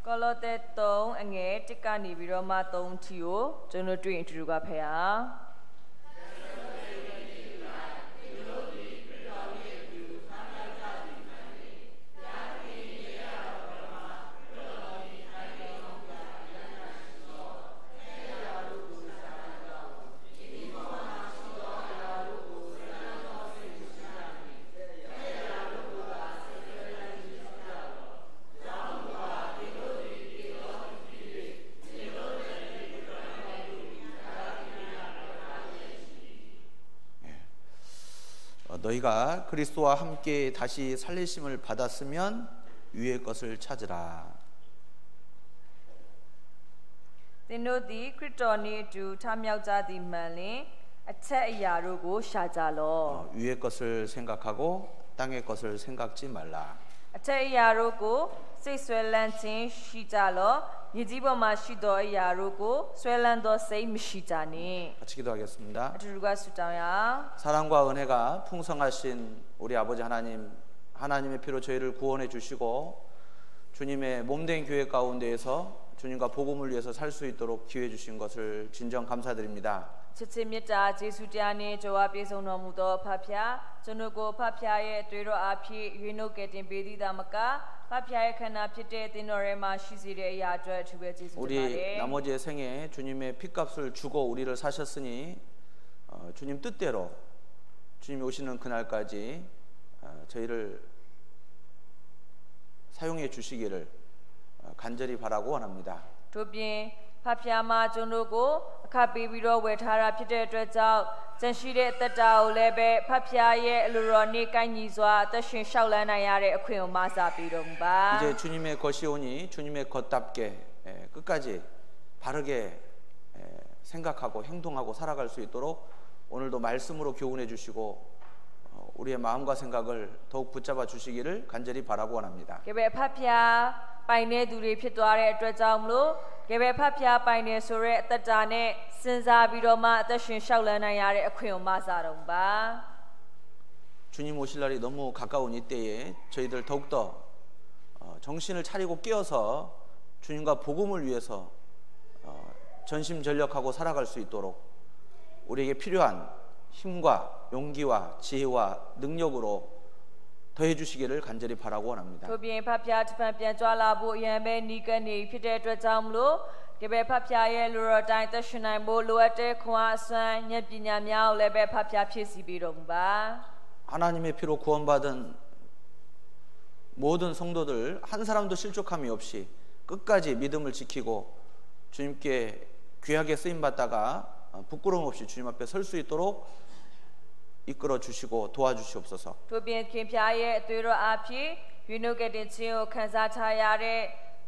Kolote tong ange tikani biroma tong tio jono twin tuga phaya. 너희가 그리스도와 함께 다시 살리심을 받았으면 위의 것을 찾으라. Tinodi Kristoni tu 참여자디 말린 아체 야루고 샤자로. 위의 것을 생각하고 땅의 것을 생각지 말라. 아체 야루고 세스웰란친 시자로. 예지범마 시도 야루고 스웰란도 세이 미시자니. 같이 기도하겠습니다. 주가 수장야. 사랑과 은혜가 풍성하신 우리 아버지 하나님의 피로 저희를 구원해 주시고 주님의 몸된 교회 가운데에서 주님과 복음을 위해서 살 수 있도록 기회 주신 것을 진정 감사드립니다. 츠츠미타 제수자니 저와 비송노무도 파피아 저누고 파피아의 되로 앞이 유노게tin 베디다마까 파피아의 칸나 피테 디노레마 시시레 야저 주베 제수자네. 우리 나머지의 생에 주님의 핏값을 주고 우리를 사셨으니 주님 뜻대로 주님이 오시는 그날까지 저희를 사용해 주시기를 간절히 바라고 원합니다. 도빈 파피아마 저누고 카비비로 웨타라 피테 드자오 전시레 따다오 레베 파피아의 루로니 까니즈와 뜻신 샤올라나야의 아ခွင့် 마사비롱바. 이제 주님의 것이 오니 주님의 것답게 끝까지 바르게 생각하고 행동하고 살아갈 수 있도록 오늘도 말씀으로 교훈해 주시고 우리의 마음과 생각을 더욱 붙잡아 주시기를 간절히 바라고 원합니다. 개베 파피아 파이네 두리 ဖြစ်သွားတဲ့အတွက်ကြောင့်မလို့개베 파피아 파이네ဆိုတဲ့အတ္တနဲ့စဉ်းစားပြီးတော့မှအသက်ရှင်လျှောက်လန်းနိုင်ရတဲ့အခွင့်ကိုမဆတော့ပါ 주님 오실 날이 너무 가까운 이때에 저희들 더욱더 정신을 차리고 깨어서 주님과 복음을 위해서 전심전력하고 살아갈 수 있도록 우리에게 필요한 힘과 용기와 지혜와 능력으로 더해 주시기를 간절히 바라고 원합니다. ထို့ပြင်ဖဖျားတစ်ဖန်ပြန်ကြွလာဖို့အရန်ပဲနီးကပ်နေဖြစ်တဲ့အတွက်ကြောင့်မလို့ဒီပဲဖဖျားရဲ့လူတော်တိုင်းသက်ရှင်နိုင်ဖို့လိုအပ်တဲ့ခွန်အားအစွမ်းဉာဏ်ပညာများကိုလည်းပဲဖဖျားဖြည့်ဆည်းပြီးတော့ပါ 하나님의 피로 구원받은 모든 성도들 한 사람도 실족함이 없이 끝까지 믿음을 지키고 주님께 귀하게 쓰임 받다가 부끄러움 없이 주님 앞에 설 수 있도록 이끌어 주시고 도와주시옵소서. ထို့ပြင်ခင်ဖျားရဲ့အသွေးတော်အဖြစ်ရွေးနှုတ်ကတဲ့ခြင်းကိုခံစားထားရတဲ့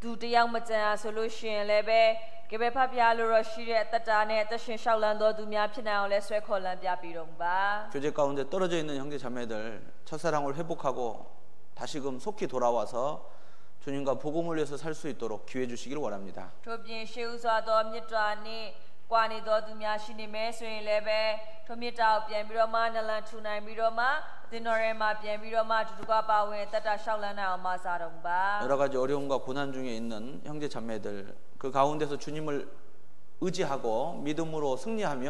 သူတယောက်မကြံဆိုလို့ရှိရင်လည်းပဲကေပဲဖဖျားလိုတော့ရှိတဲ့အတ္တနဲ့အသက်ရှင်လျှောက်လန်းတော်သူများဖြစ်နိုင်အောင်လဲဆွဲခေါ်လန်းပြပြီးတော့ပါ 교제 가운데 떨어져 있는 형제 자매들 첫사랑을 회복하고 다시금 속히 돌아와서 주님과 복음을 위해서 살 수 있도록 기회 주시기를 원합니다. ထို့ပြင်ရှေးဥစွာသောမြတ်တာနဲ့ကွာနေတော်သူများရှိနေမယ်ဆိုရင်လည်းပဲထိုမြတ်တာကိုပြန်ပြီးတော့မှနလန်ထူနိုင်ပြီးတော့မှအသင်တော်ထဲမှာပြန်ပြီးတော့မှတူတူကပါဝင်တတ်တာလျှောက်လန်းနိုင်အောင်မစားတော့ပါ 여러 가지 어려움과 고난 중에 있는 형제 자매들 그 가운데서 주님을 의지하고 믿음으로 승리하며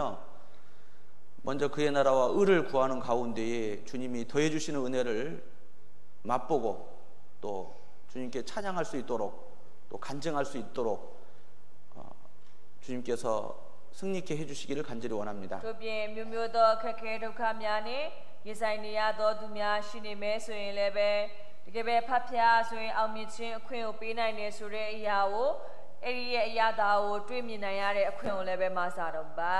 먼저 그의 나라와 의를 구하는 가운데에 주님이 더해 주시는 은혜를 맛보고 또 주님께 찬양할 수 있도록 또 간증할 수 있도록 주님께서 승리케 해주시기를 간절히 원합니다. ထို့ပြင်မျိုးမျိုးသောအခက်အခဲဒုက္ခများနဲ့ရင်ဆိုင်နေရသောသူများရှိနေမယ်ဆိုရင်လည်းပဲတကယ်ပဲဖတ်ဖျားဆိုရင်အောင်မြင်ခြင်းအခွင့်ကိုပေးနိုင်တယ်ဆိုတဲ့အရာကိုအဲ့ဒီရဲ့အရာသားကိုတွေ့မြင်နိုင်ရတဲ့အခွင့်ကိုလည်းပဲမဆတော့ပါ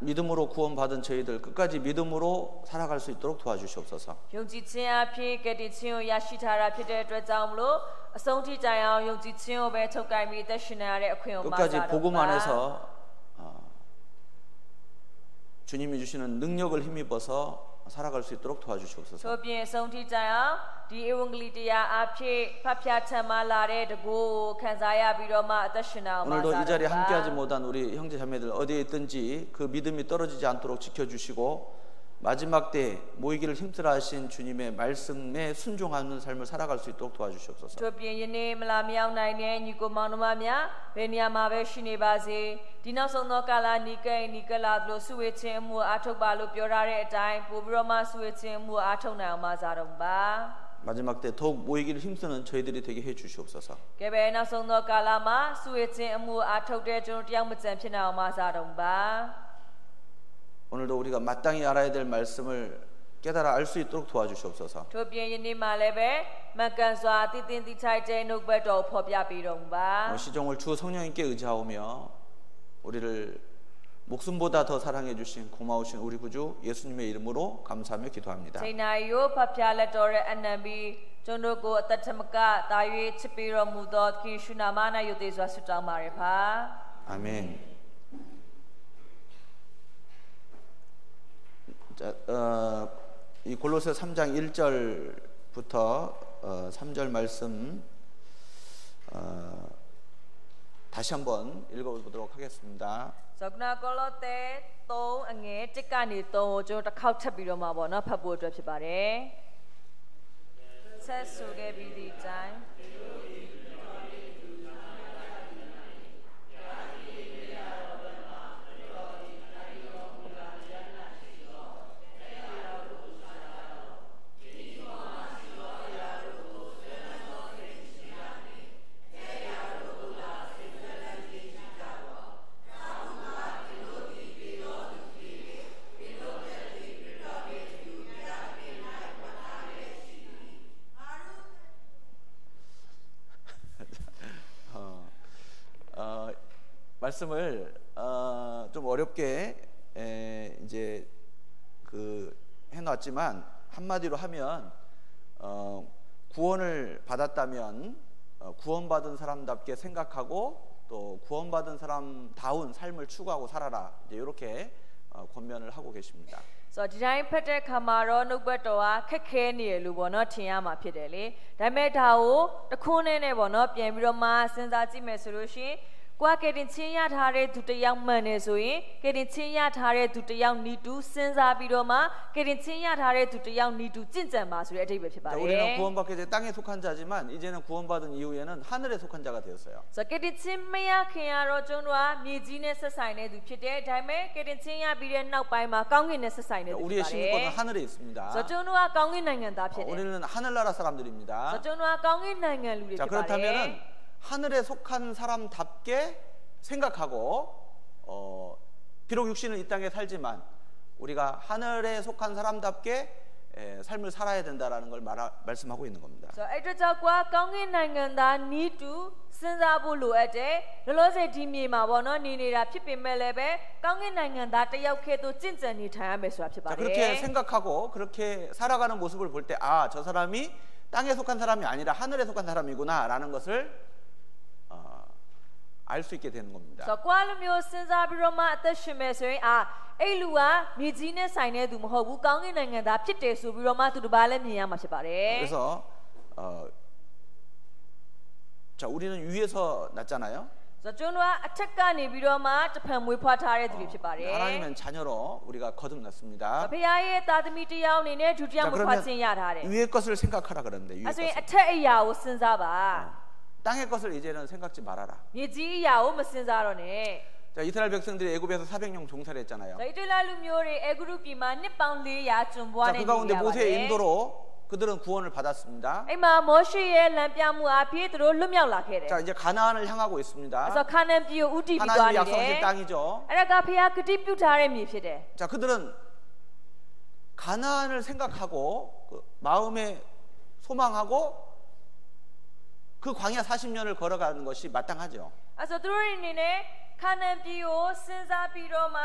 믿음으로 구원받은 저희들 끝까지 믿음으로 살아갈 수 있도록 도와주시옵소서. ယုံကြည်ခြင်းအဖြစ်ကတိခြင်းကိုရရှိထားတာဖြစ်တဲ့အတွက်ကြောင့်မလို့အဆုံးထိတိုင်အောင်ယုံကြည်ခြင်းကိုပဲထုတ်ကိုင်ပြီးသက်ရှင်ရတဲ့အခွင့်ကိုမဆတော့ပါ 끝까지 복음 안에서 주님이 주시는 능력을 힘입어서 살아갈 수 있도록 도와주시옵소서. ထို့ပြင်အဆုံးထိတိုင်အောင်ဒီဧဝံဂေလိတရားအဖြစ်ဖတ်ဖျားထမ်းမှလာတဲ့တကူကိုခံစားရပြီးတော့မှအသက်ရှင်အောင်မဆတော့ပါ 오늘도 이 자리에 함께하지 못한 우리 형제 자매들 어디에 있든지 그 믿음이 떨어지지 않도록 지켜주시고 마지막 때 모이기를 힘쓰라 하신 주님의 말씀에 순종하는 삶을 살아갈 수 있도록 도와주시옵소서. တို့ပြင်ယနေ့မလာမြောက်နိုင်တဲ့ညီကိုမောင်နှမများဘယ်နေရာမှာပဲရှိနေပါစေဒီနောက်ဆုံးသောကာလနီကဲနီကလာတို့စုဝေးခြင်းအမှုအားထုတ်ပါလို့ပြောထားတဲ့အတိုင်းပို့ပြီးတော့မှစုဝေးခြင်းအမှုအားထုတ်နိုင်အောင်မစားတော့ပါ 마지막 때 더욱 모이기를 힘쓰는 저희들이 되게 해 주시옵소서. ကဲပဲနောက်ဆုံးသောကာလမှာစုဝေးခြင်းအမှုအားထုတ်တဲ့ကျွန်တော်တယောက်မကြံဖြစ်နိုင်အောင်မစားတော့ပါ 오늘도 우리가 마땅히 알아야 될 말씀을 깨달아 알 수 있도록 도와주시옵소서. တို့ပြင်ယနေ့မှာလည်းပဲမကန်စွာတည်တင်တည်ထိုက်တဲ့နှုတ်ဘတ်တော်ဖော်ပြပေးတော်မူပါ 시종을 주 성령님께 의지하오며 우리를 목숨보다 더 사랑해 주신 고마우신 우리 구주 예수님의 이름으로 감사하며 기도합니다. ချိန်နာရိုးဖတ်ပြလက်တော်ရဲ့အနံပြီးကျွန်တော်ကိုအသက်ထမကတာ၍ချစ်ပေးတော်မူသောသခင်ရှုနာမ၌ယုတ်သေးစွာဆုတောင်းပါရဖာ 아멘. 자, 이 골로새 3장 1절부터 3절 말씀 다시 한번 읽어보도록 하겠습니다. ဇောကနာကောလောသဲ3အငယ်1ကနေ3ကိုကျွန်တော်တစ်ခေါက်ထပ်ပြီးတော့မှာပေါ့နော်ဖတ်ဖို့အတွက်ဖြစ်ပါတယ်ဆက်ဆိုခဲ့ပြီးဒီတိုင်း 말씀을 좀 어렵게 이제 그 해놨지만 한마디로 하면 구원을 받았다면 구원받은 사람답게 생각하고 또 구원받은 사람다운 삶을 추구하고 살아라 이제 이렇게 권면을 하고 계십니다. ဆိုတော့ဒီတိုင်းဖတ်တဲ့ခါမှာတော့နှုတ်ဘတ်တော်ကခက်ခဲနေရလို့ပေါ့နော်ထင်ရမှာဖြစ်တယ်လေဒါပေမဲ့ဒါကိုတခွန်းနဲ့ပေါ့နော်ပြန်ပြီးတော့မှစဉ်းစားကြည့်မယ်ဆိုလို့ရှိရင်ကိုကကတင်ချင်းရထားတဲ့သူတယောက်မှန်နေဆိုရင်ကတင်ချင်းရထားတဲ့သူတယောက်နီတူစဉ်းစားပြီးတော့မှကတင်ချင်းရထားတဲ့သူတယောက်နီတူကြင့်ကြံပါဆိုတဲ့အဓိပ္ပာယ်ဖြစ်ပါတယ် 우리는 구원받게 돼 땅에 속한 자지만 이제는 구원받은 이후에는 하늘에 속한 자가 되었어요. ဆိုကတင်ချင်းမရခင်ရတော့ကျွန်တော်ကမြေကြီးနဲ့ဆက်ဆိုင်တဲ့သူဖြစ်တယ်ဒါပေမဲ့ကတင်ချင်းရပြီးတဲ့နောက်ပိုင်းမှာကောင်းကင်နဲ့ဆက်ဆိုင်တဲ့သူဖြစ် 우리의 ပါတယ် 시민권은 하늘에 있습니다. ဆိုကျွန်တော်ကကောင်းကင်နိုင်ငံသားဖြစ်တယ် 우리는 하늘나라 사람들입니다. ဆိုကျွန်တော်ကကောင်းကင်နိုင်ငံလူတွေ 자 ဖြစ်ပါတယ် 그렇다면은 하늘에 속한 사람답게 생각하고 비록 육신은 이 땅에 살지만 우리가 하늘에 속한 사람답게 삶을 살아야 된다라는 걸 말씀하고 있는 겁니다. ဆိုအဲ့တော့ကြောင့်ကွာကောင်းကင်နိုင်ငံသားနီးတူစဉ်းစားဖို့လိုအပ်တယ်လောလောဆယ်ဒီမြေမှာပေါ့နော်နေနေတာဖြစ်ပေမဲ့လည်းပဲကောင်းကင်နိုင်ငံသားတယောက်ခဲသို့ကျင့်ကြံနေထိုင်ရမယ်ဆိုတာဖြစ်ပါ 자 တယ် 그렇게 생각하고 그렇게 살아가는 모습을 볼 때 아 저 사람이 땅에 속한 사람이 아니라 하늘에 속한 사람이구나라는 것을 알 수 있게 되는 겁니다. ဆိုကွာလိုမျိုးစဉ်းစားပြီးတော့မှအသက်ရှင်မယ်ဆိုရင်အဲ့လူကမြေကြီးနဲ့ဆိုင်တဲ့သူမဟုတ်ဘူးကောင်းကင်နိုင်ငံသားဖြစ်တယ်ဆိုပြီးတော့မှသူတစ်ပါးလည်းမြင်ရမှာဖြစ်ပါတယ် 그래서 자 우리는 위에서 났잖아요. ဆိုကျွန်တော်ကအထက်ကနေပြီးတော့မှတစ်ဖန်မွေးဖွားထားတဲ့သူတွေဖြစ်ပါတယ် 하나님은 자녀로 우리가 거듭났습니다. ဘုရားရဲ့သားသမီးတစ်ယောက်အနေနဲ့ဒုတိယမွေးဖွားခြင်းရထားတယ် 위의 것을 생각하라 그러는데 위의 အဲ့ဆိုရင် 것을 အထက်အရာကိုစဉ်းစားပါ 땅의 것을 이제는 생각지 말아라. မြေကြီးအရာကိုမစဉ်းစားတော့နဲ့ 자 이스라엘 백성들이 애굽에서 400년 종살이 했잖아요. ဒါဣသရေလလူမျိုးတွေအေဂရုပြည်မှာနှစ်ပေါင်း400ကျွံပွား 자 နေ 그 နေ 가운데 ရပါတ 모세의 ယ် 인도로 그들은 구원을 받았습니다. အဲ့မှာမောရှေရဲ့လမ်းပြမှုအဖြစ်သူတို့လွတ်မြောက်လာခဲ့တယ် 자 이제 가나안을 향하고 있습니다. အဲ့ဆိုခါနန်ပြည်ကိုဥတီပြီးသွား 하나님이 နေတယ် 약속하신 땅이죠. အဲ့ဒါကဘုရားဂတိပြုထားတဲ့မြေဖြစ်တယ် 자 그들은 가나안을 생각하고 그 마음에 소망하고 그 광야 40년을 걸어가는 것이 마땅하죠. အဲ့ဆိုသူတို့အနေနဲ့ခါနန်ပြည်ကိုစဉ်းစားပြီးတော့မှ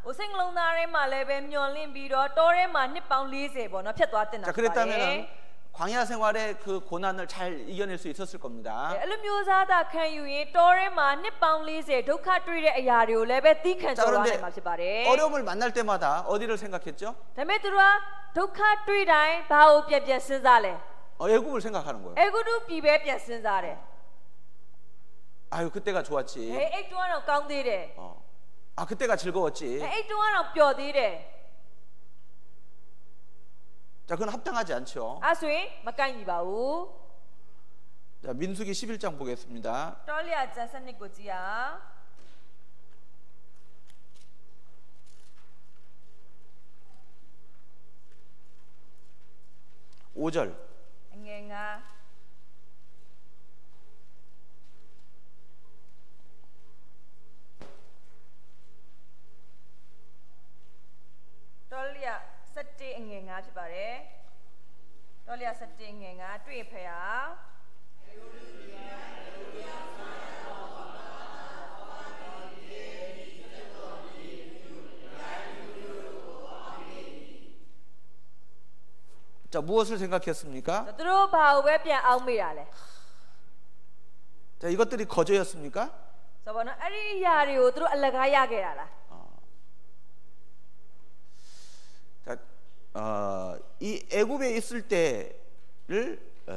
ဟိုစိတ်လုံးသားထဲမှာလည်းပဲမျောလင့်ပြီးတော့တောထဲမှာနှစ်ပေါင်း40ပေါ့နော်ဖြတ်သွားတင်တာ 자 ဖြစ်ပါတယ် 그랬다면은 광야 생활의 그 고난을 잘 이겨낼 수 있었을 겁니다. အဲ့လိုမျိုးစားတာခံယူရင်တောထဲမှာနှစ်ပေါင်း40ဒုက္ခတွေ့တဲ့အရာတွေကိုလည်းပဲသိခံကြော်ရနိုင်မှာဖြစ်ပါတယ် 어려움을 만날 때마다 어디를 생각했죠? ဒါပေမဲ့သူတို့ကဒုက္ခတွေ့တိုင်းဘာကိုပြန်ပြန်စဉ်းစားလဲ 애굽을 생각하는 거예요. အေဂုတုပြည်ပဲပြန်စဉ်းစားတယ် 아유 그때가 좋았지. အဲ့တုန်းကတော့ကောင်းသေးတယ် 아 그때가 즐거웠지. အဲ့တုန်းကတော့ပျော်သေးတယ် 자, 그건 합당하지 않죠. အဲ့ဆိုရင်မကိုက်ညီပါဘူး 자, 민수기 11장 보겠습니다. တောလျာကျမ်းစနစ်ကိုကြည့်ရအောင် 5절. အငယ်9 တောလျာ17အငယ်9ဖြစ်ပါတယ်တောလျာ17အငယ်9တွေ့ဖရာ 자, 무엇을 생각했습니까? သူတို့ဘာကိုပဲပြန်အောင်မိတာလဲ 자, 이것들이 거저였습니까? ဆိုတော့အဲ့ဒီအရာတွေကိုသူတို့အလကားရခဲ့တာလား 자, 이 애굽에 있을 때를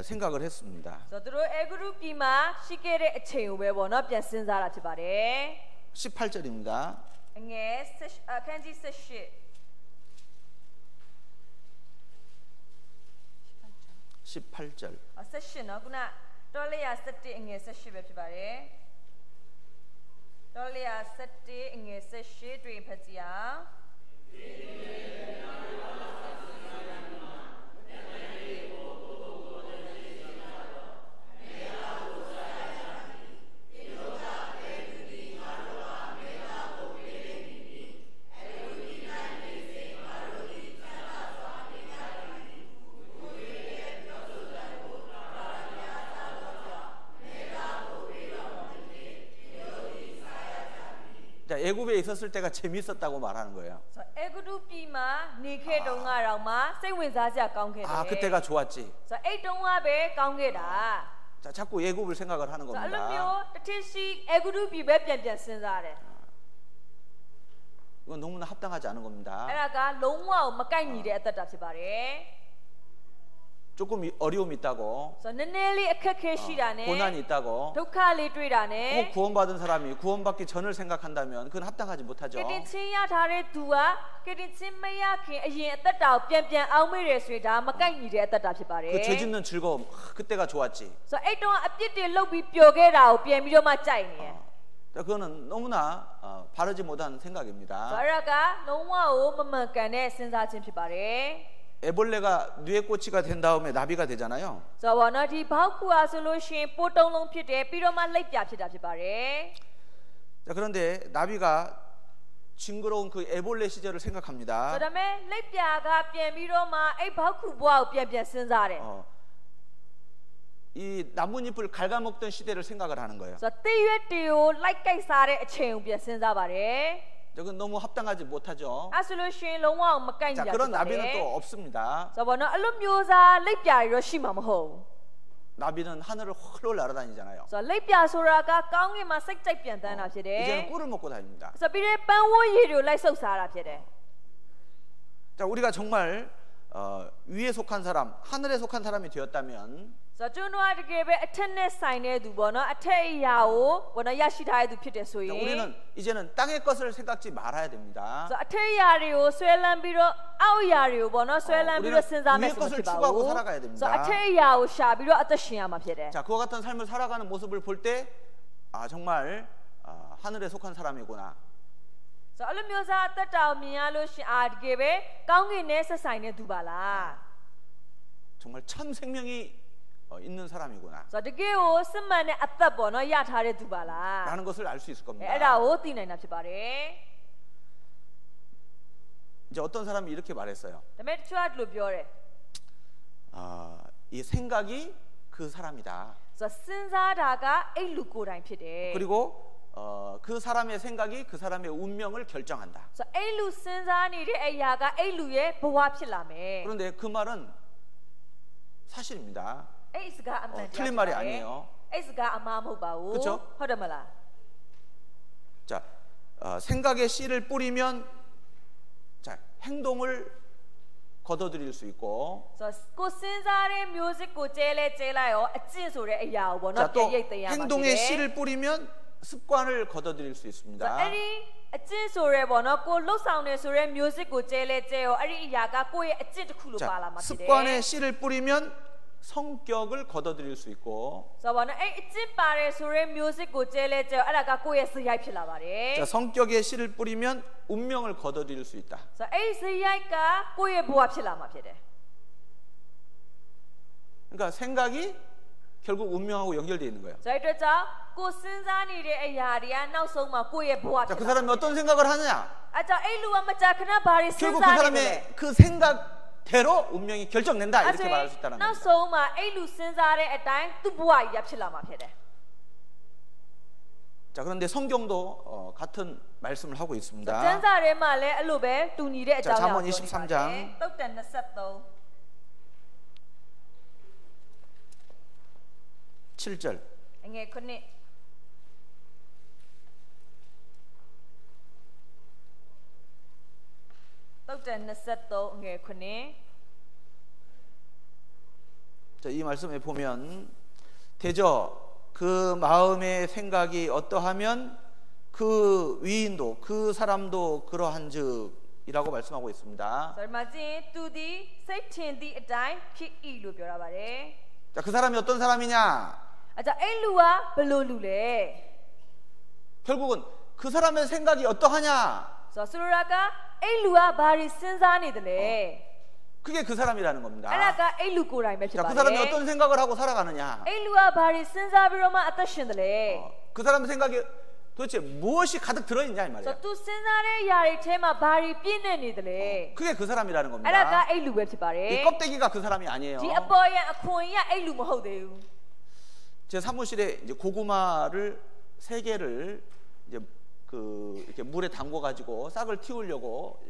생각을 했습니다. ဆိုတော့သူတို့အေဂရုပြည်မှာရှိခဲ့တဲ့အချိန်ကိုပဲပေါ့နော်ပြန်စဉ်းစားတာဖြစ်ပါတယ် 18절입니다. အငယ်အခန်းကြီး18 18절. 18နော်ခုနတောလျာ17အငယ်18ပဲဖြစ်ပါတယ်တောလျာ17အငယ်18တွေ့ဖတ်ကြည့်အောင် 자, 애굽에 있었을 때가 재밌었다고 말하는 거예요. ဆိုတော့အေဂရုပြည်မှာနေခဲ့တုန်းကတော့မှစိတ်ဝင်စားစရာကောင်းခဲ့တယ် 아, 그때가 좋았지. ဆိုတော့အဲ့တုန်းကပဲကောင်းခဲ့တာ 자, 자꾸 애굽을 생각을 하는 ဆိုတော့အဲ့လို 겁니다. မျိုးတစ်ထစ်ရှိအေဂရုပြည်ပဲပြန်စဉ်းစားတယ် 이건 너무나 합당하지 않은 겁니다. အဲ့ဒါကလုံးဝမကိုက်ညီတဲ့အသက်တာဖြစ်ပါတယ် 조금 어려움이 있다고, ဆိုတော့နည်းနည်းလေးအခက်ခဲရှိတာနဲ့ 고난이 있다고, ဒုက္ခလေးတွေ့တာနဲ့ 꼭 구원받은 사람이 구원받기 전을 생각한다면 그건 합당하지 못하죠. ကတင်ချင်းရထားတဲ့သူကကတင်ချင်းမရခင်အရင်အသက်တာကိုပြန်အောင်မေ့ရဆိုရင်ဒါမကိုက်ညီတဲ့အသက်တာဖြစ်ပါတယ် 그 죄 짓는 즐거움, 그때가 좋았지. ဆိုတော့အဲ့တုန်းကအပြစ်တွေလုပ်ပြီးပျော်ခဲ့တာကိုပြန်ပြီးတော့မှကြိုက်နေတယ် 자, 그거는 너무나 바르지 못한 생각입니다. ဆိုတော့အဲ့ဒါကလုံးဝကိုမမှန်ကန်တဲ့စဉ်းစားခြင်းဖြစ်ပါတယ် 애벌레가 뉘에 꼬치가 된 다음에 나비가 되잖아요. ဆိုတော့နော်ဒီဘောက်ကူအားဆိုလို့ရှိရင်ပိုးတုံးလုံးဖြစ်တယ်ပြီးတော့မှလက်ပြဖြစ်တာဖြစ်ပါတယ် 자, 그런데 나비가 징그러운 그 애벌레 시절을 ဆို 생각합니다. တော့ဒါပေမဲ့လက်ပြကပြန်ပြီးတော့မှအဲ့ဘောက်ကူဘွားကိုပြန်စဉ်းစားတယ် 이 나뭇잎을 갉아먹던 시대를 생각을 하는 거예요. ဆိုတော့တိရွက်တွေကိုလိုက်ကိုက်စားတဲ့အချိန်ကိုပြန်စဉ်းစားပါတယ် 저건 너무 합당하지 못하죠. အဲ့ဆိုလို့ရှိရင်လုံးဝမကိုက်ညီ 자, တာဖြစ် 그런 ပါတ 나비는 ယ် 또 없습니다. ဆိုတော့နော်အဲ့လိုမျိုးစားလက်ပြတွေတော့ရှိမှာမဟုတ်ဘူး 나비는 하늘을 홀로 날아다니잖아요. ဆိုတော့လက်ပြဆိုတာကကောင်းကင်မှာစိတ်ကြိုက်ပြန်တန်းတာဖြစ်တယ် 이제는 꿀을 먹고 다닙니다. ဆိုတော့ပြီးတဲ့ပန်းဝန်းရည်တွေကိုလိုက်ဆုပ်စားတာဖြစ်တယ် 자, 우리가 정말 위에 속한 사람, 하늘에 속한 사람이 되었다면 ဆိုတော့ကျွန်တော်ကတကယ်ပဲအထက်နဲ့ဆိုင်တဲ့သူပေါ့နော်အထက်အရာကိုဘောနော်ရရှိထားတဲ့သူဖြစ်တယ်ဆိုရင် 우리는 이제는 땅의 것을 생각지 말아야 됩니다. ဆိုတော့အထက်အရာတွေကိုဆွဲလန်းပြီးတော့အောက်အရာတွေကိုပေါ့နော်ဆွဲလန်းပြီးတော့စဉ်းစားမယ်ဆိုဖြစ်ပါဘူးဆိုတော့အထက်အရာကိုရှာပြီးတော့အသက်ရှင်ရမှာဖြစ်တယ် 자, 그와 같은 삶을 살아가는 모습을 볼 때 아, 정말 하늘에 속한 사람이구나. ဆိုတော့အဲ့လိုမျိုးစားအသက်တာကိုမြင်ရလို့ရှိရင်အာတကယ်ပဲကောင်းကင်နဲ့ဆက်ဆိုင်တဲ့သူပါလား 정말 참 생명이 있는 사람이구나. ဆိုတော့တကယ်ကိုစစ်မှန်တဲ့အသက်ပေါ့နော်ရထားတဲ့သူပါလား 라는 것을 알 수 있을 겁니다. အဲ့ဒါကိုသိနိုင်တာဖြစ်ပါတယ် 이제 어떤 사람이 이렇게 말했어요. ဒါပေမဲ့တချို့ကဒီလိုပြောတယ် 이 생각이 그 사람이다. ဆိုတော့စဉ်းစားတာကအဲ့လူကိုယ်တိုင်ဖြစ်တယ် 그리고 그 사람의 생각이 그 사람의 운명을 결정한다. ဆိုတော့အဲ့လူစဉ်းစားနေတဲ့အရာကအဲ့လူရဲ့ဘဝဖြစ်လာမယ် 그런데 그 말은 사실입니다. အဲ့စကားအမှန်တရား 틀린 말이 아니에요. အဲ့စကားအမှားမဟုတ်ပါဘူး 그쵸? ဟုတ်တယ်မလား 자, 생각의 씨를 뿌리면 자, 행동을 거둬들일 수 있고 ဆိုတော့ကိုစဉ်းစားတဲ့ music ကိုကျဲလိုက်ရောအကျင့်ဆိုတဲ့အရာကိုပေါ့ 자, နော် 또 ပြည့်ရိတ်သိမ်းရမှာဖြစ်တယ် 행동의 씨를 뿌리면 습관을 걷어들일 수 있습니다. 에리 아찐 소래 보너 고 록상네 소래 뮤직 고 제레 제요 에리 이야가 고의 아찐 특구로 발라마 습관에 씨를 뿌리면 성격을 걷어들일 수 있고 보너 에이 아찐 빠레 소래 뮤직 고 제레 제요 에라가 고의 스야이 필라 바레 자, 성격에 씨를 뿌리면 운명을 걷어들일 수 있다. 에이 스야이가 고의 보아 필라마 필데 그러니까 생각이 결국 운명하고 연결되어 있는 거예요. 자, 이랬죠? 고 신자니의 야리야 나우성마 고의 보아. 자, 그 사람이 어떤 생각을 하느냐? 아자, 에루와 마자크나 바리 결국 그 사람의 그 생각대로 운명이 결정된다 이렇게 말할 수 있다는 겁니다. 나우성마 에루 신자의 에타인 두 보아이 yap실라마 필데. 자, 그런데 성경도 같은 말씀을 하고 있습니다. 전사의 말에 알로베 뚜니의 자, 잠언 23장. 똑단 23. 7절. enge kuni 똑단 23 enge kuni 자, 이 말씀에 보면 대저 그 마음의 생각이 어떠하면 그 위인도 그 사람도 그러한즉이라고 말씀하고 있습니다. 설마지 뚜디 세친디 에타인 피이로 ပြောတာ ပါတယ်. 자, 그 사람이 어떤 사람이냐? 아자 엘루와 별로루래. 결국은 그 사람의 생각이 어떠하냐? 소라가 엘루와 바리 신사니들래. 그게 그 사람이라는 겁니다. 알아가 엘루 고라이 매 자,ဖြစ်ပါတယ်. 그 사람이 어떤 생각을 하고 살아가느냐? 엘루와 바리 신사비로만 아따신들래. 그 사람의 생각이 도대체 무엇이 가득 들어 있냐 이 말이에요. 또 신사의 야리 테마 바리 삐내니들래. 그게 그 사람이라는 겁니다. 알아가 엘루 매ဖြစ်ပါတယ်. 이 껍데기가 그 사람이 아니에요. 이 아빠의 아콘이야 엘루 မဟုတ်သေးဘူး. 제 사무실에 이제 고구마를 3개를 이제 이렇게 물에 담궈 가지고 싹을 틔우려고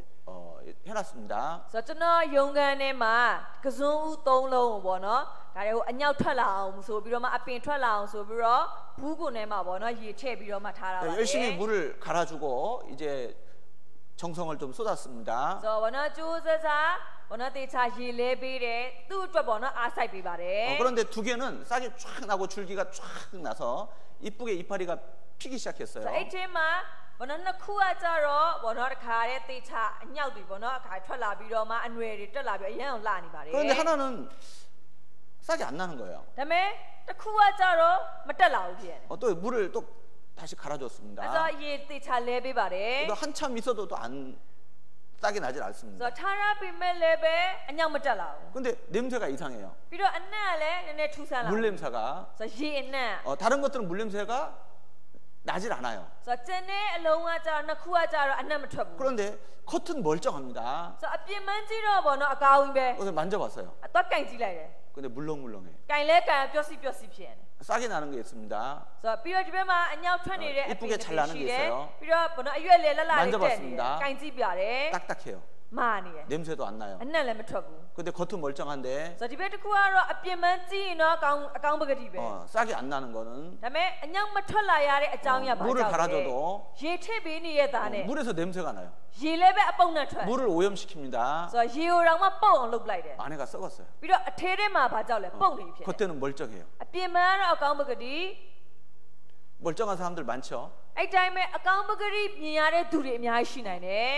해놨습니다. ဆိုတော့ကျွန်တော်ရုံကန်ထဲမှာကစွန်းဦး3လုံးပေါ့နော်ဒါတွေကိုအညောက်ထွက်လာအောင်ဆိုပြီးတော့မှအပင်ထွက်လာအောင်ဆိုပြီးတော့ဘူးကွန်ထဲမှာပေါ့နော်ရေထည့်ပြီးတော့မှထားတာပါ 열심히 물을 갈아주고 이제 정성을 좀 쏟았습니다. ဆိုတော့ဘောနော်ကျိုးစစားဘောနော်တေချာရေလဲပေးတယ်သူ့အတွက်ဘောနော်အားစိုက်ပေးပါတယ် 그런데 2개는 싹이 쫙 나고 줄기가 쫙 나서 이쁘게 이파리가 피기 시작했어요. ဆိုတော့အဲ့ထဲမှာဘောနော်နှစ်ခုကကြတော့ဘောနော်တခါတည်းတေချာအညောက်တွေဘောနော်အခါထွက်လာပြီးတော့မှအနွယ်တွေတက်လာပြီးအရန်အောင်လှနေပါတယ် 그런데 하나는 싹이 안 나는 거예요. ဒါပေမဲ့တစ်ခုကကြတော့မတက်လာဘူးဖြစ်နေ 또 물을 또 다시 갈아줬습니다. အဲ့တော့ရေတေချာလဲပေးပါတယ် 또 한참 있어도 또 싹이 나질 ဆို 않습니다. တော့ထားရပေမဲ့လည်းပဲအညောက်မတက်လာဘူး 근데 냄새가 이상해요. ပြီးတော့အနံ့ကလည်းနည်းနည်းထူးဆန်းလာ 물 냄새가 ဆိုတော့ရေအနံ့ 다른 것들은 물 냄새가 나질 않아요. ဆိုတော့ကျန်တဲ့အလုံးကကြတော့နှစ်ခုကကြတော့အနံ့မထွက်ဘူး 그런데 겉은 멀쩡합니다. ဆိုတော့အပြင်မှန်းကြည့်တော့ဘောနော်အကောင်းကြီးပဲ 그래서 만져봤어요. အတော့ကင်ကြည့်လိုက်တယ် 근데 물렁물렁해. ကင်လဲကင်ပျော့စီပျော့စီဖြစ်နေ 싹이 나는 게 있습니다. ဆိုတော့ပြီးတော့ဒီဘက်မှာအညောက်ထွက်နေတဲ့အပင် 이쁘게 잘 나는 게 ရှိတယ် 있어요. ပြီးတော့ဘောနော်အရွက်လေလှလှလေးတက်နေတယ် 만져봤습니다. ကင်ကြည့်ပြတယ် 딱딱해요. မာနေတယ် 냄새도 안 나요. အနံ့လည်းမထွက်ဘူး 근데 겉은 멀쩡한데 ဆိုတော့ဒီဘက်တစ်ခုကတော့အပြင်မှန်းကြည့်ရင်တော့အကောင်းပကတိပဲ 싹이 안 나는 거는 ဒါပေမဲ့အညောက်မထွက်လာရတဲ့အကြောင်းရပါ 물을 ကြောင့်လဲ 갈아줘도 ရေထည့်ပေးနေတဲ့သားနဲ့ 물에서 냄새가 나요. ရေလည်းပဲအပုံနဲ့ထွက် 물을 오염시킵니다. ဆိုတော့ရေကိုတော့မှပုတ်အောင်လုပ်လိုက်တယ် 안에가 썩었어요. ပြီးတော့အထဲထဲမှာဘာကြောက်လဲပုတ်နေဖြစ်တယ် 겉에는 멀쩡해요. အပြင်မှန်းကတော့အကောင်းပကတိ 멀쩡한 사람들 많죠. အဲ့တိုင်းပဲအကောင်းပကတိမြင်ရတဲ့သူတွေအများကြီးရှိနိုင်တယ်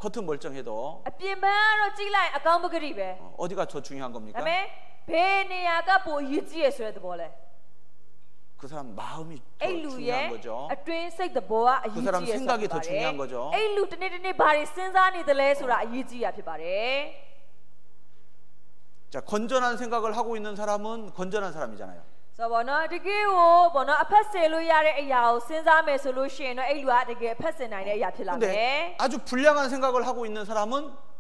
겉은 멀쩡해도 အပြင်မှန်းကတော့ကြည့်လိုက်အကောင်းပကတိပဲ 어디가 더 중요한 ဒါ 겁니까? ပေမဲ့ဘယ်နေရာကပိုအရေးကြီးရဆိုတဲ့သဘောလဲ 그 사람 마음이 더 အဲ့လူရဲ့ 중요한 거죠. အတွင်းစိတ်သဘောကအရေး 그 사람 ကြီးရဆို 생각이 တဲ့ 더 중요한 거죠. အဲ့လူတစ်နေ့တစ်နေ့ဘာတွေစဉ်းစားနေတယ်လဲဆိုတာအရေးကြီးရဖြစ်ပါတယ် 자, 건전한 생각을 하고 있는 사람은 건전한 사람이잖아요. ဆိုတော့ဘောနော်တကယ်ကိုဘောနော်အဖက်ဆယ်လို့ရတဲ့အရာကိုစဉ်းစားမယ်ဆိုလို့ရှိရင်တော့အဲ့လူကတကယ်အဖက်ဆယ်နိုင်တဲ့အရာဖြစ်လာမယ် 근데 아주 불량한 생각을 하고 있는 사람은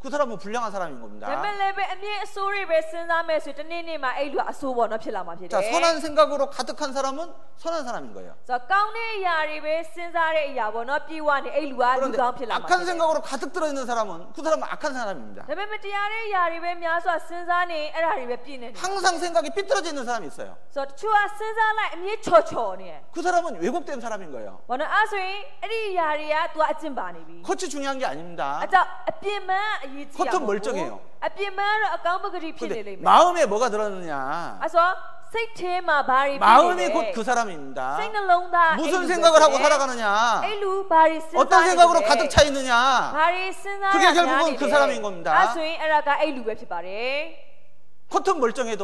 그 사람은 불량한 사람인 ဒါ 겁니다. ပေမဲ့လည်းပဲအမြင့်အဆိုးတွေပဲစဉ်းစားမယ်ဆိုတနေ့နေ့မှာအဲ့လူကအဆိုးဘောနော်ဖြစ်လာမှာဖြစ်တယ် 자, 선한 생각으로 가득한 사람은 선한 사람인 거예요. ဆိုတော့ကောင်းတဲ့အရာတွေပဲစဉ်းစားတဲ့အရာဘောနော်ပြေဝနေအဲ့လူကလူ 그런데 ကောင်းဖြစ်လာမှာဖြစ် 악한 တယ် 생각으로 가득 들어 있는 사람은 그 사람은 악한 사람입니다. ဒါပေမဲ့တရားတဲ့အရာတွေပဲများစွာစဉ်းစားနေအဲ့ဒါတွေပဲပြည့်နေတယ် 항상 생각이 삐뚤어져 있는 사람이 있어요. ဆိုတော့တချို့ကစဉ်းစားလိုက်အမြင့်ချော်ချော်နေတယ် 그 사람은 왜곡된 사람인 거예요. ဘောနော်အဲ့ဆိုရင်အဲ့ဒီအရာတွေက तू အကျင့်ပါနေပြီ 겉이 중요한 게 아닙니다. အဲ့ကြောင့်အပြင်းမှန်အရေးကြီး 겉은 멀쩡해요. အပြင်းမှန်တော့အကောင်းပကတိဖြစ်နေ 근데 လိမ့်မယ် 마음에 뭐가 들었느냐? အဲ့ဆိုစ စိတ်ထဲမှာ ဘာတွေ 마음이 곧 그 사람입니다. စိတ်နှလုံးသား 무슨 생각을 하고 살아가느냐, အဲ့လူဘာတွေစဉ်းစား 어떤 생각으로 가득 차 있느냐, ဘာတွေစဉ်းစား 그게 결국은 그 사람인 겁니다. အဲ့ဆိုရင်အဲ့ဒါကအဲ့လူပဲဖြစ်ပါတယ် 겉은 멀쩡해도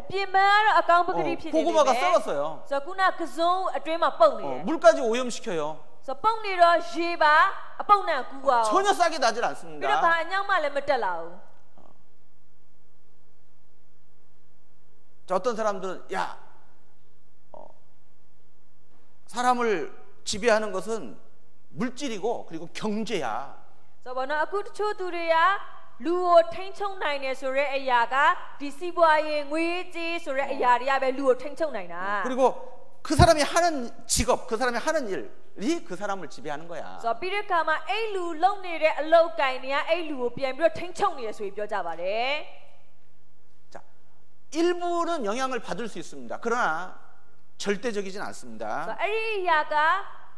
အပြင်မှာတော့အကောင်ပကတိဖြစ်နေတယ် 고구마가 썩었어요. ဆိုတော့ခုနကစုံအတွင်းမှာပုတ်နေတယ် 물까지 오염시켜요. ဆိုတော့ပုတ်နေတော့ရေပါအပုတ်နဲ့ကူအောင် 전혀 싹이 나질 ပြီးတော့ 않습니다. ဘာအညောင်းမှလည်းမတက်လာဘူး 자, 어떤 사람들은 사람을 지배하는 것은 물질이고 그리고 경제야. ဆိုတော့အခုတချို့သူတွေကလူကိုထိန်းချုပ်နိုင်တယ်ဆိုတဲ့အရာကဒီစီးပွားရေးငွေကြေးဆိုတဲ့အရာတွေကပဲလူကိုထိန်းချုပ်နိုင်တာ 그리고 그 사람이 하는 직업, 그 사람이 하는 일이 그 사람을 지배하는 거야. ဆိုတော့ပြီးတဲ့အခါမှာအဲ့လူလုံနေတဲ့ အလုပ်ကိုင်တွေကအဲ့လူကိုပြန်ပြီးတော့ထိန်းချုပ်နေရဆိုပြီးပြောကြပါတယ် 자, 일부는 영향을 받을 수 있습니다. 그러나 절대적이진 않습니다. အဲ့ဒီအရာက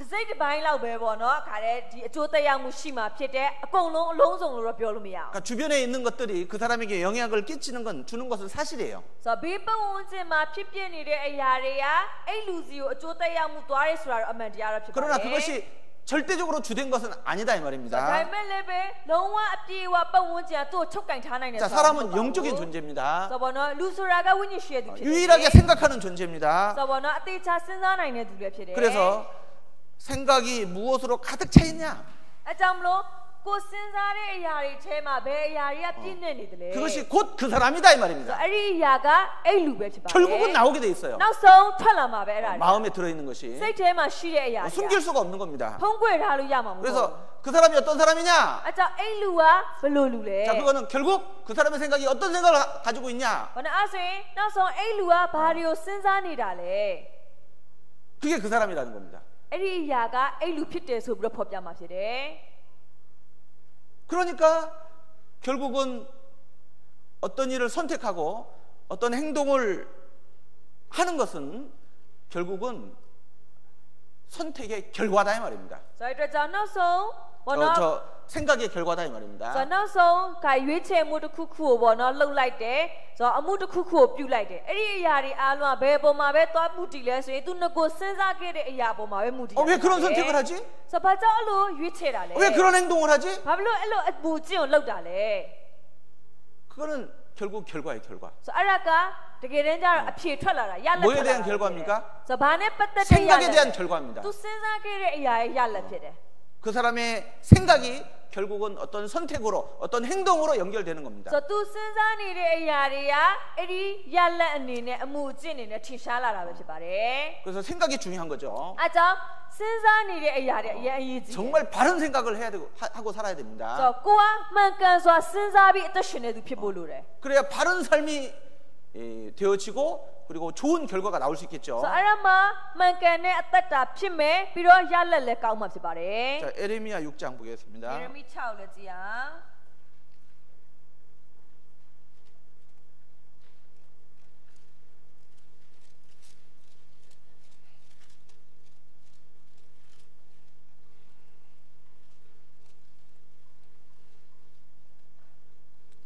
တစ်စိတ်တစ်ပိုင်းလောက်ပဲပေါ့နော်ခါတဲ့ဒီအကျိုးသက်ရောက်မှုရှိမှဖြစ်တဲ့အကုန်လုံးအလုံးစုံလို့တော့ပြောလို့မရဘူး 그러니까 주변에 있는 것들이 그 사람에게 영향을 끼치는 건 주는 것은 사실이에요. ဆိုတော့ဘေးပတ်ဝန်းကျင်မှာဖြစ်ပျက်နေတဲ့ အရာတွေကအဲ့လူစီကိုအကျိုးသက်ရောက်မှုသွားရဲဆိုတာတော့အမှန်တရားတော့ဖြစ်ပါတယ် 그러나 그것이 절대적으로 주된 것은 아니다 이 ဒါ 말입니다. ပေမဲ့လည်းပဲလုံးဝအပြေအဝပတ်ဝန်းကျင်ကသူ့ကိုချုပ်ကင်ထားနိုင်တယ် 자, 사람은 영적인 존재입니다. ဆိုတော့ဘောနော်လူဆိုတာကဝိညာဉ်ရှိတဲ့သူဖြစ်တယ် 유일하게 생각하는 존재입니다. ဆိုတော့ဘောနော်အသေးချာစဉ်းစားနိုင်တဲ့သူလည်းဖြစ်တယ် 그래서 생각이 무엇으로 가득 차 있냐? အဲကြောင့်မလို့ကိုစဉ်းစားတဲ့အရာတွေထဲမှာဘယ်အရာတွေကပြည့်နေနေတယ်လဲ 그것이 곧 그 사람이다 이 말입니다. အဲ့ဒီအရာကအဲ့လူပဲဖြစ်ပါတယ် 결국은 나오게 돼 있어요. နောက်ဆုံးထွက်လာမှာပဲအဲ့ဒါ 마음에 들어 있는 것이စိတ်ထဲမှာရှိတဲ့အရာတွေ 숨길 수가 없는 겁니다. ဖုံးကွယ်ထားလို့ရမှာမဟုတ်ဘူး 그래서 그 사람이 어떤 사람이냐? အဲ့ကြောင့်အဲ့လူကဘယ်လိုလူလဲ 자, 그거는 결국 그 사람의 생각이 어떤 생각을 가지고 있냐? ဘာနဲ့အဲ့ဆိုရင်နောက်ဆုံးအဲ့လူကဘာတွေကိုစဉ်းစားနေတာလဲ 그게 그 사람이라는 겁니다. အဲ့ဒီအရာကအဲ့လူဖြစ်တယ်ဆိုပြီးတော့ဖော်ပြမှာဖြစ်တယ် 그러니까 결국은 어떤 일을 선택하고 어떤 행동을 하는 것은 결국은 선택의 결과다 이 말입니다. ဆိုတော့ကြောင့်နောက်ဆုံးဘောနော် 저 생각의 결과다 이 말입니다. ဆိုတော့နောက်ဆုံးကရွေးချယ်မှုတစ်ခုခုကိုဘောနော်လှုပ်လိုက်တယ်ဆိုတော့အမှုတစ်ခုခုကိုပြုတ်လိုက်တယ်အဲ့ဒီအရာတွေအားလုံးကဘယ်ပုံမှာပဲသွားမှုတည်လဲဆိုရင်သူနှစ်ကိုစဉ်းစားခဲ့တဲ့အရာပုံမှာပဲမှုတည် 왜 그런 선택을 하지? ဆိုတော့ဘာကြောင့်အဲ့လိုရွေးချယ်တာလဲ 왜 그런 행동을 하지? ဘာဖြစ်လို့အဲ့လိုအပူကျင့်ကိုလှုပ်တာလဲ 그거는 결국 결과의 결과. ဆိုတော့အဲ့ဒါကတကယ်တမ်းကျတော့အဖြေထွက်လာတာရလဒ် 뭐에 ထွက်လာ 대한 တာ 결과입니까? ဆိုတော့ဘာနဲ့ပတ်သက်တဲ့ 생각에 대한 ရလဒ် 결과입니다. သူစဉ်းစားခဲ့တဲ့အရာရဲ့ရလဒ်ဖြစ်တယ် 그 사람의 생각이 결국은 어떤 선택으로 어떤 행동으로 연결되는 겁니다. ဆိုတော့သူစဉ်းစားနေတဲ့အရာတွေကအဲ့ဒီရလဒ်အနေနဲ့အမှုအကျင့်အနေနဲ့ထင်ရှားလာတာပဲဖြစ်ပါတယ် 그래서 생각이 중요한 거죠. အဲ့ကြောင့်စဉ်းစားနေတဲ့အရာတွေအရင်အရေးကြီးတယ် 정말 바른 생각을 해야 되고 하고 살아야 됩니다. ဆိုတော့ကိုကမှန်ကန်စွာစဉ်းစားပြီးအသက်ရှင်နေသူဖြစ်ဖို့လိုတယ် 그래야 바른 삶이 되어지고 그리고 좋은 결과가 나올 수 있겠죠. ဆိုတော့အဲ့ဒါမှမှန်ကန်တဲ့အသက်တာဖြစ်မယ်ပြီးတော့ရလဒ်လည်းကောင်းမှာဖြစ်ပါတယ် 자, 에레미야 6장 보겠습니다. ယေရမိ6လည်းကြည့်အောင်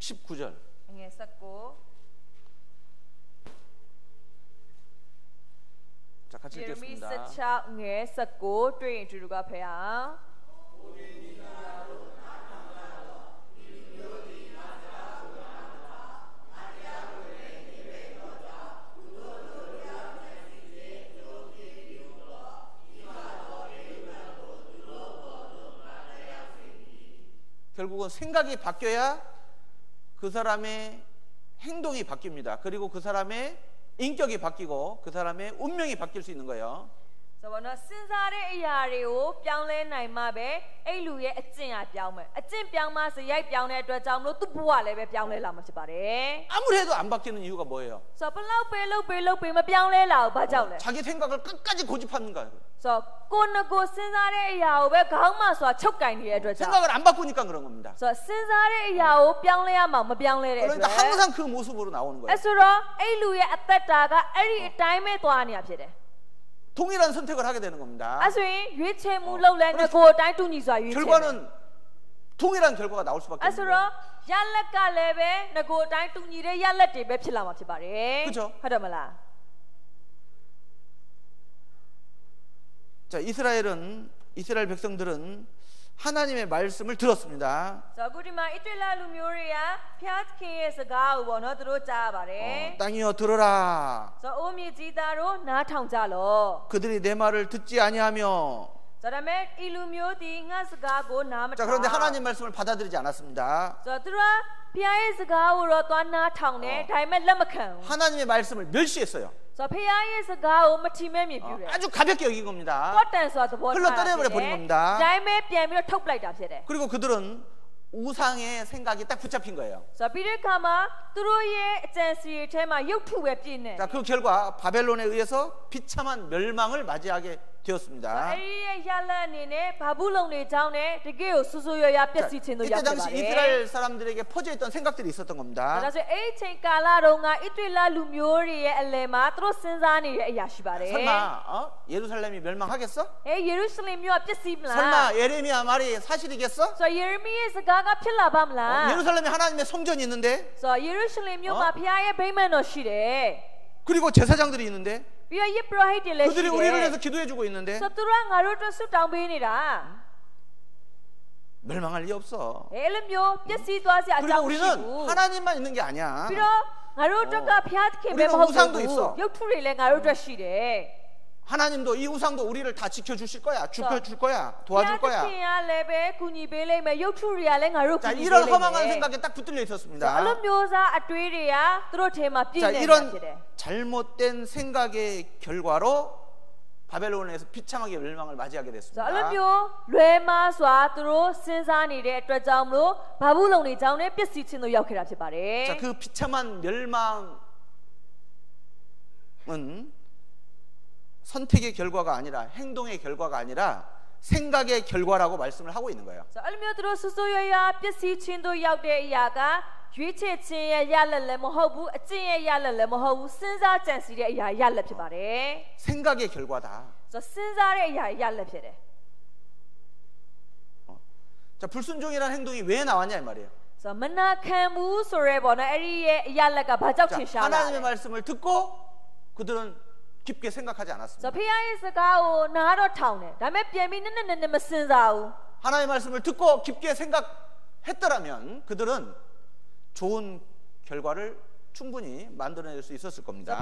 19절. ငယ်19 자, 같이 ယေရမိ 읽겠습니다. 16ငယ်19တွေ့ရင်တူတူကဖယ်အောင် 결국은 생각이 바뀌어야 그 사람의 행동이 바뀝니다. 그리고 그 사람의 인격이 바뀌고 그 사람의 운명이 바뀔 수 있는 거예요. ဆိုတော့စဉ်းစားတဲ့အရာတွေကိုပြောင်းလဲနိုင်မှပဲအဲ့လူရဲ့အကျင့်အပြောင်းမယ်အကျင့်ပြောင်းမှစရိုက်ပြောင်းတဲ့အတွက်ကြောင့်မလို့သူ့ဘဝလည်းပဲပြောင်းလဲလာမှာဖြစ်ပါတယ် 아무리 해도 안 바뀌는 이유가 뭐예요? ဆိုတော့ဘလောက်ပဲလုပ်ပေးမပြောင်းလဲလာဘူးဘာကြောင့်လဲ 자기 생각을 끝까지 고집하는 거예요. ဆိုတော့ကိုယ်ကိုစဉ်းစားတဲ့အရာကိုပဲခေါင်းမှဆိုတာချုပ်ကင်နေတဲ့အတွက်ကြောင့် 생각을 안 바꾸니까 그런 겁니다. ဆိုတော့စဉ်းစားတဲ့အရာကိုပြောင်းလဲရမှာမပြောင်းလဲတဲ့အတွက် 그러니까 항상 그 모습으로 나오는 အဲ့ 거예요. ဆိုတော့အဲ့လူရဲ့အသက်တာကအဲ့ဒီအတိုင်းပဲသွားနေတာဖြစ်တယ် 동일한 선택을 하게 되는 겁니다. အဲ့ဆိုရင်ရွေးချယ်မှုလုပ်လဲငကိုအတိုင်းတူညီစွာရွေးချယ်တယ် 결과는 동일한 결과가 나올 수밖에 အဲ့ 없는 ဆို 거예요. တော့ရလက်ကလည်းပဲငကိုအတိုင်းတူညီတဲ့ရလက်တွေပဲဖြစ်လာမှာဖြစ်ပါတယ် 그죠? ဟုတ်တယ်မလား 자, 이스라엘 백성들은 하나님의 말씀을 들었습니다. 땅이여 들어라. 그들이 내 말을 듣지 아니하며. 자, 그런데 하나님 말씀을 받아들이지 않았습니다. 하나님의 말씀을 멸시했어요. 아주 가볍게 여긴 겁니다. 흘러 떠내버려 버린 겁니다. 그리고 그들은 우상의 생각이 딱 붙잡힌 거예요. 자, 그 결과 바벨론에 의해서 비참한 멸망을 맞이하게 되었습니다. 이때 당시 이스라엘 사람들에게 퍼져 있던 생각들이 있었던 겁니다. 설마 예루살렘이 멸망하겠어? 설마 예레미야 말이 사실이겠어? 예루살렘에 하나님의 성전이 있는데, 그리고 제사장들이 있는데, 그들이 우리를 위해서 기도해주고 있는데 멸망할 리 없어. 그리고 우리는 하나님만 있는 게 아니야. 우리는 우상도 있어. 하나님도 이 우상도 우리를 다 지켜주실 거야, 지켜줄 거야, 도와줄 거야. 자, 이런 허망한 생각에 딱 붙들려 있었습니다. 자, 이런 잘못된 생각의 결과로 바벨론에서 비참하게 멸망을 맞이하게 됐습니다. 자, 그 비참한 멸망은 선택의 결과가 아니라, 행동의 결과가 아니라 생각의 결과라고 말씀을 하고 있는 거예요. 생각의 결과다. 자, 불순종이라는 행동이 왜 나왔냐 이 말이에요. 자, 하나님의 말씀을 듣고 그들은 깊게 생각하지 않았습니다. 하나님의 말씀을 듣고 깊게 생각했더라면 그들은 좋은 결과를 충분히 만들어낼 수 있었을 겁니다.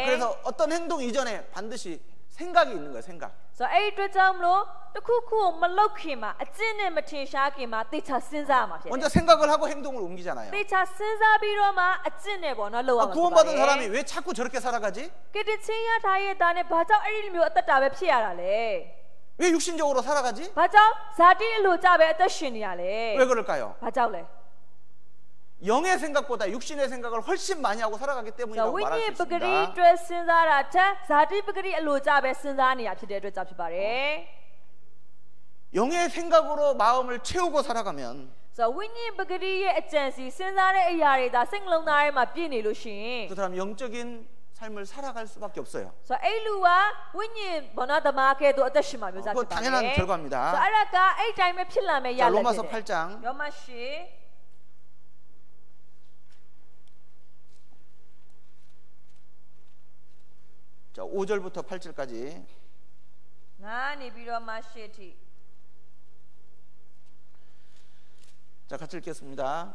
그래서 어떤 행동 이전에 반드시 생각이 있는 거예요. 생각. 먼저 생각을 하고 행동을 옮기잖아요. 구원받은 사람이 왜 자꾸 저렇게 살아가지? 왜 육신적으로 살아가지? 왜 그럴까요? 영의 생각보다 육신의 생각을 훨씬 많이 하고 살아가기 때문이라고 말할 수 있습니다. 영의 생각으로 마음을 채우고 살아가면 그 사람 영적인 삶을 살아갈 수밖에 없어요. 그건 당연한 결과입니다. 자, 로마서 8장 자, 5절부터 8절까지. 자, 같이 읽겠습니다.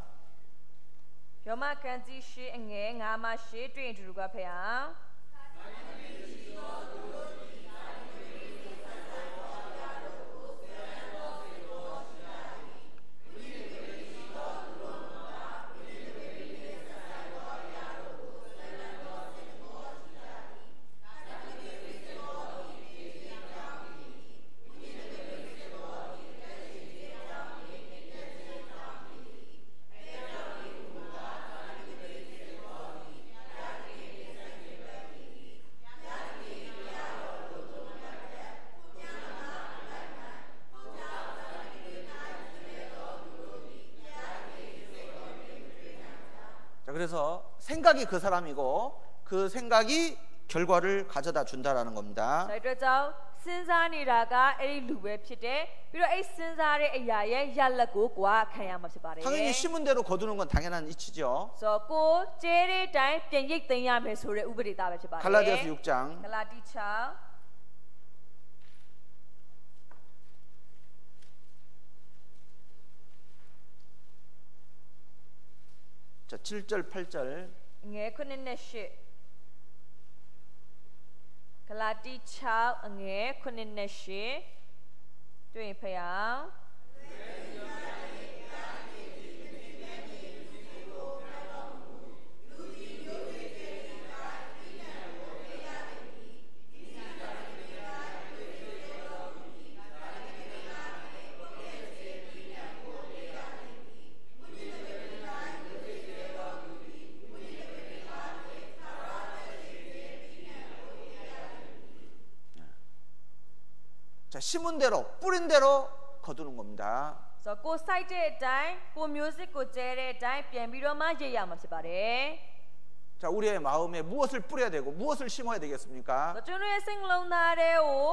그래서 생각이 그 사람이고 그 생각이 결과를 가져다 준다라는 겁니다. စဉ်းစားနေတာကအဲ့ဒီလူပဲဖြစ်တယ်ပြီးတော့အဲ့စဉ်းစားတဲ့အရာရဲ့ရလဒ်ကိုကိုကခံရမှာဖြစ်ပါတယ် 당연히 심은 대로 거두는 건 당연한 이치죠. ဆိုတော့ကိုကျဲတဲ့အတိုင်းပြန်ရိတ်သိမ်းရမယ်ဆိုတဲ့ဥပဒေသားပဲဖြစ်ပါတယ် 갈라디아서 6장 ဂလာတိ6 자, 7절 8절 ငယ်9နဲ့8ဂလာတိ6အငယ်9နဲ့8တွေ့ရင်ဖျောင်း 자, 심은 대로 뿌린 대로 거두는 겁니다. ဆိုတော့ကိုစိုက်တဲ့အတိုင်းကိုမျိုးစစ်ကိုကျဲတဲ့အတိုင်းပြန်ပြီးတော့မှရိတ်ရမှာဖြစ်ပါတယ် 자, 우리의 마음에 무엇을 뿌려야 되고 무엇을 심어야 되겠습니까? ဆိုတော့ကျွန်တော်ရဲ့စိတ်နှလုံးသားတွေကို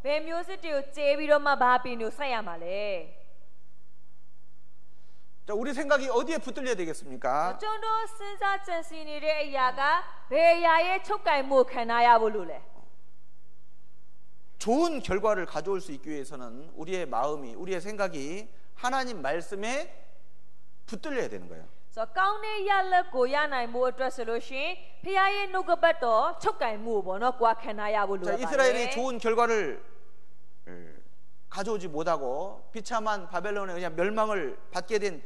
ဘယ်မျိုးစစ်တွေကိုကျဲပြီးတော့မှဘာပင်တွေကိုစိုက်ရမှာလဲ 자, 우리 생각이 어디에 붙들려야 되겠습니까? ကျွန်တော်စဉ်းစားကြံစည်နေတဲ့အရာကဘယ်အရာရဲ့ချုပ်ကင်မှုခံရဖို့လို့လဲ 좋은 결과를 가져올 수 있기 위해서는 우리의 마음이, 우리의 생각이 하나님 말씀에 붙들려야 되는 거예요. ဆိုတော့ကောင်းတဲ့ရလဒ်ကိုရနိုင်ဖို့အတွက်ဆိုလို့ရှိရင်ဖခင်ရဲ့နှုတ်ကပတ်တော်ချုပ်ကင်မှုပေါ့နော်ကိုယ်ခံရဖို့လို 자, ပါတယ် 이스라엘이 좋은 결과를 가져오지 못하고 비참한 바벨론에 그냥 멸망을 받게 된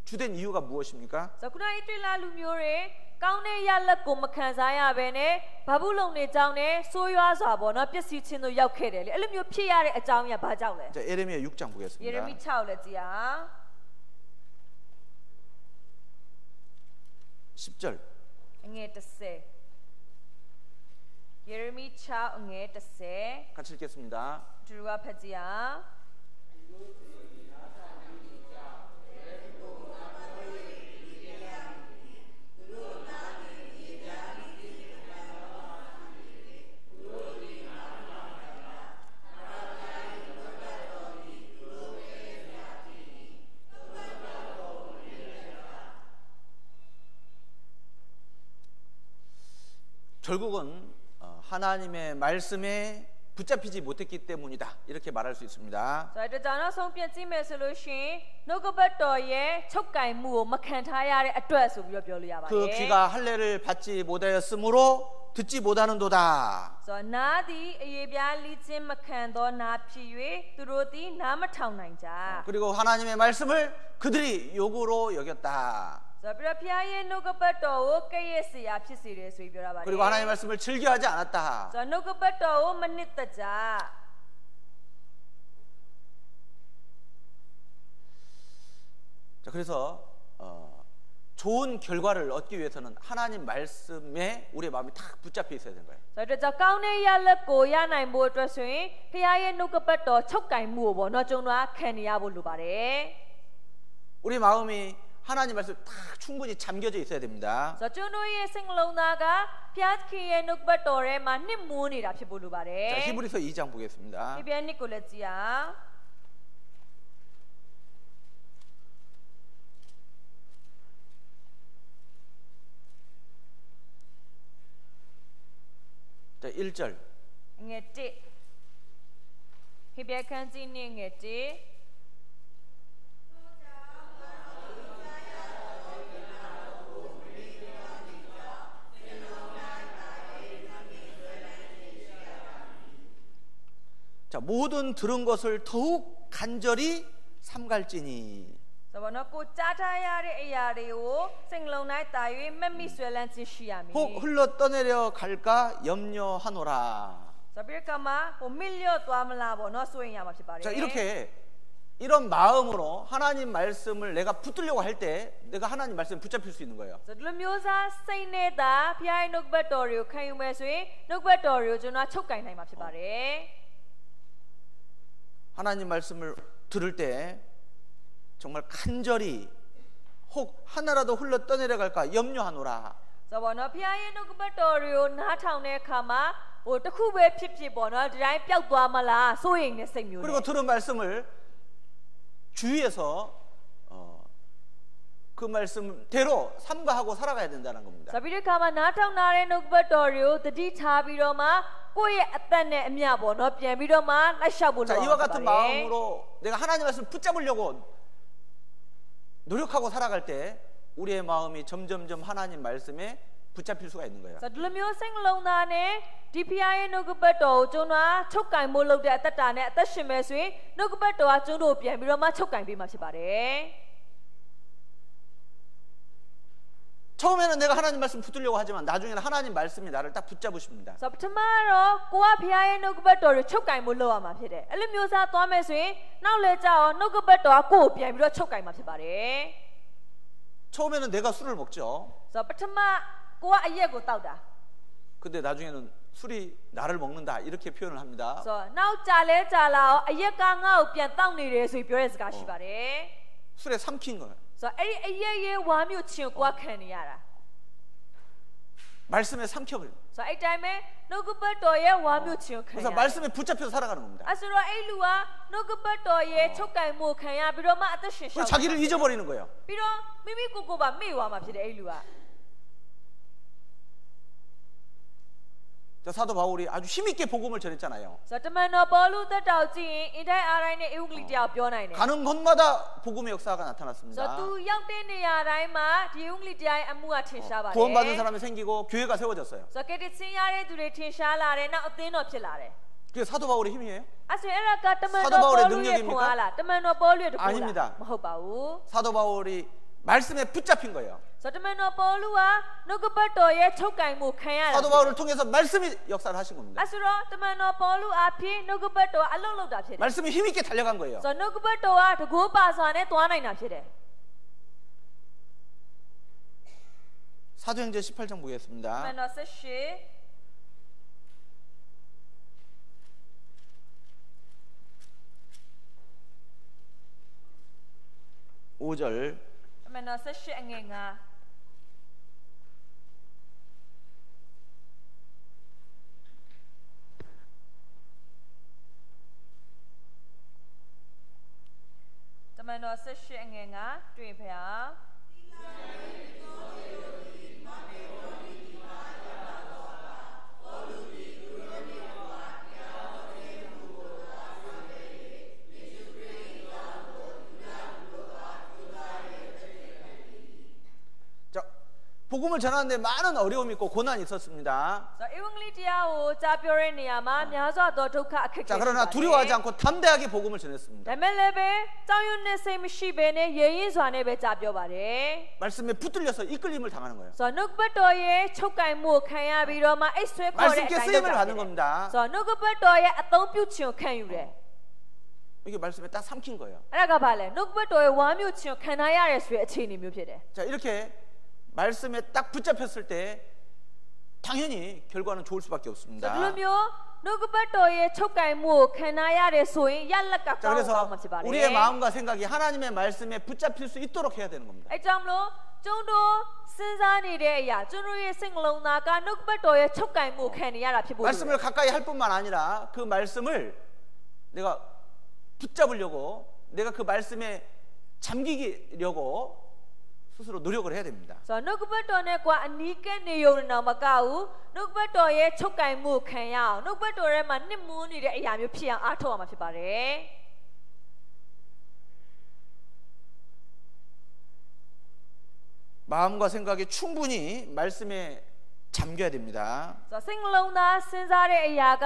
주된 이유가 무엇입니까? ဆိုတော့ခုနကဣသရေလလူမျိုးတွေကောင်းတဲ့ရလဒ်ကိုမခံစားရဘဲနဲ့ဘာဘူးလုံတွေကြောင့်နဲ့ဆိုးရွားစွာပေါ့နော်ပျက်စီးခြင်းတို့ရောက်ခဲ့တယ်လေအဲ့လိုမျိုးဖြစ်ရတဲ့အကြောင်းအရာဘာကြောင့်လဲ 자, 예레미야 6장 ယေရ 보겠습니다. မိ6လက်ကြည့်အောင် 10절 အငယ်10ယေရမိ6အငယ်10 같이 읽겠습니다. သူတို့ကဖတ်ကြည့်အောင် 결국은 하나님의 말씀에 붙잡히지 못했기 때문이다 이렇게 말할 수 있습니다. ဆိုတော့ဒါကြောင့်နောက်ဆုံးပြန်ကြည့်မယ်ဆိုလို့ရှိရင်နှုတ်ကပတ်တော်ရဲ့ချုပ်ကင်မှုကိုမခံထားရတဲ့အတွက်ဆိုပြီးတော့ပြောလို့ရပါတယ် 그 귀가 할례를 받지 못하였으므로 듣지 못하는도다. ဆိုတော့နားသည်အယေပြားလိချင်းမခံသောနာဖြစ်၍သူတို့သည်နားမထောင်နိုင်ကြ 그리고 하나님의 말씀을 그들이 욕으로 여겼다. ဆိုတော့ပြီးတော့ဖခင်ရဲ့နှုတ်ကပတ်တော်ကိုကဲ့ရဲ့စရာဖြစ်စေတယ်ဆိုပြီးပြောတာပါတယ် 그리고 하나님의 말씀을 즐겨하지 않았다. ဆိုတော့နှုတ်ကပတ်တော်ကိုမနစ်သက်ကြ 자, 그래서 좋은 결과를 얻기 위해서는 하나님 말씀에 우리의 마음이 탁 붙잡혀 있어야 되는 거예요. ဆိုတော့ကောင်းတဲ့ရလဒ်ကိုရနိုင်ဖို့အတွက်ဆိုရင်ဖခင်ရဲ့နှုတ်ကပတ်တော်ချုပ်ကင်မှုကိုပေါ့နော်ကျွန်တော်ကခံနေရဖို့လိုပါတယ် 우리 마음이 하나님 말씀에 딱 충분히 잠겨져 있어야 됩니다. ဆိုတော့ကျွန်တော်ရဲ့စိတ်နှလုံးသားကဖခင်ရဲ့နှုတ်ကပတ်တော်ထဲမှာနှစ်မိုးနေတာဖြစ်ဖို့လိုပါတယ် 자, 히브리서 2장 보겠습니다. ဒီပြန်နှစ်ကိုလည်းကြည့်အောင် 자, 1절 ငယ်1ဟေဘရဲခန်းကြီးနဲ့ငယ်1 자, 모든 들은 것을 더욱 간절히 삼갈지니. ဆိုတော့ကိုကြားထားရတဲ့အရာတွေကိုစိတ်လုံးတိုင်းတာ၍မက်မိဆွဲလန်းခြင်းရှိရမည် 혹 흘러 떠내려 갈까 염려하노라. ဆိုပြီးကမှဟိုမစ်လျော့သွားမလားပေါ့နော်စိုးရင်ရမှာဖြစ်ပါတယ် 자, 이렇게 이런 마음으로 하나님 말씀을 내가 붙들려고 할 때 내가 하나님 말씀에 붙잡힐 수 있는 거예요. ဆိုတော့ဒီလိုမျိုးစားစိတ်နဲ့သာဖခင်ရဲ့နှုတ်ကပတ်တော်တွေကိုခံယူမယ်ဆိုရင်နှုတ်ကပတ်တော်တွေကိုကျွန်တော်ချုပ်ကင်နိုင်မှာဖြစ်ပါတယ် 하나님 말씀을 들을 때 정말 간절히 혹 하나라도 흘러 떠내려 갈까 염려하노라. ဆိုတော့နော်ဖခင်ရဲ့နှုတ်ကပတ်တော်တွေကိုနားထောင်တဲ့အခါမှာဟိုတစ်ခုပဲဖြစ်ဖြစ်ပေါ့နော်ဒီတိုင်းပျောက်သွားမလားစိုးရိမ်တဲ့စိတ်မျိုး 그리고 들은 말씀을 주위에서 그 말씀대로 삼가하고 살아가야 된다는 겁니다. ဆိုပြီးတဲ့အခါမှာနားထောင်လာတဲ့နှုတ်ကပတ်တော်တွေကိုတတိထားပြီးတော့မှကိုယ့်ရဲ့အသက်နဲ့အမျှပေါ့နော်ပြန်ပြီးတော့မှလိုက်လျှောက်ဖို့လို 자, ပါ 이와 တ 같은 ယ် 마음으로 내가 하나님 말씀 붙잡으려고 노력하고 살아갈 때 우리의 마음이 점점점 하나님 말씀에 붙잡힐 수가 있는 거예요. ဆိုတော့ဒီလိုမျိုးစိတ်နှလုံးသားနဲ့ဒီဖခင်ရဲ့နှုတ်ကပတ်တော်ကိုကျွန်တော်ချုပ်ကင်ဖို့လုပ်တဲ့အသက်တာနဲ့အသက်ရှင်မဲ့ဆိုရင်နှုတ်ကပတ်တော်ကကျွန်တော်ပြန်ပြီးတော့မှချုပ်ကင်ပေးမှာဖြစ်ပါတယ် 처음에는 내가 하나님 말씀 붙들려고 하지만 나중에는 하나님 말씀이 나를 딱 붙잡으십니다. ဆိုတော့ပထမတော့ကိုကဖခင်ရဲ့နှုတ်ကပတ်တော်ကိုချုပ်ကင်ဖို့လုပ်ရမှာဖြစ်တယ်အဲ့လိုမျိုးစားသွားမယ်ဆိုရင်နောက်လဲကြာအောင်နှုတ်ကပတ်တော်ကကိုကိုပြန်ပြီးတော့ချုပ်ကင်မှာဖြစ်ပါတယ် 처음에는 내가 술을 먹죠. ဆိုတော့ပထမကိုကအရက်ကိုတောက်တာ 근데 나중에는 술이 나를 먹는다 이렇게 표현을 합니다. ဆိုတော့နောက်ကြာလဲကြာလာအောင်အရက်ကငါ့ကိုပြန်တောက်နေတယ်ဆိုပြီးပြောတဲ့စကားရှိပါတယ် 술에 삼킨 거예요. ဆိုတော့အဲ့ဒီအရက်ရဲ့ဝါမျိုးချင်းကိုကခံနေရတာ 말씀에 삼켜버려요. ဆိုတော့အဲ့တိုင်းပဲနှုတ်ကပတ်တော်ရဲ့ဝါမျိုးချင်းကိုခံရ 그래서 말씀에 붙잡혀서 살아가는 겁니다. အဲ့ဆိုတော့အဲ့လူကနှုတ်ကပတ်တော်ရဲ့ချုပ်ကင်မှုခံရပြီးတော့မှအသက်ရှင်ရှော 그리고 က် 자기를 잊어버리는 거예요. ပြီးတော့မိမိကိုယ်ကိုယ်ပါမေ့သွားမှာဖြစ်တယ်အဲ့လူက 자, 사도 바울이 아주 힘있게 복음을 전했잖아요. ဆိုတော့တမန်တော်ပေါလုသက်တော်ကြည့်ရင်အင်တိုင်းအားတိုင်းနဲ့ဧဝံဂေလိတရားကိုပြောနိုင်တယ် 가는 곳마다 복음의 역사가 ဆိုတော့ 나타났습니다. သူရောက်တဲ့နေရာတိုင်းမှာဒီဧဝံဂေလိတရားရဲ့အမှုကထင်ရှားပါတယ် 구원받은 사람이 생기고 교회가 세워졌어요. ဆိုတော့ကတိချင်းရတဲ့သူတွေထင်ရှားလာတယ်နောက်အသင်းတော်ဖြစ်လာတယ် 그게 사도 바울의 힘이에요? အဲ့ဆိုရင်အဲ့ဒါကတမန် 사도 တော် 바울의 ပေါလုရဲ့ 능력입니까? ခွန်အားလားတမန်တော်ပေါလုရဲ့တကူ 아닙니다. လားမဟုတ်ပါဘူး 사도 바울이 말씀에 붙잡힌 거예요. ဆိုတော့တမန်တော်ပေါလုကနှုတ်ကပတ်တော်ရဲ့ချုပ်ကင်မှုခံရတာ 사도 바울을 통해서 말씀이 역사를 하신 겁니다. အဲ့ဆိုတော့တမန်တော်ပေါလုအဖြစ်နှုတ်ကပတ်တော်အလုံးလုံးတာဖြစ်တယ် 말씀이 힘있게 달려간 거예요. ဆိုတော့နှုတ်ကပတ်တော်ကတကူပါစွာနဲ့သွားနိုင်တာဖြစ်တယ် 사도행전 18장 တမန် 보겠습니다. တော်18 5절 တမန်တော်18အငယ်9 တမန်တော်18အငယ်9တွေ့ဖျား 자, 복음을 전하는데 많은 어려움이 있고 고난이 있었습니다. ဆိုတော့ဧဝံဂေလိတရားကိုကြားပြောတဲ့နေရာမှာများစွာသောဒုက္ခအခက်အခဲ 자, ရှိပါ 그러나 တယ် 두려워하지 않고 담대하게 복음을 전했습니다. ဒါပေမဲ့လည်းပဲကြောက်ရွံ့တဲ့စိတ်မရှိဘဲနဲ့ရေရင်စွာနဲ့ပဲကြားပြောပါတယ် 말씀에 붙들려서 이끌림을 당하는 거예요. ဆိုတော့နှုတ်ကပတ်တော်ရဲ့ချုပ်ကင်မှုကိုခံရပြီးတော့မှအိတ်ဆွဲခေါ်တဲ့အ 말씀께 တိုင်း 쓰임을 လုပ်တာ 받는 겁니다. ဆိုတော့နှုတ်ကပတ်တော်ရဲ့အသုံးပြုခြင်းကိုခံယူတယ် 이게 말씀에 딱 삼킨 거예요. အဲ့ဒါကဘာလဲနှုတ်ကပတ်တော်ရဲ့ဝါမျိုးခြင်းကိုခံထားရတယ်ဆိုတဲ့အခြေအနေမျိုးဖြစ်တယ် 자, 이렇게 말씀에 딱 붙잡혔을 때 당연히 결과는 좋을 수밖에 ဆို 없습니다. တော့ဒီလိုမျိုးနှုတ်ကပတ်တော်ရဲ့ချုပ်ကင်မှုကိုခံထားရတယ်ဆိုရင်ရလက်က 자, ကောင်း 그래서 မှာဖြစ်ပါတယ် 우리의 마음과 생각이 하나님의 말씀에 붙잡힐 수 있도록 해야 되는 겁니다. အဲ့ကြောင့်မလို့ကျုံတို့စဉ်းစားနေတဲ့အရာကျုံတို့ရဲ့စိတ်နှလုံးသားကနှုတ်ကပတ်တော်ရဲ့ချုပ်ကင်မှုခံနေရတာဖြစ်ဖို့လိုတယ် 말씀을 가까이 할 뿐만 아니라 그 말씀을 내가 붙잡으려고 내가 그 말씀에 잠기려고 스스로 노력을 해야 됩니다. ဆိုတော့နှုတ်ကပတ်တော်နဲ့ကွာအနီးကပ်နေရုံနဲ့တော့မကဘူးနှုတ်ကပတ်တော်ရဲ့ချုပ်ကင်မှုခံရအောင်နှုတ်ကပတ်တော်ထဲမှာနှစ်မွန်းနေတဲ့အရာမျိုးဖြစ်အောင်အားထုတ်ရမှာဖြစ်ပါတယ် 마음과 생각이 충분히 말씀에 잠겨야 됩니다. ဆိုတော့စိတ်နှလုံးသားစဉ်းစားတဲ့အရာက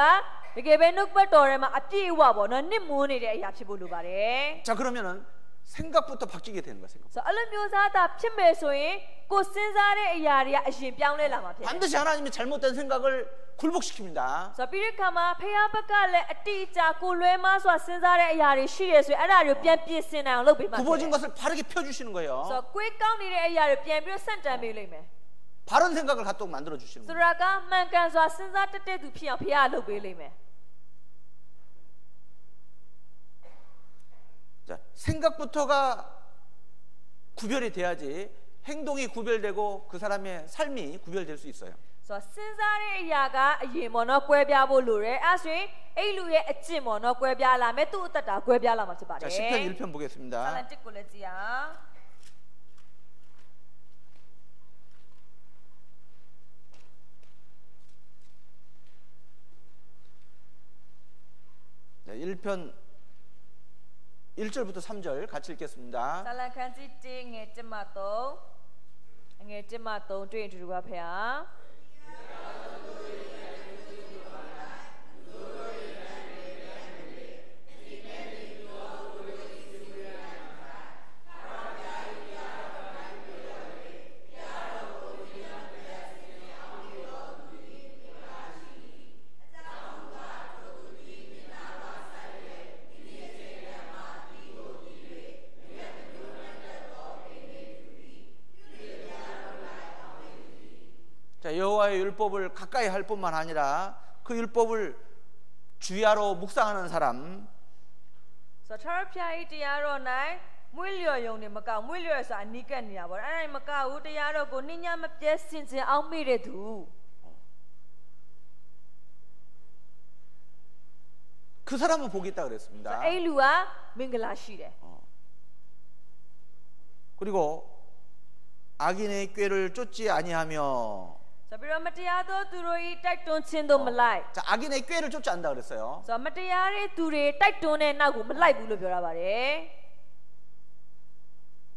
တကယ်ပဲနှုတ်ကပတ်တော်ထဲမှာအပြည့်အဝပေါ့နော်နှစ်မွန်းနေတဲ့အရာဖြစ်ဖို့လိုပါတယ် 자, 그러면은 생각부터 바뀌게 되는 거예요. 생각. ဆိုတော့အဲ့လိုမျိုးစားတာဖြစ်မယ်ဆိုရင်ကိုစဉ်းစားတဲ့အရာတွေကအရင်ပြောင်းလဲလာမှာဖြစ်တယ် 반드시 하나님이 잘못된 생각을 굴복시킵니다. ဆိုတော့ပြီးတဲ့အခါမှာဖခင်ဘက်ကလည်းအတိအကျကိုလွဲမဆိုတာစဉ်းစားတဲ့အရာတွေရှိရဆိုရင်အဲ့ဒါတွေကိုပြန်ပြင်ဆင်နိုင်အောင်လုပ်ပေးမှာဖြစ်တယ် 굽어진 것을 바르게 펴주시는 ဆို 거예요. တော့ကိုယ်ကောင်းနေတဲ့အရာတွေပြန်ပြီးတော့စန့်တန်းပေးလိမ့်မယ် 바른 생각을 갖도록 만들어 주시는 ဆို 거예요. တော့ကမှန်ကန်စွာစဉ်းစားတတ်တဲ့သူဖြစ်အောင်ဖခင်ကလုပ်ပေးလိမ့်မယ် 자, 생각부터가 구별이 돼야지 행동이 구별되고 그 사람의 삶이 구별될 수 있어요. ဆိုတော့စဉ်းစားတဲ့အရာကအရင်ပေါ့နော်ကွဲပြားဖို့လိုတယ်အဲ့ဆိုရင်အဲ့လူရဲ့အကျင့်ပေါ့နော်ကွဲပြားလာမယ်သူ့အသက်တာကွဲပြားလာမှာဖြစ်ပါတယ် 자, 시편 1편 보겠습니다. စာလံတစ်ကိုလည်းကြည့်အောင် 네, 1편 1절부터 3절 같이 읽겠습니다. စာလံခန်းကြီး1ငယ်1မှ3ငယ်1မှ3တွေ့ရင်တူတူပါဖေဟာ 자, 여호와의 율법을 가까이 할 뿐만 아니라 그 율법을 주야로 묵상하는 사람, ဆိုတော့ဖျားကြီးတရားတော်၌မွေးလျော်ယုံနေမကောက်မွေးလျော်ဆိုတာအနိကတ်နေတာပေါ့အဲ့ဒါမကောက်ဘူးတရားတော်ကိုနှိညာမပြဲစင်စင်အောင်မိတဲ့သူ 그 사람은 복이 있다 그랬습니다. အဲ့လူကမင်္ဂလာရှိတယ် 그리고 악인의 꾀를 쫓지 아니하며, ဆိုပြီးတော့မတရားသောသူတို့ဤတိုက်တွန်းခြင်းတို့မလိုက် 자, 악인의 꾀를 쫓지 않는다 그랬어요. ဆိုတော့မတရားတဲ့သူတွေတိုက်တွန်းတဲ့နောက်ကိုမလိုက်ဘူးလို့ပြောရပါတယ်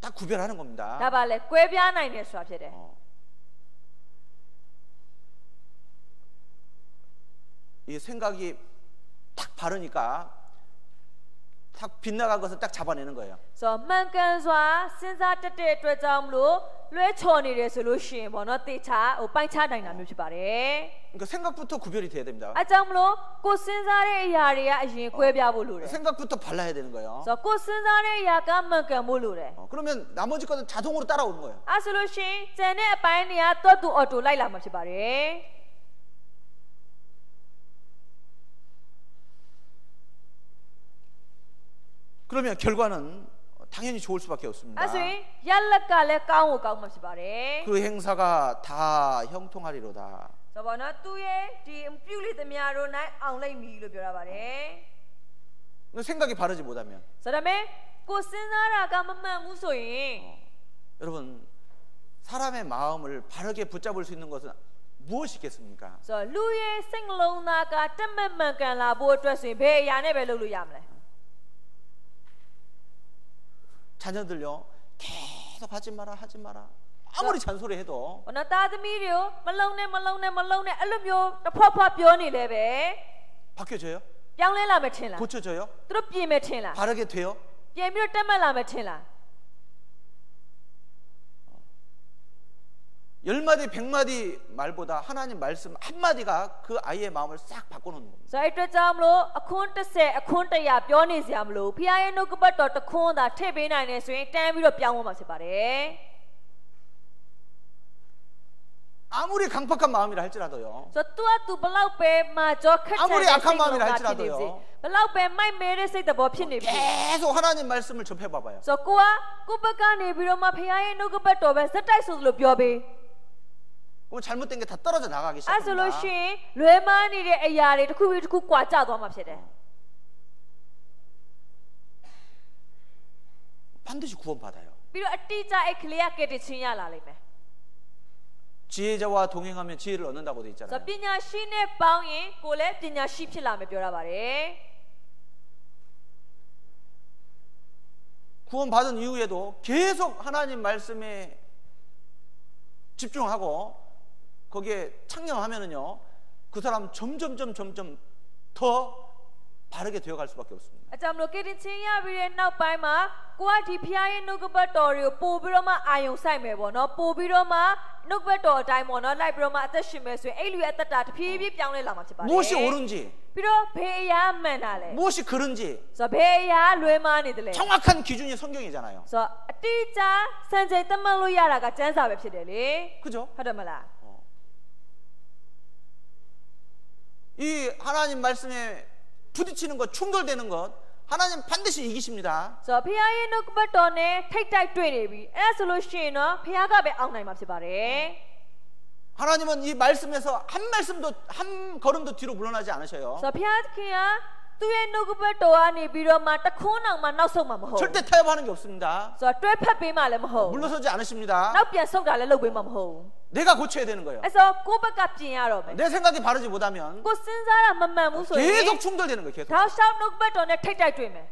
다 구별하는 ဒါ 겁니다. ပါလေကွဲပြားနိုင်တယ်ဆိုတာဖြစ်တယ် 이 생각이 딱 바르니까 딱 빗나간 것을 딱 잡아내는 거예요. ဆိုတော့မှန်ကန်စွာစဉ်းစားတတ်တဲ့အတွက်ကြောင့်မလို့လွဲချော်နေတယ်ဆိုလို့ရှိရင်ပေါ့နော်တေချာဟိုပိုင်းခြားနိုင်တာမျိုးဖြစ်ပါတယ် 그러니까 생각부터 구별이 돼야 됩니다. အဲကြောင့်မလို့ကိုစဉ်းစားတဲ့အရာတွေကအရင်ကွဲပြားဖို့လိုတယ် 생각부터 발라야 되는 거예요. ဆိုတော့ကိုစဉ်းစားတဲ့အရာကမှန်ကန်ဖို့လိုတယ် 그러면 나머지 것은 자동으로 따라오는 거예요. အဲဆိုလို့ရှိရင်ကျန်တဲ့အပိုင်းတွေကတော့သူအော်တိုလိုက်လာမှာဖြစ်ပါတယ် 그러면 결과는 당연히 좋을 수밖에 없습니다. အဲဆိုရင်ရလက်ကလည်းကောင်းကိုကောင်းမှာဖြစ်ပါတယ် 그 행사가 다 형통하리로다. ဆိုတော့နော်သူရဲ့ဒီပြုလိသမျှတို့၌အောင်လိုက်မည်လို့ပြောရပါတယ် 생각이 바르지 못하면 ဆိုတော့မဲကိုစဉ်းစားတာကမမှန်ဘူးဆိုရင် 여러분 사람의 마음을 바르게 붙잡을 수 있는 것은 무엇이 있겠습니까? ဆိုတော့လူရဲ့စိတ်နှလုံးသားကတက်မှတ်မှန်ကန်လာဖို့အတွက်ဆိုရင်ဘယ်အရာနဲ့ပဲလုပ်လို့ရမလဲ 자녀들요 계속 하지 마라 하지 마라 아무리 잔소리해도 ဟိုနော်သားသမီးတွေကိုမလုံနဲ့မလုံနဲ့မလုံနဲ့အဲ့လိုမျိုးတစ်ဖွက်ဖွက်ပြောနေလဲပဲ 바뀌어져요? ပြောင်းလဲလာမယ်ထင်လား 고쳐져요? သူတို့ပြင်မယ်ထင်လား 바르게 돼요? ပြင်ပြီးတော့တက်မှတ်လာမယ်ထင်လား 10마디 100마디 말보다 하나님 말씀 한마디가 그 아이의 마음을 싹 바꿔놓는 겁니다. ဆိုတော့အဲ့အတွက်ကြောင့်မလို့အခွန်း30အခွန်း100ပြောနေစရာမလိုဖခင်ရဲ့နှုတ်ကပတ်တော်တစ်ခွန်းသာထည့်ပေးနိုင်တယ်ဆိုရင်တန်းပြီးတော့ပြောင်းသွားမှာဖြစ်ပါတယ် 아무리 강팍한 마음이라 할지라도요. ဆိုတော့ तू ဘလောက်ပဲမှာကြောခက်ချင်တဲ့ 아무리 စိတ် 악한 마음이라 ဖြစ်နေ 할지라도요. စေဘလောက်ပဲမိုက်မဲတဲ့စိတ်သဘောဖြစ်နေပြီ 계속 하나님 말씀을 접해봐봐요. ဆိုတော့ကိုဘက်ကနေပြီးတော့မှဖခင်ရဲ့နှုတ်ကပတ်တော်ပဲဇက်တိုက်ဆိုသလိုပြောပေး 그럼 잘못된 게 다 떨어져 나가기 အဲ့ဆိုလို့ 시작합니다. ရှိရင်လွဲမားနေတဲ့အရာတွေတစ်ခုပြီးတစ်ခုကွာကျသွားမှာဖြစ်တယ် 반드시 구원받아요. ပြီးတော့အတိအကျအဲ့ကလေးကကဲ့တင်ချင်းရလာလိမ့်မယ် 지혜자와 동행하면 지혜를 얻는다고 돼 ဆို 있잖아요. တော့ပညာရှိနဲ့ပေါင်းရင်ကိုလည်းပညာရှိဖြစ်လာမယ်ပြောရပါတယ် 구원받은 이후에도 계속 하나님 말씀에 집중하고 거기에 창념하면은요 그 사람 점점 더 바르게 되어갈 수밖에 없습니다. အကြောင်းမလို့ကဲ့တင်ချင်းရပြီးတဲ့နောက်ပိုင်းမှာကိုကဒီဖခင်ရဲ့နှုတ်ကပတ်တော်တွေကိုပို့ပြီးတော့မှအာယုံဆိုင်မယ်ပေါ့နော်ပို့ပြီးတော့မှနှုတ်ကပတ်တော်အတိုင်းပေါ့နော်လိုက်ပြီးတော့မှအသက်ရှင်မယ်ဆိုရင်အဲ့လူရဲ့အသက်တာတဖြည်းဖြည်းပြောင်းလဲလာမှာဖြစ်ပါတယ် 무엇이 옳은지 ပြီးတော့ဘယ်အရာမှန်တာလဲ 무엇이 그른지 ဆိုတော့ဘယ်အရာလွဲမှားနေတယ်လဲ 정확한 기준이 성경이잖아요. ဆိုတော့အတိအကျစံချိန်သတ်မှတ်လို့ရတာကကျမ်းစာပဲဖြစ်တယ်လေ 그죠? ဟုတ်တယ်မလား 이 하나님 말씀에 부딪히는 것, 충돌되는 것, 하나님 반드시 이기십니다. ဆိုတော့ဖခင်ရဲ့နှုတ်ကပတ်တော်နဲ့ထိတ်တိုက်တွေ့နေပြီအဲ့ဒါဆိုလို့ရှိရင်တော့ဖခင်ကပဲအောင်နိုင်မှာဖြစ်ပါတယ် 하나님은 이 말씀에서 한 말씀도 한 걸음도 뒤로 물러나지 않으셔요. ဆိုတော့ဖခင်ကသူ့ရဲ့နှုတ်ကပတ်တော်ကနေပြီးတော့မှတခွန်းအောင်မှနောက်ဆုံးမှာမဟုတ်ဘူး 절대 타협하는 게 없습니다. ဆိုတော့တွဲဖက်ပေးမှလည်းမဟုတ်ဘူး 물러서지 않으십니다. နောက်ပြန်ဆုတ်တာလည်းလုပ်ပေးမှမဟုတ်ဘူး 내가 고쳐야 되는 거예요. အဲ့ဆိုကိုယ့်ဘက်ကပြင်ရတော့မယ် 내 생각이 바르지 못하면 ကိုစဉ်းစားတာမမှန်ဘူးဆိုရင် 계속 충돌되는 거예요. 계속. တောက်လျှောက်နှုတ်ကပတ်တော်နဲ့ထိတ်တိုက်တွေ့မယ်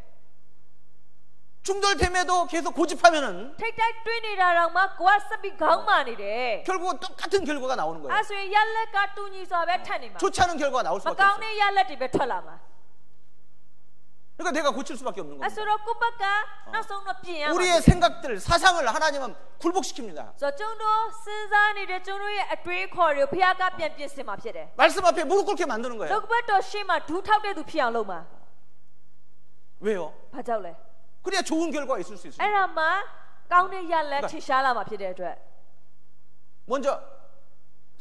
충돌됨에도 계속 고집하면은 ထိတ်တိုက်တွေ့နေတာတော့မှကိုကစပ်ပြီးခေါင်းမာနေတယ် 결국은 똑같은 결과가 나오는 အဲ့ 거예요. ဆိုရင်ရက်လက်ကတူညီစွာပဲထက်နေမှာ 좋지 않은 결과가 나올 မ 수밖에 ကောင်း 없어요. တဲ့ရက်လက်တွေပဲထွက်လာမှာ 그러니까 내가 고칠 수밖에 없는 အဲ့ဆို 겁니다. တော့ကိုယ့်ဘက်ကနောက်ဆုံးတော့ပြင်ရမှာ 우리의 생각들, 사상을 하나님은 굴복시킵니다. ဆိုတော့ကျုံတို့စဉ်းစားနေတဲ့ကျုံတို့ရဲ့အတွေးခေါ်တွေကိုဖခင်ကပြန်ပြင်ဆင်မှာဖြစ်တယ် 말씀 앞에 무릎 꿇게 만드는 နှု 거예요. တ်ကပတ်တော်ရှေ့မှာဒူးထောက်တဲ့သူဖြစ်အောင်လုပ်မှာ 왜요? ဘာကြောင့်လဲ 그래야 좋은 결과가 있을 수 အဲ့ 있습니다. ဒါမှကောင်းတဲ့ရက်လက်ထင်ရှားလာမှာဖြစ်တဲ့အတွက် 먼저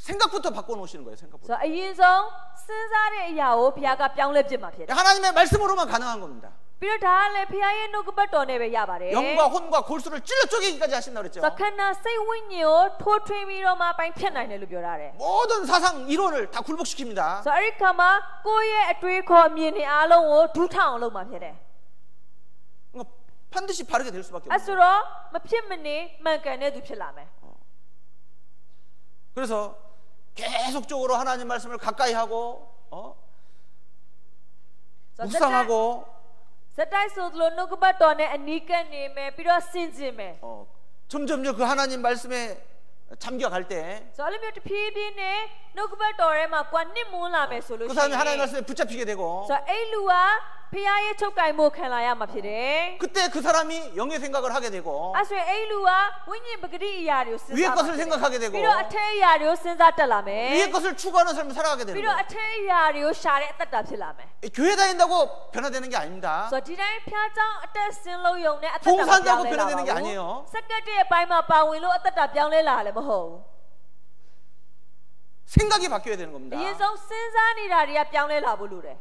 생각부터 바꿔놓으시는 거예요. ဆို 생각부터. တော့အရင်ဆုံးစဉ်းစားတဲ့အရာကိုဖခင်ကပြောင်းလဲပြစ်မှာဖြစ်တယ် 하나님의 말씀으로만 가능한 겁니다. ပြီးတော့ဒါကလည်းဖခင်ရဲ့နှုတ်ကပတ်တော်နဲ့ပဲရပါတယ် 영과 혼과 골수를 찔러 쪼개기까지 하신다 그랬죠. ဆိုတော့ခန္ဓာစိတ်ဝိညာဉ်ကိုထိုးထွင်းပြီးတော့မှပိုင်းဖြတ်နိုင်တယ်လို့ပြောရတယ် 모든 사상 이론을 다 굴복시킵니다. ဆိုတော့အဲ့ဒီခါမှာကိုယ့်ရဲ့အတွေးခေါ်အမြင်တွေအားလုံးကိုဒူးထောင်အောင်လုပ်မှာဖြစ်တယ် 그러니까 반드시 바르게 될 수밖에 အဲ့ 없어요. ဆိုတော့မဖြစ်မနေမှန်ကန်တဲ့သူဖြစ်လာမယ် 그래서 계속적으로 하나님 말씀을 가까이 하고 ဆိုတော့ 묵상하고 စတိုက်ဆိုသလိုနှုတ်ကပတ်တော်နဲ့အနီးကပ်နေမယ်ပြီးတော့ဆင်ခြင်မယ် 점점점 그 하나님 말씀에 잠겨갈 때 그 ဆိုတော့အဲ့လိုမျိုးတဖြည်းဖြည်းနဲ့နှုတ်ကပတ်တော်ထဲမှာကိုယ်နစ်မွန်းလာမယ်ဆိုလို့ရှိရင် 사람이 하나님 말씀에 붙잡히게 되고 ဆိုတော့အဲ့လူကဖခင်ရဲ့ချုပ်ကင်မှုခံလာရမှာဖြစ်တယ် 그때 그 사람이 영의 생각을 하게 되고 အဲ့ဆိုရင်အဲ့လူကဝိညာဉ်ပဂတိအရာတွေကိုစဉ်း 위의 စား 것을 생각하게 되고 ပြီးတော့အထက်အရာတွေကိုစဉ်းစားတက်လာမယ် 위의 것을 추구하는 삶을 살아가게 되는 ပြီးတော့ 거예요. အထက်အရာတွေကိုရှာတဲ့အသက်တာဖြစ်လာမယ် 교회 다닌다고 변화되는 게 아닙니다. ဆိုတော့ဒီတိုင်းဖျားเจ้าအသက်ဆင်းလို့ယုံနဲ့အသက်တာ 봉사한다고 ပြောင်းလဲလာ 변화되는 게 ပါဘူး 아니에요. စက္ကန့်ရဲ့အပိုင်းမှာပါဝင်လို့အသက်တာပြောင်းလဲလာတယ်မဟုတ်ဘူး 생각이 바뀌어야 되는 အ 겁니다. ရင်ဆုံးစဉ်းစားနေတာတွေကပြောင်းလဲလာဖို့လိုတယ်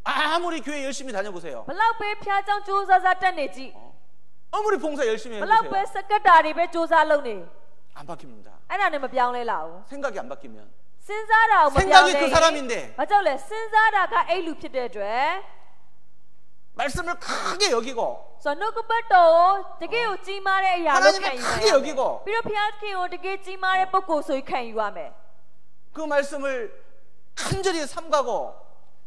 아무리 교회 열심히 다녀보세요. ဘလောက်ပဲဖျားเจ้าစူးစမ်းစားတက်နေကြည့် 아무리 봉사 열심히 ဘလောက်ပဲ 해보세요. စက္ကန့်တာတွေပဲစူးစမ်းလုပ်နေ 안 바뀝니다. အဲ့ဒါနဲ့မပြောင်းလဲလာဘူး 생각이 안 바뀌면 စဉ်းစားတာကိုမပြောင်း 생각이 လဲ 그 사람인데 ဘာကြောင့်လဲစဉ်းစားတာကအဲ့လူဖြစ်တဲ့အတွက် 말씀을 크게 여기고 ဆိုတော့နှုတ်ကပတ်တော်ကိုတကယ်ကိုကြီးမားတဲ့အရာလို့ခံယူရ 하나님을 မယ် 크게 여기고 ပြီးတော့ဖျားခင်ကိုတကယ်ကြီးမားတဲ့ပုဂ္ဂိုလ်ဆိုခံယူရမယ် 그 말씀을 간절히 삼가고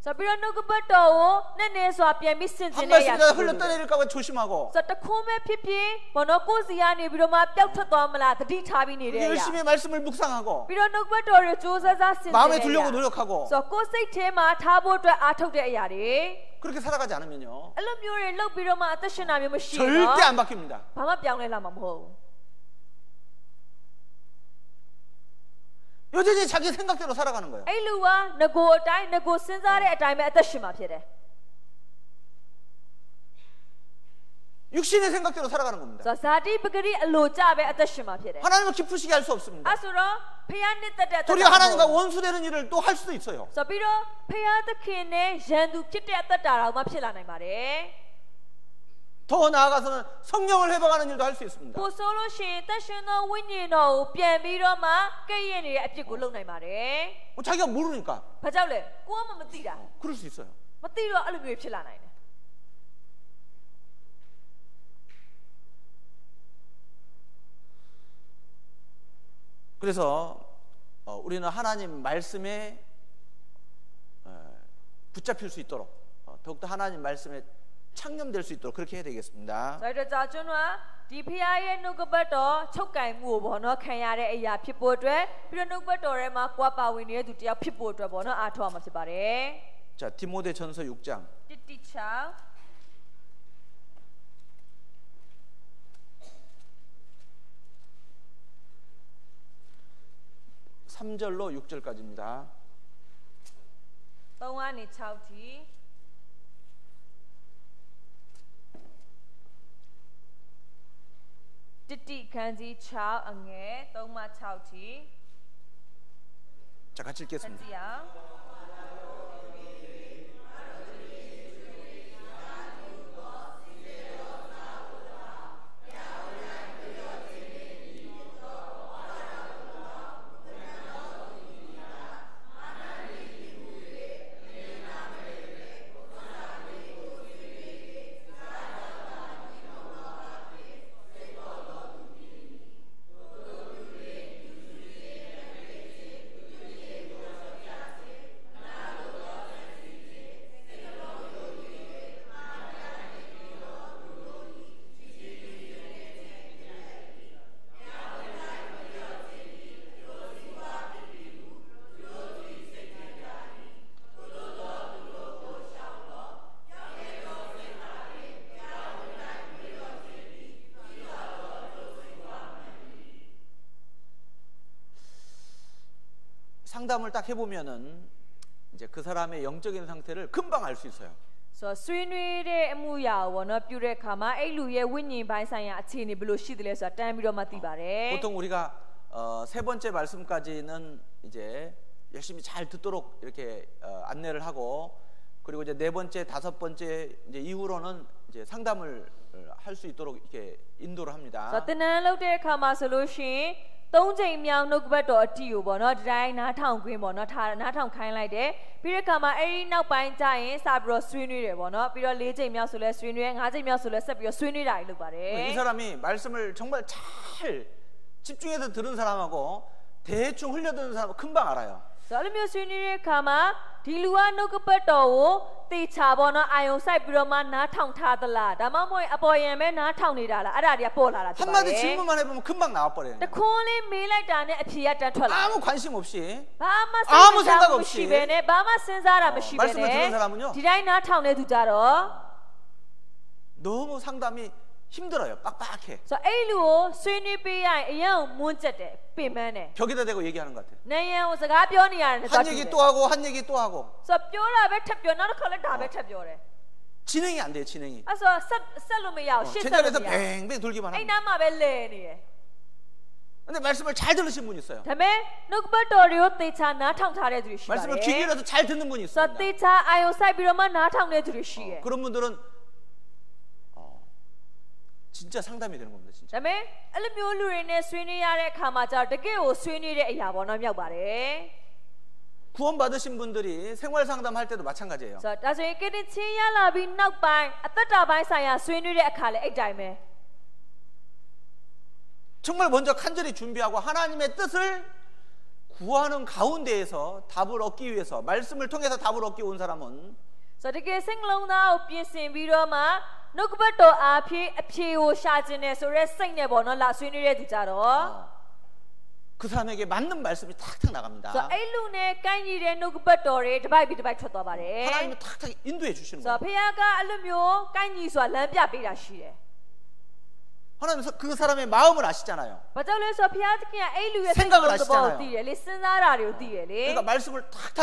ဆိုပြီးတော့နှုတ်ကပတ်တော်ကိုနဲ့နဲ့စွာပြန်ပြီးဆင်ခြင် 한 တဲ့အရာ 말씀이라도 ရှိ 흘러 လို့ 떠내릴까 봐 조심하고 ဆိုတော့တခုံးမဲ့ဖြစ်ဖြစ်ဘောနော်ကိုယ်စီကနေပြီးတော့မှပျောက်ထွက်သွားမလားတတိထားပြီးနေတဲ့အရာ 열심히 말씀을 묵상하고 ပြီးတော့နှုတ်ကပတ်တော်ကိုစူးစမ်းစားဆင်ခြင် 마음에 တဲ့အရာ 두려고 노력하고 ဆိုတော့ကိုယ်စိတ်ထဲမှာထားဖို့အတွက်အားထုတ်တဲ့အရာတွေ 그렇게 살아가지 않으면요 အဲ့လိုမျိုးတွေလုပ်ပြီးတော့မှအသက်ရှင်တာမျိုးမရှိဘူး 절대 နော် 안 바뀝니다. ဘာမှပြောင်းလဲလာမှာမဟုတ်ဘူး 여전히 자기 생각대로 살아가는 거예요. အဲ့လူကငကိုအတိုင်းငကိုစဉ်းစားတဲ့အတိုင်းပဲအသက်ရှင်မှာဖြစ်တယ် 육신의 생각대로 살아가는 겁니다. ဆိုတော့ဇာတိပဂရိအလိုကြပဲအသက်ရှင်မှာဖြစ်တယ် 하나님을 기쁘시게 할 수 없습니다. အဲ့ဆိုတော့ဖခင်နဲ့တက်တဲ့အသက် 도리어 하나님과 원수되는 일을 또 할 수도 있어요. ဆိုပြီးတော့ဖခင်သခင်နဲ့ရန်သူဖြစ်တဲ့အသက်တာတော်မှဖြစ်လာနိုင်ပါတယ် 더 나아가서는 성령을 회복하는 일도 할 수 있습니다. ပို့ဆိုလို့ရှိရင်သက်ရှင်သောဝိညာဉ်တော်ကိုပြန်ပြီးတော့မှကဲ့ရဲ့နေတဲ့အဖြစ်ကိုလုပ်နိုင်ပါတယ် 자기가 모르니까 ဘာကြောင့်လဲကိုကမှမသိတာ 그럴 수 있어요. မသိတော့အဲ့လိုမျိုးဖြစ်လာနိုင်တယ် 그래서 우리는 하나님 말씀에 붙잡힐 수 있도록 더욱더 하나님 말씀에 창념될 수 있도록 그렇게 해야 되겠습니다. ဆိုတော့ကြာကျွန်းကဒီဖခင်ရဲ့နှုတ်ကပတ်တော်ချုပ်ကင်မှုကိုပေါ့နော်ခံရတဲ့အရာဖြစ်ဖို့အတွက်ပြီးတော့နှုတ်ကပတ်တော်ထဲမှာကိုယ်ပါဝင်နေတဲ့သူတယောက်ဖြစ်ဖို့အတွက်ပေါ့နော်အားထုတ်ရမှာဖြစ်ပါတယ် 자, 디모데전서 6장 တစ်တိချောင်း 3절로 6절까지입니다. 3ကနေ6ထိ တစ်တိခန်းကြီး6အငယ်3မှ6ထိ 자, 같이 အ 읽겠습니다. ကြည့်အောင် 상담을 딱 해보면은 이제 그 사람의 영적인 상태를 금방 알 수 있어요. So 스위누의 무야 원어 뷰레 카마 에루의 윈인 바이사야 아치니 블로시들에서 땀비로 마티바래. 보통 우리가 세 번째 말씀까지는 이제 열심히 잘 듣도록 이렇게 안내를 하고, 그리고 이제 네 번째, 다섯 번째 이제 이후로는 이제 상담을 할 수 있도록 이렇게 인도를 합니다. So 때는 로데 카마 솔루션 3ချိန်မြောက်နှုတ်ကပတ်တော်အတီကိုပေါ့နော်ဒီတိုင်းနားထောင်ခွင့်ပေါ့နော်နားထောင်ခိုင်းလိုက်တယ်ပြီးတဲ့အခါမှာအဲ့ဒီနောက်ပိုင်းကျရင်စပြီးတော့ဆွေးနွေးတယ်ပေါ့နော်ပြီးတော့4ချိန်မြောက်ဆိုလဲဆွေးနွေး5ချိန်မြောက်ဆိုလဲဆက်ပြီးတော့ဆွေးနွေးတာကြီးလုပ်ပါတယ် 이 사람이 말씀을 정말 잘 집중해서 들은 사람하고 대충 흘려듣는 사람은 금방 알아요. ဆိုတော့အဲ့လိုမျိုးဆွေးနွေးတဲ့အခါမှာဒီလူကနှုတ်ကပတ်တော်ကိုတေချာပေါ့နော်အာယုံစိုက်ပြီးတော့မှနားထောင်ထားသလားဒါမှမဟုတ်အပေါ်ယံပဲနားထောင်နေတာလားအဲ့ဒါတွေကပေါ်လာတာဖြစ်ပါတယ် 한마디 질문만 해보면 금방 나와버려요. တခွန်းလေးမေးလိုက်တာနဲ့အဖြေကတန်းထွက်လာ 아무 관심 없이 ဘာမှ 아무 생각 မ 없이 ရှိပဲနဲ့ဘာမှစဉ်းစားတာမရှိပဲ 말씀을 နဲ့ 듣는 사람은요 ဒီတိုင်းနားထောင်တဲ့သူကြတော့ 너무 상담이 힘들어요. 빡빡해. ဆိုတော့အဲ့လူကိုဆွေးနွေးပေးရရင်အရင်မွန်းကျက်တယ်ပင်ပန်းတယ် 벽에다 대고 얘기하는 것 같아요. နေရန်ကိုစကားပြောနေရတယ် 한 얘기 또 하고 한 얘기 또 하고 ဆိုတော့ပြောတာပဲထပ်ပြောနောက်တစ်ခါလည်းဒါပဲထပ်ပြောတယ် 진행이 안 돼요. 진행이. အဲ့ဆိုတော့ဆက်လို့မရအောင်ရှေ့ဆက်လို့ 제자리에서 မရအောင် 뱅뱅 돌기만 အဲ့ 합니다. နားမှာပဲလဲနေတယ် 근데 말씀을 잘 들으신 분이 있어요. ဒါပေမဲ့နှုတ်ကပတ်တော်တွေကိုသေချာနားထောင်ထားတဲ့သူတွေရှိပါတယ် 말씀을 귀 기울여서 잘 듣는 분이 ဆိုတော့ 있습니다. သေချာအာယုံစိုက်ပြီးတော့မှနားထောင်တဲ့သူတွေရှိတယ် 그런 분들은 진짜 상담이 되는 겁니다. 진짜. ဒါပေမဲ့အဲ့လိုမျိုးလူတွေနဲ့ဆွေးနွေးရတဲ့အခါမှာကျတော့တကယ့်ကိုဆွေးနွေးတဲ့အရာပေါ်တော့မြောက်ပါတယ် 구원 받으신 분들이 생활 상담할 때도 마찬가지예요. ဆိုတော့ဒါဆိုရင်ကတိချင်းရလာပြီးနောက်ပိုင်းအသက်တာပိုင်းဆိုင်ရာဆွေးနွေးတဲ့အခါလည်းအဲ့တိုင်းပဲ 정말 먼저 간절히 준비하고 하나님의 뜻을 구하는 가운데에서 답을 얻기 위해서 말씀을 통해서 답을 얻기 온 사람은 ဆိုတော့တကယ်စိတ်လုံးသားကိုပြင်ဆင်ပြီးတော့မှနှုတ်ကပတ်တော်အားဖြင့်အဖြေကိုရှာခြင်းနဲ့ဆိုရဲစိတ်နဲ့ပေါ့နော်လာဆွေးနွေးတဲ့သူကြတော့ 그 사람에게 맞는 말씀이 탁탁 나갑니다. ဆိုတော့အဲ့လူနဲ့ကိုင်းကြီးတဲ့နှုတ်ကပတ်တော်တွေတစ်ပိုက်ပြီးတစ်ပိုက်ထွက်သွားပါတယ် 하나님이 탁탁 인도해 주시는 ဆိုတော့ 거예요. ဖခင်ကအဲ့လိုမျိုးကိုင်းကြီးဆိုတာလမ်းပြပေးတာရှိတယ် 하나님 그 사람의 마음을 아시잖아요. ဘာကြောင့်လဲဆိုတော့ဖခင်ကအဲ့လူရဲ့ 생각을 သဘော 아시잖아요. ကိုသိတယ်လေစဉ်းစားတာတွေကိုသိတယ်လေ 그러니까 말씀을 탁탁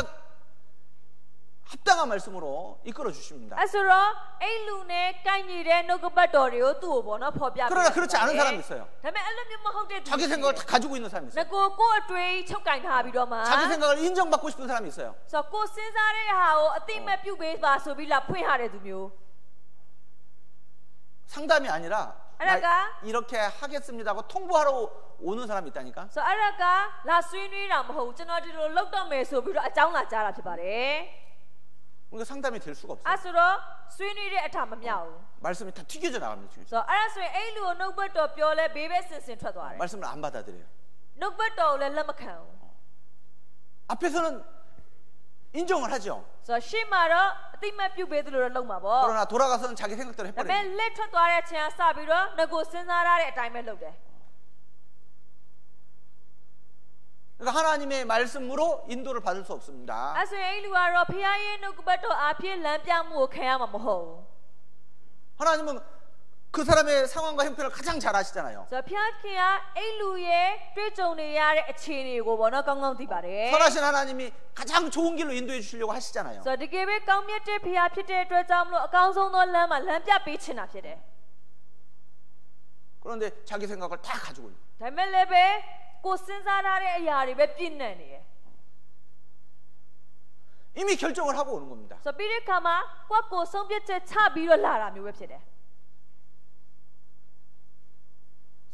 합당한 말씀으로 이끌어 주십니다. အဲ့ဆိုတော့အဲ့လူနဲ့ကိုင်းကြီးတဲ့နှုတ်ကပတ်တော်တွေကိုသူ့ကိုပေါ့နော်ဖော်ပြပေး 그러나 그렇지 않은 사람이 있어요. ဒါပေမဲ့အဲ့လိုမျိုးမဟုတ်တဲ့သူ 자기 생각을 다 가지고 있는 사람이 င 있어요. ကိုအတွေ့ချုပ်ကင်ထားပြီးတော့မှ 자기 생각을 인정받고 싶은 사람이 있어요. ဆိုတော့ကိုစဉ်းစားတဲ့ဟာကိုအတိမတ်ပြုတ်ပေးပါဆိုပြီးလာဖွင့်ထားတဲ့သူမျိုး 상담이 아니라 알아가? 이렇게 하겠습니다 하고 통보하러 오는 사람이 있다니까. ဆိုတော့အဲ့ဒါကလာဆွေးနွေးတာမဟုတ်ဘူးကျွန်တော်ဒီလိုလောက်တော့မယ်ဆိုပြီးတော့အကြောင်းလာကြားတာဖြစ်ပါတယ် 그러니까 상담이 될 수가 없어요. အဲ့ဆိုတော့ဆွေးနွေးတဲ့အထာမမြောက်ဘူး 말씀이 다 튀겨져 나갑니다. 지금. ဆိုတော့အဲ့ဒါဆိုရင်အဲ့လူကိုနှုတ်ဘတ်တော်ပြောလဲဘေးပဲဆင်ဆင်ထွက်သွားတယ် 말씀을 안 받아들여요. နှုတ်ဘတ်တော်ကိုလည်းလက်မခံဘူး 앞에서는 인정을 하죠. ဆိုတော့ရှေ့မှာတော့အတိမတ်ပြုတ်ပေးသလိုတော့လုပ်မှာပေါ့ 그러나 돌아가서는 자기 생각대로 ဒါပေမဲ့ 해버려요. လက်ထွက်သွားတဲ့အချိန်ကစပြီးတော့ငကိုစဉ်းစားရတဲ့အတိုင်းပဲလုပ်တယ် 그러니까 하나님의 말씀으로 인도를 받을 수 없습니다. အဲ့ဆိုရင်အဲ့လူကတော့ဖခင်ရဲ့နှုတ်ဘတ်တော်အားဖြင့်လမ်းပြမှုကိုခံရမှာမဟုတ်ဘူး 하나님은 그 사람의 상황과 형편을 가장 잘 아시잖아요. ဆိုတော့ဖခင်ကအဲ့လူရဲ့တွေ့ကြုံနေရတဲ့အခြေအနေကိုပေါ့နော်ကောင်းကောင်းသိပါတယ် 선하신 하나님이 가장 좋은 길로 인도해 주시려고 하시잖아요. ဆိုတော့တကယ်ပဲကောင်းမြတ်တဲ့ဖခင်ဖြစ်တဲ့အတွက်ကြောင့်မလို့အကောင်းဆုံးသောလမ်းမှာလမ်းပြပေးချင်တာဖြစ်တယ် 그런데 자기 생각을 다 가지고 있는. ဒါပေမဲ့လည်းပဲကိုစဉ်းစားထားတဲ့အရာတွေပဲပြည့်နှံ့နေတယ် 이미 결정을 하고 오는 겁니다. ဆိုတော့ပြီးတဲ့အခါမှာကိုဆုံးဖြတ်ချက်ချပြီးတော့လာတာမျိုးပဲဖြစ်တယ်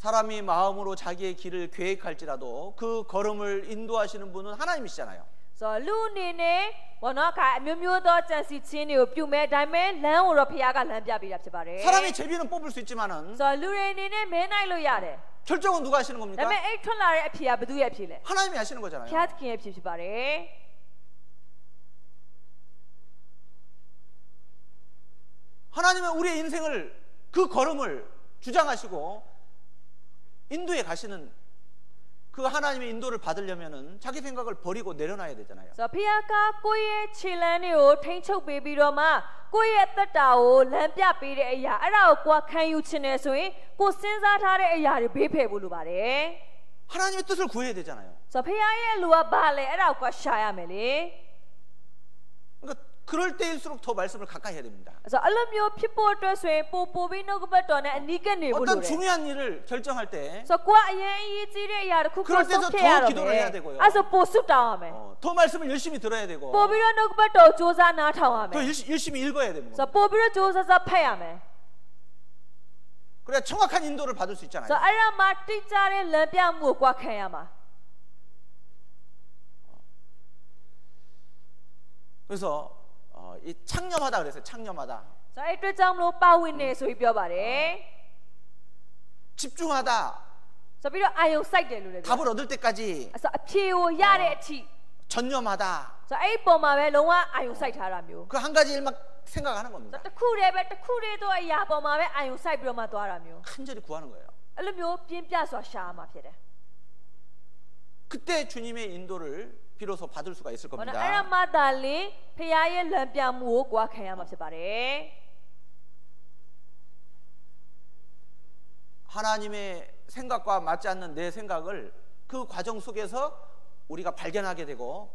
사람이 마음으로 자기의 길을 계획할지라도 그 걸음을 인도하시는 분은 하나님이시잖아요. ဆိုတော့လူအနေနဲ့ဘောနော်ကအမျိုးမျိုးသောကြံစီခြင်းတွေကိုပြုမဲ့ဒါပေမဲ့လမ်းကိုတော့ဖခင်ကလမ်းပြပေးတာဖြစ်ပါတယ် 사람이 제비는 뽑을 수 있지만은 ဆိုတော့လူတွေအနေနဲ့မဲနိုင်လို့ရတယ် 결정은 누가 하시는 ဒါ 겁니까? ပေမဲ့အဲ့ထွက်လာတဲ့အဖြေကဘယ်သူရဲ့အဖြေလဲ 하나님이 하시는 ဖ 거잖아요. ခင်သခင်ရဲ့အဖြေဖြစ်ပါတယ် 하나님은 우리의 인생을 그 걸음을 주장하시고 인도에 가시는 그 하나님의 인도를 받으려면은 자기 생각을 버리고 내려놔야 되잖아요. ဆိုတော့ဖခင်ကကိုယ့်ရဲ့ခြေလမ်းတွေကိုထိန်းချုပ်ပေးပြီးတော့မှကိုယ့်ရဲ့အသက်တာကိုလမ်းပြပေးတဲ့အရာအဲ့ဒါကိုကိုယ်ခံယူခြင်းနဲ့ဆိုရင်ကိုယ်စဉ်းစားထားတဲ့အရာတွေဘေးဖယ်ဖို့လိုပါတယ် 하나님의 뜻을 구해야 되잖아요. ဆိုတော့ဖခင်ရဲ့လူကဘာလဲအဲ့ဒါကိုရှာရမယ်လေ 그러니까 그럴 때일수록 더 말씀을 가까이 해야 됩니다. ဆိုတော့အဲ့လိုမျိုးဖြစ်ဖို့အတွက်ဆိုရင်ပို့ပြီးနှုတ်ကပတ်တော်နဲ့အနီးကပ်နေဖို့လို 어떤 တယ် 중요한 일을 결정할 때 ဆိုတော့ကိုကအရင်အရေးကြီးတဲ့အရာတစ်ခုကို 그럴 때도 ဆုံးဖြတ်ရ 더 တော့ 기도를 မယ် 해야 되고요. အဲ့ဆိုပို့စွတ်တောင်းရမယ် 더 말씀을 열심히 들어야 되고 ပို့ပြီးတော့နှုတ်ကပတ်တော်ကိုစူးစမ်းနားထောင်ရမယ် 더 열심히 읽어야 됩니다. ဆိုတော့ပို့ပြီးတော့စူးစမ်းစဖတ်ရမယ် 그래야 정확한 인도를 받을 수 있잖아요. ဆိုတော့အဲ့ဒါမှတိကျတဲ့လမ်းပြမှုကိုကြွားခံရမှာ 그래서 이 창념하다 그랬어요. 창념하다. ဆိုတော့အဲ့အတွက်ကြောင့်မလို့ပါဝင်နေဆိုပြီးပြောပါတယ် 집중하다. ဆိုပြီးတော့အာယုံစိုက်တယ်လို့လည်းပြော 답을 얻을 때까지 ဆိုတော့အဖြေကိုရတဲ့အထိ 전념하다. ဆိုတော့အဲ့ဒီပုံမှာပဲလုံးဝအာယုံစိုက်ထားတာမျိုး 그 한 가지 일만 생각하는 ဆို 겁니다. တော့တစ်ခုတည်းပဲတစ်ခုတည်းသောအရာပေါ်မှာပဲအာယုံစိုက်ပြီးတော့မှသွားတာမျိုး 간절히 구하는 거예요. အဲ့လိုမျိုးပြင်းပြစွာရှာရမှာဖြစ်တယ် 그때 주님의 인도를 비로소 받을 수가 있을 ဟုတ်နော် 겁니다. အဲ့ဒါမှသာလင်ဖခင်ရဲ့လမ်းပြမှုကိုကြွားခံရမှာဖြစ်ပါတယ် 하나님의 생각과 맞지 않는 내 생각을 그 과정 속에서 우리가 발견하게 되고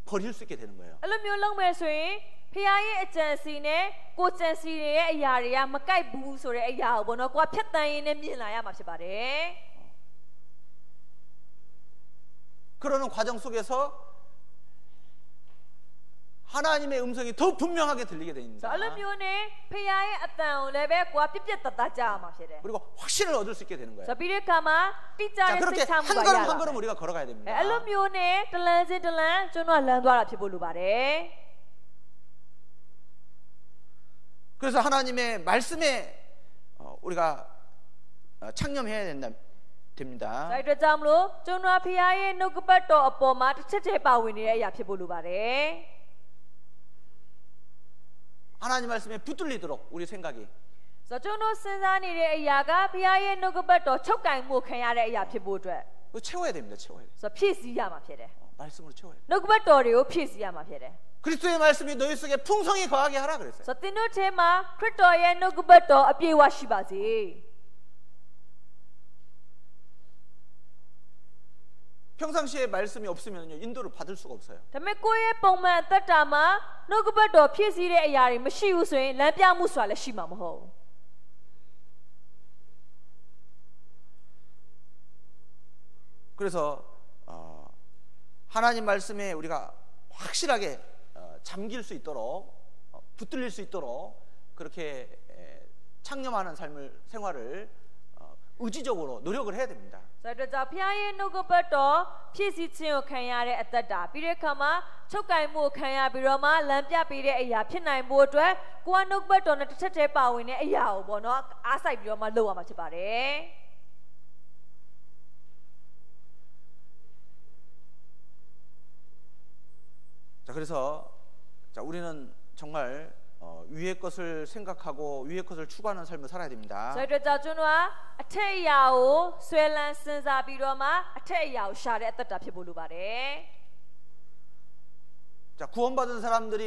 버릴 수 있게 되는 거예요. အဲ့လိုမျိုးလုပ်မယ်ဆိုရင်ဖခင်ရဲ့အကြံစီနဲ့ကိုယ်ကြံစီရဲ့အရာတွေကမကိုက်ဘူးဆိုတဲ့အရာကိုပေါ့နော်ကိုယ်ကဖြတ်တန်းရင်းနဲ့မြင်လာရမှာဖြစ်ပါတယ် 그러는 과정 속에서 하나님의 음성이 더 분명하게 들리게 ဆို 됩니다. တော့အဲ့လိုမျိုးနဲ့ဖခင်ရဲ့အတန်ကိုလည်းပဲကိုယ်ကပြပြတတ်တတ်ကြားရမှာဖြစ်တယ် 그리고 확신을 얻을 수 있게 되는 ဆို 거예요. တော့ပြီးတဲ့အခါမှာတိကျ 자, တဲ့ 그렇게 စိတ်ချမှု 한 ပါရ 걸음 လာ 한 걸음 우리가 걸어가야 됩니다. အဲ့လိုမျိုးနဲ့တလန်းချင်းတလန်းကျွန်တော်လမ်းသွားတာဖြစ်ဖို့လိုပါတယ် 그래서 하나님의 말씀에 우리가 창념해야 됩니다. ဆိုတော့အတွက်ကြောင့်မလို့ကျွန်တော်ဖခင်ရဲ့နှုတ်ကပတ်တော်အပေါ်မှာတစ်ချက်တည်းပါဝင်နေတဲ့အရာဖြစ်ဖို့လိုပါတယ် 하나님 말씀에 붙들리도록 우리 생각이 ဆိုတော့ကျွန်တော်စဉ်းစားနေတဲ့အရာကဖခင်ရဲ့နှုတ်ကပတ်တော်ချုပ်ကင်မှုခံရတဲ့အရာဖြစ်ဖို့အတွက် 그거 채워야 됩니다. 채워야 돼요. ဆိုတော့ဖြည့်ဆည်းရမှာဖြစ်တယ် 말씀으로 채워야 돼요. နှုတ်ကပတ်တော်တွေကိုဖြည့်ဆည်းရမှာဖြစ်တယ် 그리스도의 말씀이 너희 속에 풍성히 거하게 하라 그랬어요. ဆိုတော့သင်တို့ထဲမှာခရစ်တော်ရဲ့နှုတ်ကပတ်တော်အပြည့်အဝရှိပါစေ 평상시에 말씀이 없으면요 인도를 받을 수가 없어요. ဒါပေမဲ့ကိုယ့်ရဲ့ပုံမှန်အသက်တာမှာနှုတ်ကပတ်တော်ဖြည့်ဆည်းတဲ့အရာတွေမရှိဘူးဆိုရင်လမ်းပြမှုဆိုတာလည်းရှိမှာမဟုတ်ဘူး 그래서 하나님 말씀에 우리가 확실하게 잠길 수 있도록 붙들릴 수 있도록 그렇게 창념하는 생활을 의지적으로 노력을 해야 됩니다. ဆိုတော့ကြောင့်ဖခင်ရဲ့နှုတ်ကပတ်တော်ဖြည့်ဆည်းခြင်းကိုခံရတဲ့အသက်တာပြီးတဲ့အခါမှာချုပ်ကင်မှုကိုခံရပြီးတော့မှလမ်းပြပေးတဲ့အရာဖြစ်နိုင်ဖို့အတွက်ကိုယ်ကနှုတ်ကပတ်တော်နဲ့တစ်ချက်တည်းပါဝင်တဲ့အရာကိုပေါ့နော်အားစိုက်ပြီးတော့မှလုပ်ရမှာဖြစ်ပါတယ် 자, 그래서 우리는 정말 위의 것을 생각하고 위의 것을 추구하는 삶을 살아야 됩니다. ဆိုတော့ကြောင့်ကျွန်တော်ကအထက်အရာကိုဆွဲလန်းစဉ်းစားပြီးတော့မှအထက်အရာကိုရှာတဲ့အသက်တာဖြစ်ဖို့လိုပါတယ် 자, 구원받은 사람들이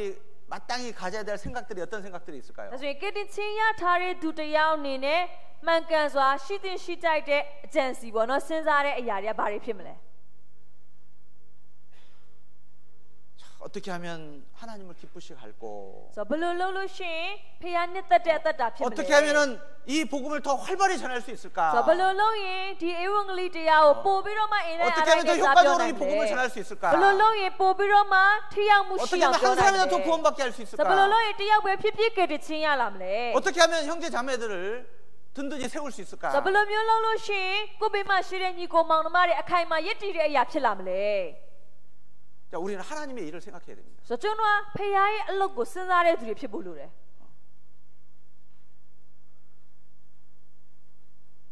마땅히 가져야 될 생각들이 어떤 생각들이 있을까요? ဒါဆိုရင်ကတိချင်းရထားတဲ့သူတစ်ယောက်အနေနဲ့မှန်ကန်စွာရှိသင့်ရှိတိုက်တဲ့အကြံစီပေါ့နော်စဉ်းစားတဲ့အရာတွေကဘာတွေဖြစ်မလဲ 어떻게 하면 하나님을 기쁘시게 할고 ဆိုတော့ဘယ်လိုလုပ်လို့ရှိရင်ဖခင်နှစ်သက်တဲ့အသက်တာဖြစ်မလဲ 어떻게 하면은 이 복음을 더 활발히 전할 수 ဆို 있을까? တော့ဘယ်လိုလုပ်ရင်ဒီဧဝံဂေလိတရားကိုပို့ပြီးတော့မှအင်းနဲ့အား 어떻게 နဲ့ 하면 더 စာပြော 효과적으로 နိုင် 이 မလဲ 복음을 전할 수 있을까? ဘယ်လိုလုပ်ရင်ပို့ပြီးတော့မှထိရောက်မှုရှိ 어떻게 အောင် 하면 ပြော 한 နိုင်မ 사람이라도 လဲ 더 구원받게 할 수 ဆိုတော့ဘယ်လို 있을까? လုပ်ရင်တယောက်ပဲဖြစ်ဖြစ်ကတိချင်းရလာမလဲ 어떻게 하면 형제 자매들을 든든히 세울 수 ဆို 있을까? တော့ဘယ်လိုမျိုးလုပ်လို့ရှိရင်ကိုယ့်ဘေးမှာရှိတဲ့ညီကိုမောင်နှမတွေအခိုင်အမာရည်တည်တဲ့အရာဖြစ်လာမလဲ 자, 우리는 하나님의 일을 생각해야 됩니다. ဆိုတော့ကျွန်တော်ဖခင်ရဲ့အလုပ်ကိုစဉ်းစားတဲ့သူတွေဖြစ်ဖို့လိုတယ်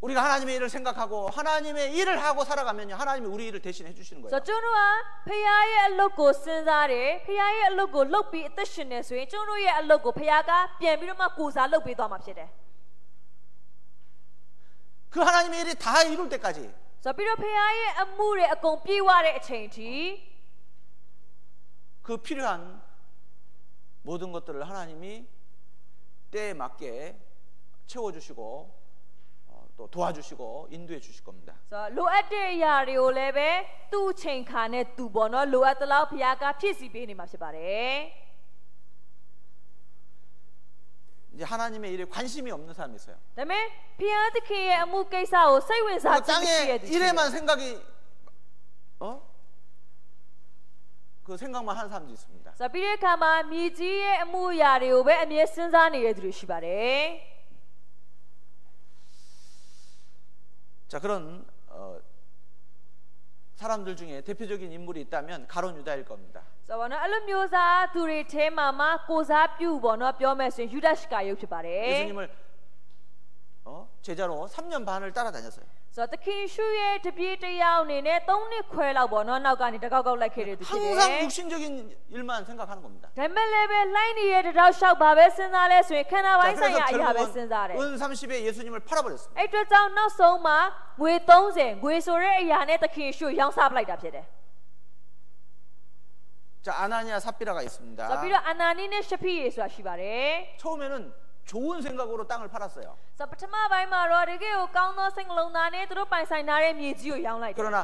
우리가 하나님의 일을 생각하고 하나님의 일을 하고 살아가면요 하나님이 우리 일을 대신 해주시는 ဆို 거예요. တော့ကျွန်တော်ကဖခင်ရဲ့အလုပ်ကိုစဉ်းစားတယ်ဖခင်ရဲ့အလုပ်ကိုလုပ်ပြီးအသက်ရှင်နေဆိုရင်ကျွန်တော်ရဲ့အလုပ်ကိုဖခင်ကပြန်ပြီးတော့မှကိုယ်စားလုပ်ပေးသွားမှာဖြစ်တယ် 그 하나님의 일이 다 이룰 때까지 ဆိုတော့ပြီးတော့ဖခင်ရဲ့အမှုတွေအကုန်ပြေဝတဲ့အချိန်ထိ 그 필요한 모든 것들을 하나님이 때에 맞게 채워주시고 또 도와주시고 인도해 주실 겁니다. 자, 로아데 야리올레베 뚜 챙카네 뚜보노 로아틀라오 피아가 피시베니 마시바레. 이제 하나님의 일에 관심이 없는 사람이 있어요. 다음에 피아드키의 아무 케이사오 사이wen사 땅에 일에만 생각이 그 생각만 하는 사람도 있습니다. 자, 비례카마 미지의 아무 야리오베 아미의 신사니 예드르시바레. 자, 그런 사람들 중에 대표적인 인물이 있다면 가론 유다일 겁니다. 자, 원어 알루미오사 둘이 테마마 고사뷰 번호 뼈매신 유다시가 욕시바레. 예수님을 제자로 3년 반을 따라다녔어요. 자, 특히 슈의 드비트야오 네네 똥니 쾌라 번호 나가니 다가고 라이케르 항상 육신적인 일만 생각하는 겁니다. 데멜레베 라이니에 드라샤 바베 신나레 스웨 카나바이사야 이하베 신나레. 은 30에 예수님을 팔아버렸습니다. 에트자나송마ငွေ 30ငွေဆိုတဲ့အရာနဲ့တခင်ရှုရောင်းစားပလိုက်တာဖြစ်တယ် 자, 아나니아 삽비라가 있습니다. 자, 비록 아나니네 샤피에ဆိုတာရှိပါတယ် 처음에는 좋은 생각으로 땅을 팔았어요. 자, ပထမပိုင်းမှာတော့တကယ်ကိုကောင်းသောစိတ်နှလုံးသားနဲ့သူတို့ပိုင်ဆိုင်ထားတဲ့မြေကြီးကိုရောင်းလိုက်တယ် 그러나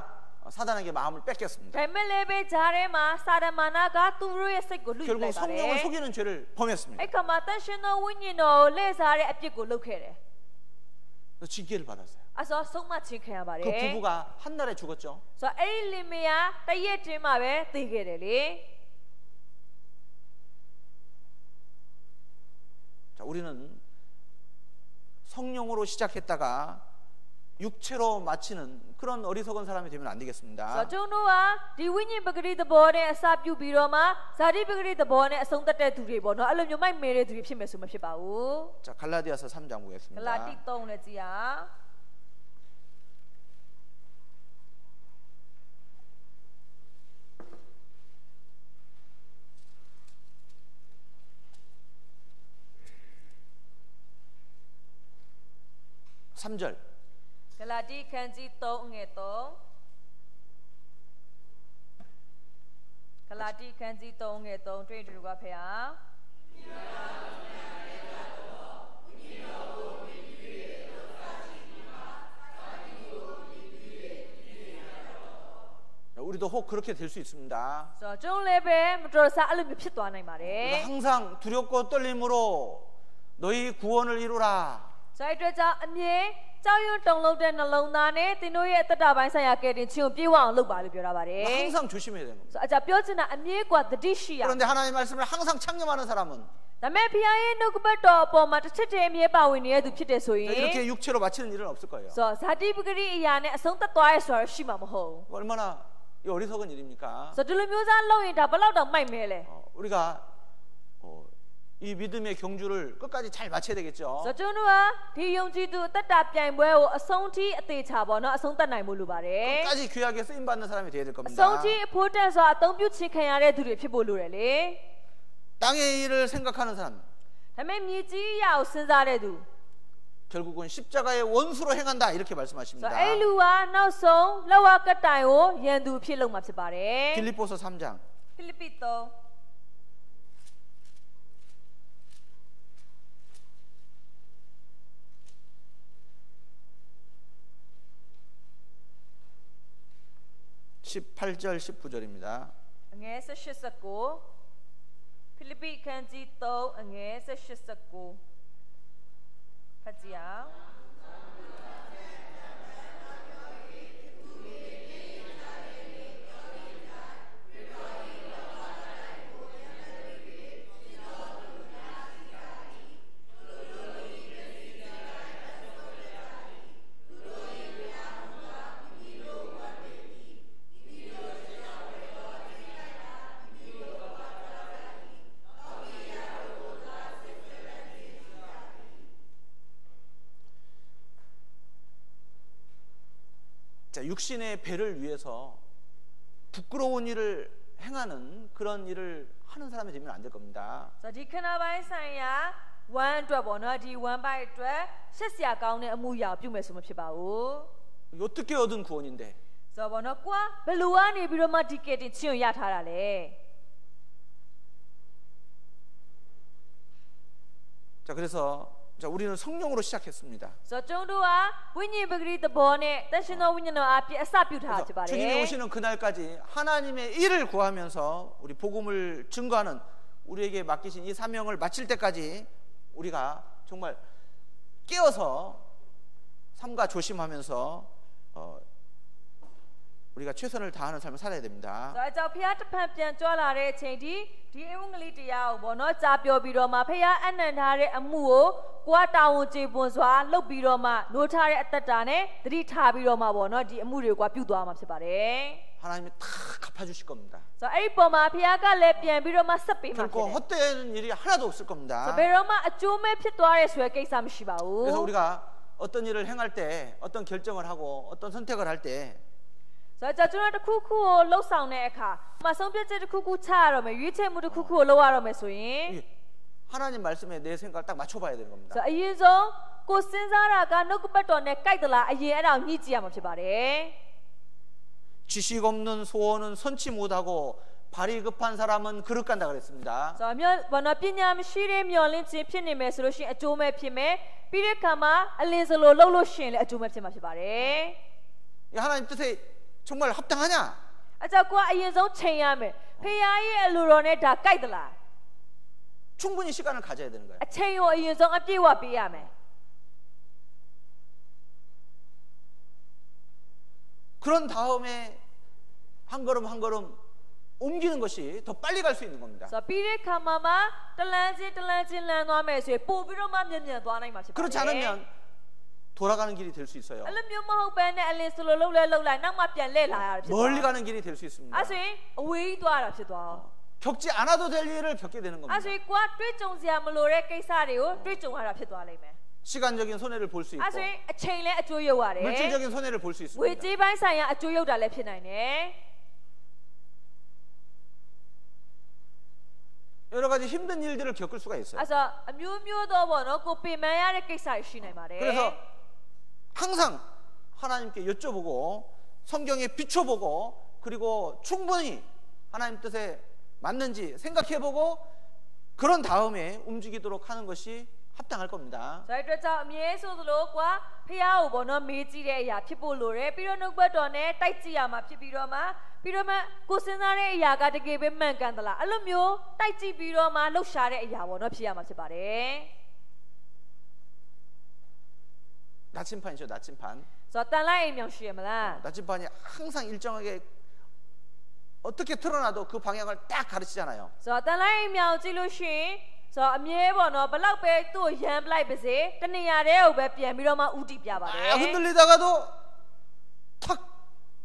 사단에게 마음을 뺏겼습니다. ဒါပေမဲ့လည်းပဲဂျားထဲမှာစာဒမာနာကသူတို့ရဲ့စိတ်ကိုလူယူ 결국 လိုက်ပါတ 성령을 ယ် 속이는 죄를 범했습니다. အဲ့ခါမှာတန်ရှင်သောဝိညာဉ်တော်ကိုလှည့်စားတဲ့အပြစ်ကိုလုပ်ခဲ့တယ် 그래서 징계를 받았어요. အဲ့ဆိုဆုံးမချင်းခံရပါတ 그 ယ် 부부가 한 달에 죽었죠. ဆိုတော့အဲ့ဒီလင်မယားတရက်တင်းမှာပဲသိခဲ့တယ်လေ 자, 우리는 성령으로 시작했다가 육체로 마치는 그런 어리석은 사람이 되면 안 ဆို 되겠습니다. တော့ကျွန်တော်ကဒီဝိညာဉ်ပဂရိသဘောနဲ့အစာပြုပြီးတော့မှဇာတိပဂရိသဘောနဲ့အဆုံးသတ်တဲ့သူတွေပေါ့နော်အဲ့လိုမျိုးမိုက်မဲတဲ့သူတွေဖြစ်မယ်ဆိုမဖြစ်ပါဘူး 자, 갈라디아서 3장 ဂ 보겠습니다. လာတိ3နဲ့ကြည်အောင် 3절. ဂလာတိခန်းကြီး3ငွေ3ဂလာတိခန်းကြီး3ငွေ3တွေ့တူကဖေဟာ 우리도 혹 그렇게 될 수 있습니다. ဆိုတော့ကျွန်တော်လည်းပဲမတော်တဆအဲ့လိုမျိုးဖြစ်သွားနိုင်ပါတယ် 그래서 항상 두렵고 떨림으로 너희 구원을 이루라. ဆိုတော့အတွက်ကြောင့်အမြဲကြောက်ရွံ့တုန်လှုပ်တဲ့နှလုံးသားနဲ့သင်တို့ရဲ့အတ္တပိုင်းဆိုင်ရာကဲတင်ခြင်းကိုပြေဝအောင်လုပ်ပါလို့ပြောတာပါတယ် 항상 조심해야 되는 겁니다. ဆိုတော့အကြပြောချင်တာအမြဲกว่าတတိရှိရ 그런데 하나님의 말씀을 항상 창념하는 사람은 ဒါပေမဲ့ဖခင်ရဲ့နှုတ်ကပတ်တော်အပေါ်မှာတစ်ချက်တည်းအမြဲပါဝင်နေတဲ့သူဖြစ်တဲ့ဆိုရင် 이렇게 육체로 마치는 일은 없을 거예요. ဆိုတော့ဇာတိပဂရိအရာနဲ့အဆုံးသတ်သွားရဲဆိုတာရှိမှာမဟုတ် 얼마나 이 어리석은 일입니까? ဘူးဆိုတော့ဒီလိုမျိုးစားလုပ်ရင်ဒါဘယ်လောက်တောင်မိုက်မဲလဲ 우리가 이 믿음의 경주를 끝까지 잘 마쳐야 되겠죠. ဆိုတော့ကျွန်တော်ကဒီယုံကြည်သူအသက်တာပြိုင်ပွဲကိုအဆုံးထိအသေးချာပေါ့နော်အဆုံးသတ်နိုင်ဖို့လိုပါတယ် 끝까지 귀하게 쓰임 받는 사람이 돼야 될 အ 겁니다. ဆုံးထိအဖို့တက်စွာအသုံးပြုခြင်းခံရတဲ့သူတွေဖြစ်ဖို့လိုတယ်လေ 땅의 일을 생각하는 사람 ဒါပေမဲ့မြေကြီးအရာကိုစဉ်းစားတဲ့သူ 결국은 십자가의 원수로 행한다 이렇게 ဆို 말씀하십니다. တော့အဲ့လူကနောက်ဆုံးလက်ဝါကတိုင်ကိုရန်သူဖြစ်လို့မှာဖြစ်ပါတယ် 빌립보서 3장 ဖိလိပ္ပိ3 18절 19절입니다. အငယ်18-19ဖိလိပ္ပိခန်းကြီး3အငယ်18-19ဖတ်ကြည့်အောင် 자, 육신의 배를 위해서 부끄러운 일을 행하는 그런 일을 하는 사람이 되면 안 될 겁니다. ဆိုတော့ဒီခဏပိုင်းဆိုင်ရာဝမ်းအတွက်ပေါ့နော်ဒီဝမ်းပိုင်းအတွက်ရှက်စရာကောင်းတဲ့အမှုရာပြုမယ်ဆိုမဖြစ်ပါဘူး 어떻게 얻은 구원인데 ဆိုတော့ပေါ့နော်ကွာဘယ်လိုကနေပြီးတော့မှဒီကဲတင်ချင်းကိုရထားတာလဲ 자, 그래서 자, 우리는 성령으로 시작했습니다. So 정도와 위니 베그리 더보네 다시노 위니노 앞에 아사뷰타 그래서 주님이 하지바래. 오시는 그날까지 하나님의 일을 구하면서 우리 복음을 증거하는 우리에게 맡기신 이 사명을 마칠 때까지 우리가 정말 깨어서 삼가 조심하면서 우리가 최선을 다하는 삶을 살아야 됩니다. So 저 피아트판ပြန်ကြွလာတဲ့အချိန်ဒီအဝံကလေးတရားကိုပေါ့နော်ကြားပြောပြီးတော့မှဖခင်အနံ့ထားတဲ့အမှုကိုကိုကတာဝန်ကျေပွန်စွာလုပ်ပြီးတော့မှနိုးထားတဲ့အသက်တာနဲ့သတိထားပြီးတော့မှပေါ့နော်ဒီအမှုတွေကိုပြုသွားမှာဖြစ်ပါတယ် 하나님이 다 갚아주실 겁니다. Soအဲ့ဒီပုံမှာဖခင်ကလည်းပြန်ပြီးတော့မှဆက်ပေးမှာဖြစ် 결코 တယ် 헛되는 일이 하나도 없을 겁니다. So ဘယ်တော့မှအကျိုးမဲ့ဖြစ်သွားတဲ့ဆိုတဲ့ကိစ္စမရှိပါဘူး 그래서 우리가 어떤 일을 행할 때, 어떤 결정을 하고, 어떤 선택을 할 때, Soကျွန်တော်တစ်ခုခုကိုလှုပ်ဆောင်တဲ့အခါမဆုံးဖြတ်ချက်တစ်ခုခုချရတော့မယ်ရွေးချယ်မှုတစ်ခုခုကိုလုပ်ရတော့မယ်ဆိုရင် 이게 하나님 말씀에 내 생각을 딱 맞춰봐야 되는 겁니다. So အရင်ဆုံးကိုစဉ်းစားတာကနှုတ်ကပတ်တော်နဲ့ကြိုက်သလားအရင်အဲ့ဒါကိုညှိကြည့်ရမှာဖြစ်ပါတယ် 지식 없는 소원은 선치 못하고 발이 급한 사람은 그릇 간다 그랬습니다. So ဘာလို့ပညာမရှိတဲ့မျောလင့်ခြင်းဖြစ်နေမယ်ဆိုလို့ရှိရင်အကျိုးမဲ့ဖြစ်မယ်ပြီးတဲ့အခါမှာအလင်းစလိုလှုပ်လို့ရှိရင်လည်းအကျိုးမဲ့ဖြစ်မှာဖြစ်ပါတယ် 이 하나님 뜻에 정말 합당하냐? အကြောက်ကအရင်ဆုံးချိန်ရမယ်ဖေယားရဲ့အလိုတော်နဲ့ဒါကြိုက်သလား 충분히 시간을 가져야 되는 거예요. အချိန်ကိုအရင်ဆုံးအပြည့်အဝပေးရမယ် 그런 다음에 한 걸음 한 걸음 옮기는 것이 더 빨리 갈 수 있는 겁니다. ဆိုတော့ပြီးတဲ့အခါမှာတလန်းချင်းလမ်းသွားမယ်ဆိုရင်ပို့ပြီးတော့မှမြန်သွားနိုင်မှာဖြစ်ပါတယ် 그렇지 않으면 돌아가는 길이 될 수 있어요. အဲ့လိုမျိုးမဟုတ်ဘဲနဲ့အလင်းစလိုလှုပ်လိုက်နောက်မှပြန်လှည့်လာရတယ်ဖြစ်သွား 멀리 가는 길이 될 수 있습니다. အဲ့ဆိုရင်အဝေးသွားတာဖြစ်သွားအောင် 겪지 않아도 될 일을 겪게 되는 အဲ့ 겁니다. ဆိုရင်ကိုကတွေ့ကြုံစရာမလိုတဲ့ကိစ္စတွေကိုတွေ့ကြုံရတာဖြစ်သွားလိမ့်မယ် 시간적인 손해를 볼 수 있고 အဲ့ဆိုရင်အချိန်လည်းအကျိုးရုပ်ရတယ် 물질적인 손해를 볼 수 ဝေ 있습니다. ကြေးပိုင်းဆိုင်ရာအကျိုးရုပ်တာလည်းဖြစ်နိုင်တယ် 여러 가지 힘든 일들을 겪을 수가 있어요. အဲ့ဆိုအမျိုးသောပေါ့နော်ကိုပင်ပန်းရတဲ့ကိစ္စတွေရှိနိုင်ပါတယ် 그래서 항상 하나님께 여쭤보고 성경에 비춰보고 그리고 충분히 하나님 뜻에 맞는지 생각해보고 그런 다음에 움직이도록 하는 것이 합당할 겁니다. ဆိုတော့ကြောင့်အမြဲဆိုသလိုကွာဖះကိုပေါ့နော်မေးကြည့်တဲ့အရာဖြစ်ဖို့လိုတယ်ပြီးတော့နှုတ်ဘတ်တော်နဲ့တိုက်ကြည့်ရမှာဖြစ်ပြီးတော့မှကိုစဉ်းစားတဲ့အရာကတကယ်ပဲမှန်ကန်သလားအဲ့လိုမျိုးတိုက်ကြည့်ပြီးတော့မှလှုပ်ရှားတဲ့အရာပေါ့နော်ဖြစ်ရမှာဖြစ်ပါတယ် 나침판이죠, 나침판. ဆိုတော့တန်လိုက်အိမ်မြောင်ရှိရမလား 나침판이 항상 일정하게 어떻게 틀어놔도 그 방향을 딱 가르치잖아요. ဆိုတော့တန်လိုက်အိမ်မြောင်ကြည့်လို့ရှိရင်ဆိုတော့အမြဲပေါ့နော်ဘလောက်ပဲသူ့ကိုရမ်းပလိုက်ပါစေတနေရာတည်းကိုပဲပြန်ပြီးတော့မှဥတီပြပါတယ် 흔들리다가도 탁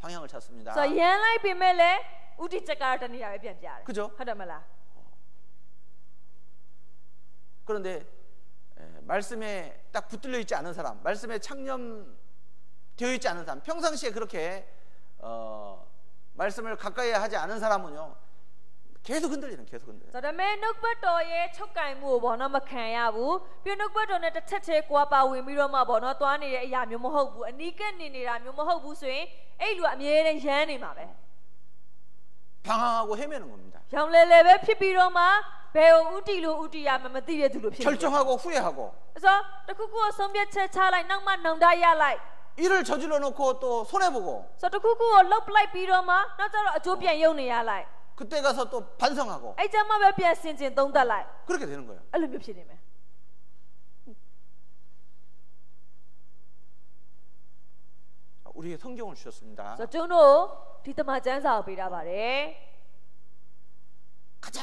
방향을 찾습니다. ဆိုတော့ရမ်းလိုက်ပြင်မဲ့လည်းဥတီချက်ကတော့တနေရာပဲပြန်ပြတယ် 그죠? ဟုတ်တယ်မလား 그런데 말씀에 딱 붙들려 있지 않은 사람, 말씀에 창념되어 있지 않은 사람, 평상시에 그렇게 말씀을 가까이 하지 않은 사람은요 계속 흔들리는 계속 흔들려요. ဆိုတော့မဲနှုတ်ဘတ်တော်ရဲ့ချုပ်ကင်မှုကိုပေါ့နော်မခံရဘူးပြီးနှုတ်ဘတ်တော်နဲ့တစ်ချက်ချဲကွာပါဝင်ပြီးတော့မှပေါ့နော်သွားနေတဲ့အရာမျိုးမဟုတ်ဘူးအနီးကပ်နေနေတာမျိုးမဟုတ်ဘူးဆိုရင်အဲ့လူကအမြဲတမ်းရမ်းနေမှာပဲ 방황하고 헤매는 겁니다. ရောင်လဲလဲပဲဖြစ်ပြီးတော့မှဘယ်ကိုဥတီလို့ဥတီရမှမသိတဲ့သူလိုဖြစ်နေတယ် 결정하고 후회하고 ဆိုတော့တခုခုကိုဆုံးဖြတ်ချက်ချလိုက်နောက်မှနှောင်တရလိုက် 일을 저질러 놓고 또 손해보고 ဆိုတော့တခုခုကိုလှုပ်ပလိုက်ပြီးတော့မှနောက်ကျတော့အကျိုးပြန်ရုံနေရလိုက် 그때 가서 또 반성하고 အဲ့ကျမှပဲပြန်ဆင်ခြင်သုံးသပ်လိုက် 그렇게 되는 거예요. အဲ့လိုမျိုးဖြစ်နေမယ် 우리에게 성경을 주셨습니다. ဆိုတော့ကျွန်တော်ဒီတမန်ကျမ်းစာကိုပေးထားပါတယ် 가장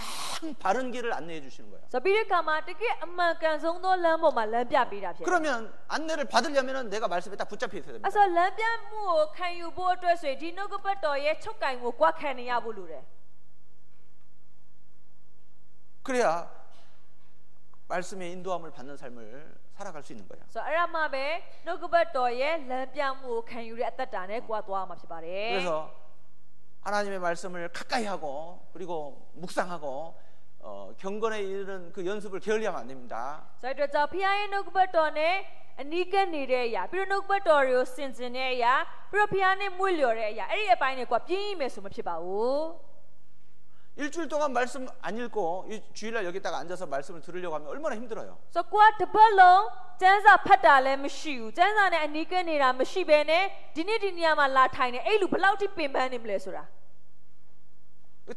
바른 길을 안내해 주시는 거예요. ဆိုပြီးတဲ့အခါမှာတကယ်အမှန်ကန်ဆုံးသောလမ်းပေါ်မှာလမ်းပြပေးတာဖြစ်တယ် 그러면 안내를 받으려면 내가 말씀에 딱 붙잡혀 있어야 됩니다. အဲ့ဆိုလမ်းပြမှုကိုခံယူဖို့အတွက်ဆိုရင်ဒီနှုတ်ကပတ်တော်ရဲ့ချုပ်ကင်ကိုကွာခံနေရဖို့လိုတယ် 그래야 말씀의 인도함을 받는 삶을 살아갈 수 있는 거예요. ဆိုတော့အဲ့ဒါမှပဲနှုတ်ကပတ်တော်ရဲ့လမ်းပြမှုကိုခံယူတဲ့အသက်တာနဲ့ကွာသွားမှာဖြစ်ပါတယ် 그래서 하나님의 말씀을 가까이 하고 그리고 묵상하고 경건에 이르는 그 연습을 게을리하면 안 됩니다. ဆိုတော့ကြောင့်ဖခင်ရဲ့နှုတ်ကပတ်တော်နဲ့အနီးကပ်နေတဲ့အရာပြီးတော့နှုတ်ကပတ်တော်တွေကိုဆင်ခြင်တဲ့အရာပြီးတော့ဖခင်နဲ့မွေ့လျော်တဲ့အရာအဲ့ဒီအပိုင်းတွေကပြင်းရမယ်ဆိုမဖြစ်ပါဘူး 일주일 동안 말씀 안 읽고 주일날 여기다가 앉아서 말씀을 들으려고 하면 얼마나 힘들어요. So qua debalong jansa phatta le mashi u jansa ne anika nera mashi be ne di niya ma la thai ne ai lu blau ti pin ban ne mle soda.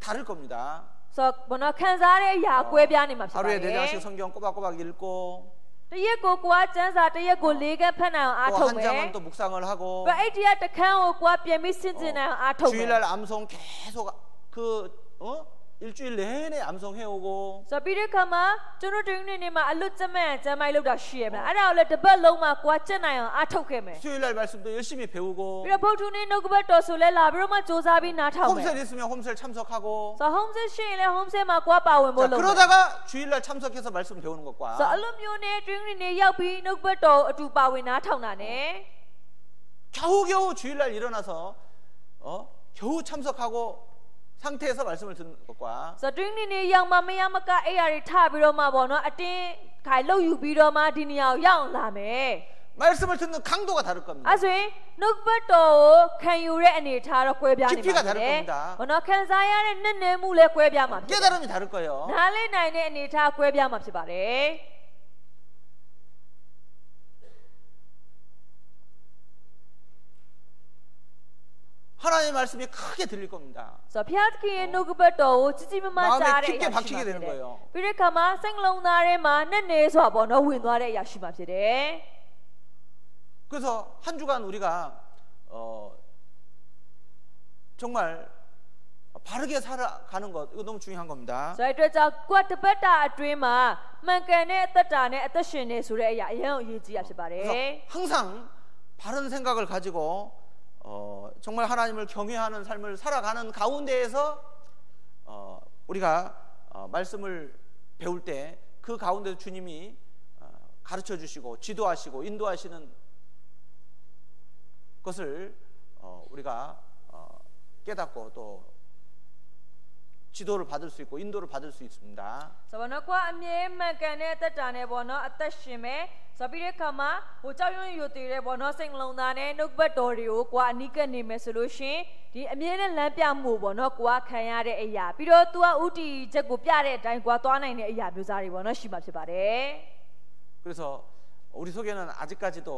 다를 겁니다. So bono khansa de aya kwe pya ne ma phit 하루에 ba 4장씩 le. 성경 꼬박꼬박 읽고 Tayet ko kwa jansa tayet ko 4간 phat nai a 또 thok 한 장은 me. 또 묵상을 하고 Ba ai tiya takhan ko kwa pyan mi sin sin nai a thok me. 주일날 암송 계속 일주일 내내 암송 해오고 So pi de khama chono ting ne ma a lut chaman chamai lok da shi ye ma. Ada ko le debalong ma kwa chat nai a thok ke me. 수요일날 말씀도 열심히 배우고 Pi de phot thu ne nok ba to so le la bi ro ma josa bi na thok me. 홈셀 있으면 홈셀 참석하고 So home se shin le home se ma kwa pa wen bo 자, lo. 그러다가 주일날 참석해서 말씀 배우는 So 것과 a lo myo ne twing ne yauk pi nok ba to atu pa wen na thok na ne. 겨우겨우 주일날 일어나서 겨우 참석하고 상태에서 말씀을 듣는 것과 So twing ne yauk ma mya ma ka ai ya ri tha bi ro ma bo no atin khai lok yu bi ro ma di niya ko yaung la me. 말씀을 듣는 강도가 다를 겁니다. A so yin nok ba to khan yu de ani tha ro kwe pya ni 깊이가 ma. 다를 겁니다. Bo no khan sa ya de net ne mu le kwe pya ma. 깨달음이 다를 거예요. Na le nai ne ani tha kwe pya ma phit ba le. 하나님의 말씀이 크게 들릴 겁니다. So phya thkin nok ba to ji ji ma ma 마음에 cha de 깊게 ya shi 박히게 ma 되는 phit de. 거예요. Pi de kha ma saing long da de ma net ne so bo no win twa de ya shi ma phit de. 그래서 한 주간 우리가 정말 바르게 살아가는 것 이거 너무 중요한 겁니다. So အတွက်ကြောင့်ကိုယ်တပတ်တာအတွင်းမှာမှန်ကန်တဲ့အသက်တာနဲ့အသက်ရှင်နေဆိုတဲ့အရာအရင်အရေးကြီးရဖြစ်ပါတယ် 그래서 항상 바른 생각을 가지고 정말 하나님을 경외하는 삶을 살아가는 가운데에서 우리가 말씀을 배울 때 그 가운데서 주님이 가르쳐 주시고 지도하시고 인도하시는 것을 우리가 깨닫고 또 지도를 받을 수 있고 인도를 받을 수 있습니다. ဆိုတော့ကိုယ်အမြဲမှန်ကန်တဲ့အသက်တာနဲ့ပေါ့နော်အသက်ရှင်မယ်ဆိုပြီးတဲ့အခါမှာဟိုကြောက်ရွံ့ယူတည်တဲ့ပေါ့နော်စိတ်နှလုံးသားနဲ့နှုတ်ဘတ်တော်တွေကိုကိုယ်အနိကနေမယ်ဆိုလို့ရှင်ဒီအမြဲတမ်းလမ်းပြမှုပေါ့နော်ကိုယ်ခံရတဲ့အရာပြီးတော့ तू ကဥတီချက်ကိုပြတဲ့အတိုင်းကိုယ်သွားနိုင်တဲ့အရာမျိုးစားတွေပေါ့နော်ရှိမှာဖြစ်ပါတယ် 그래서 우리 속에는 아직까지도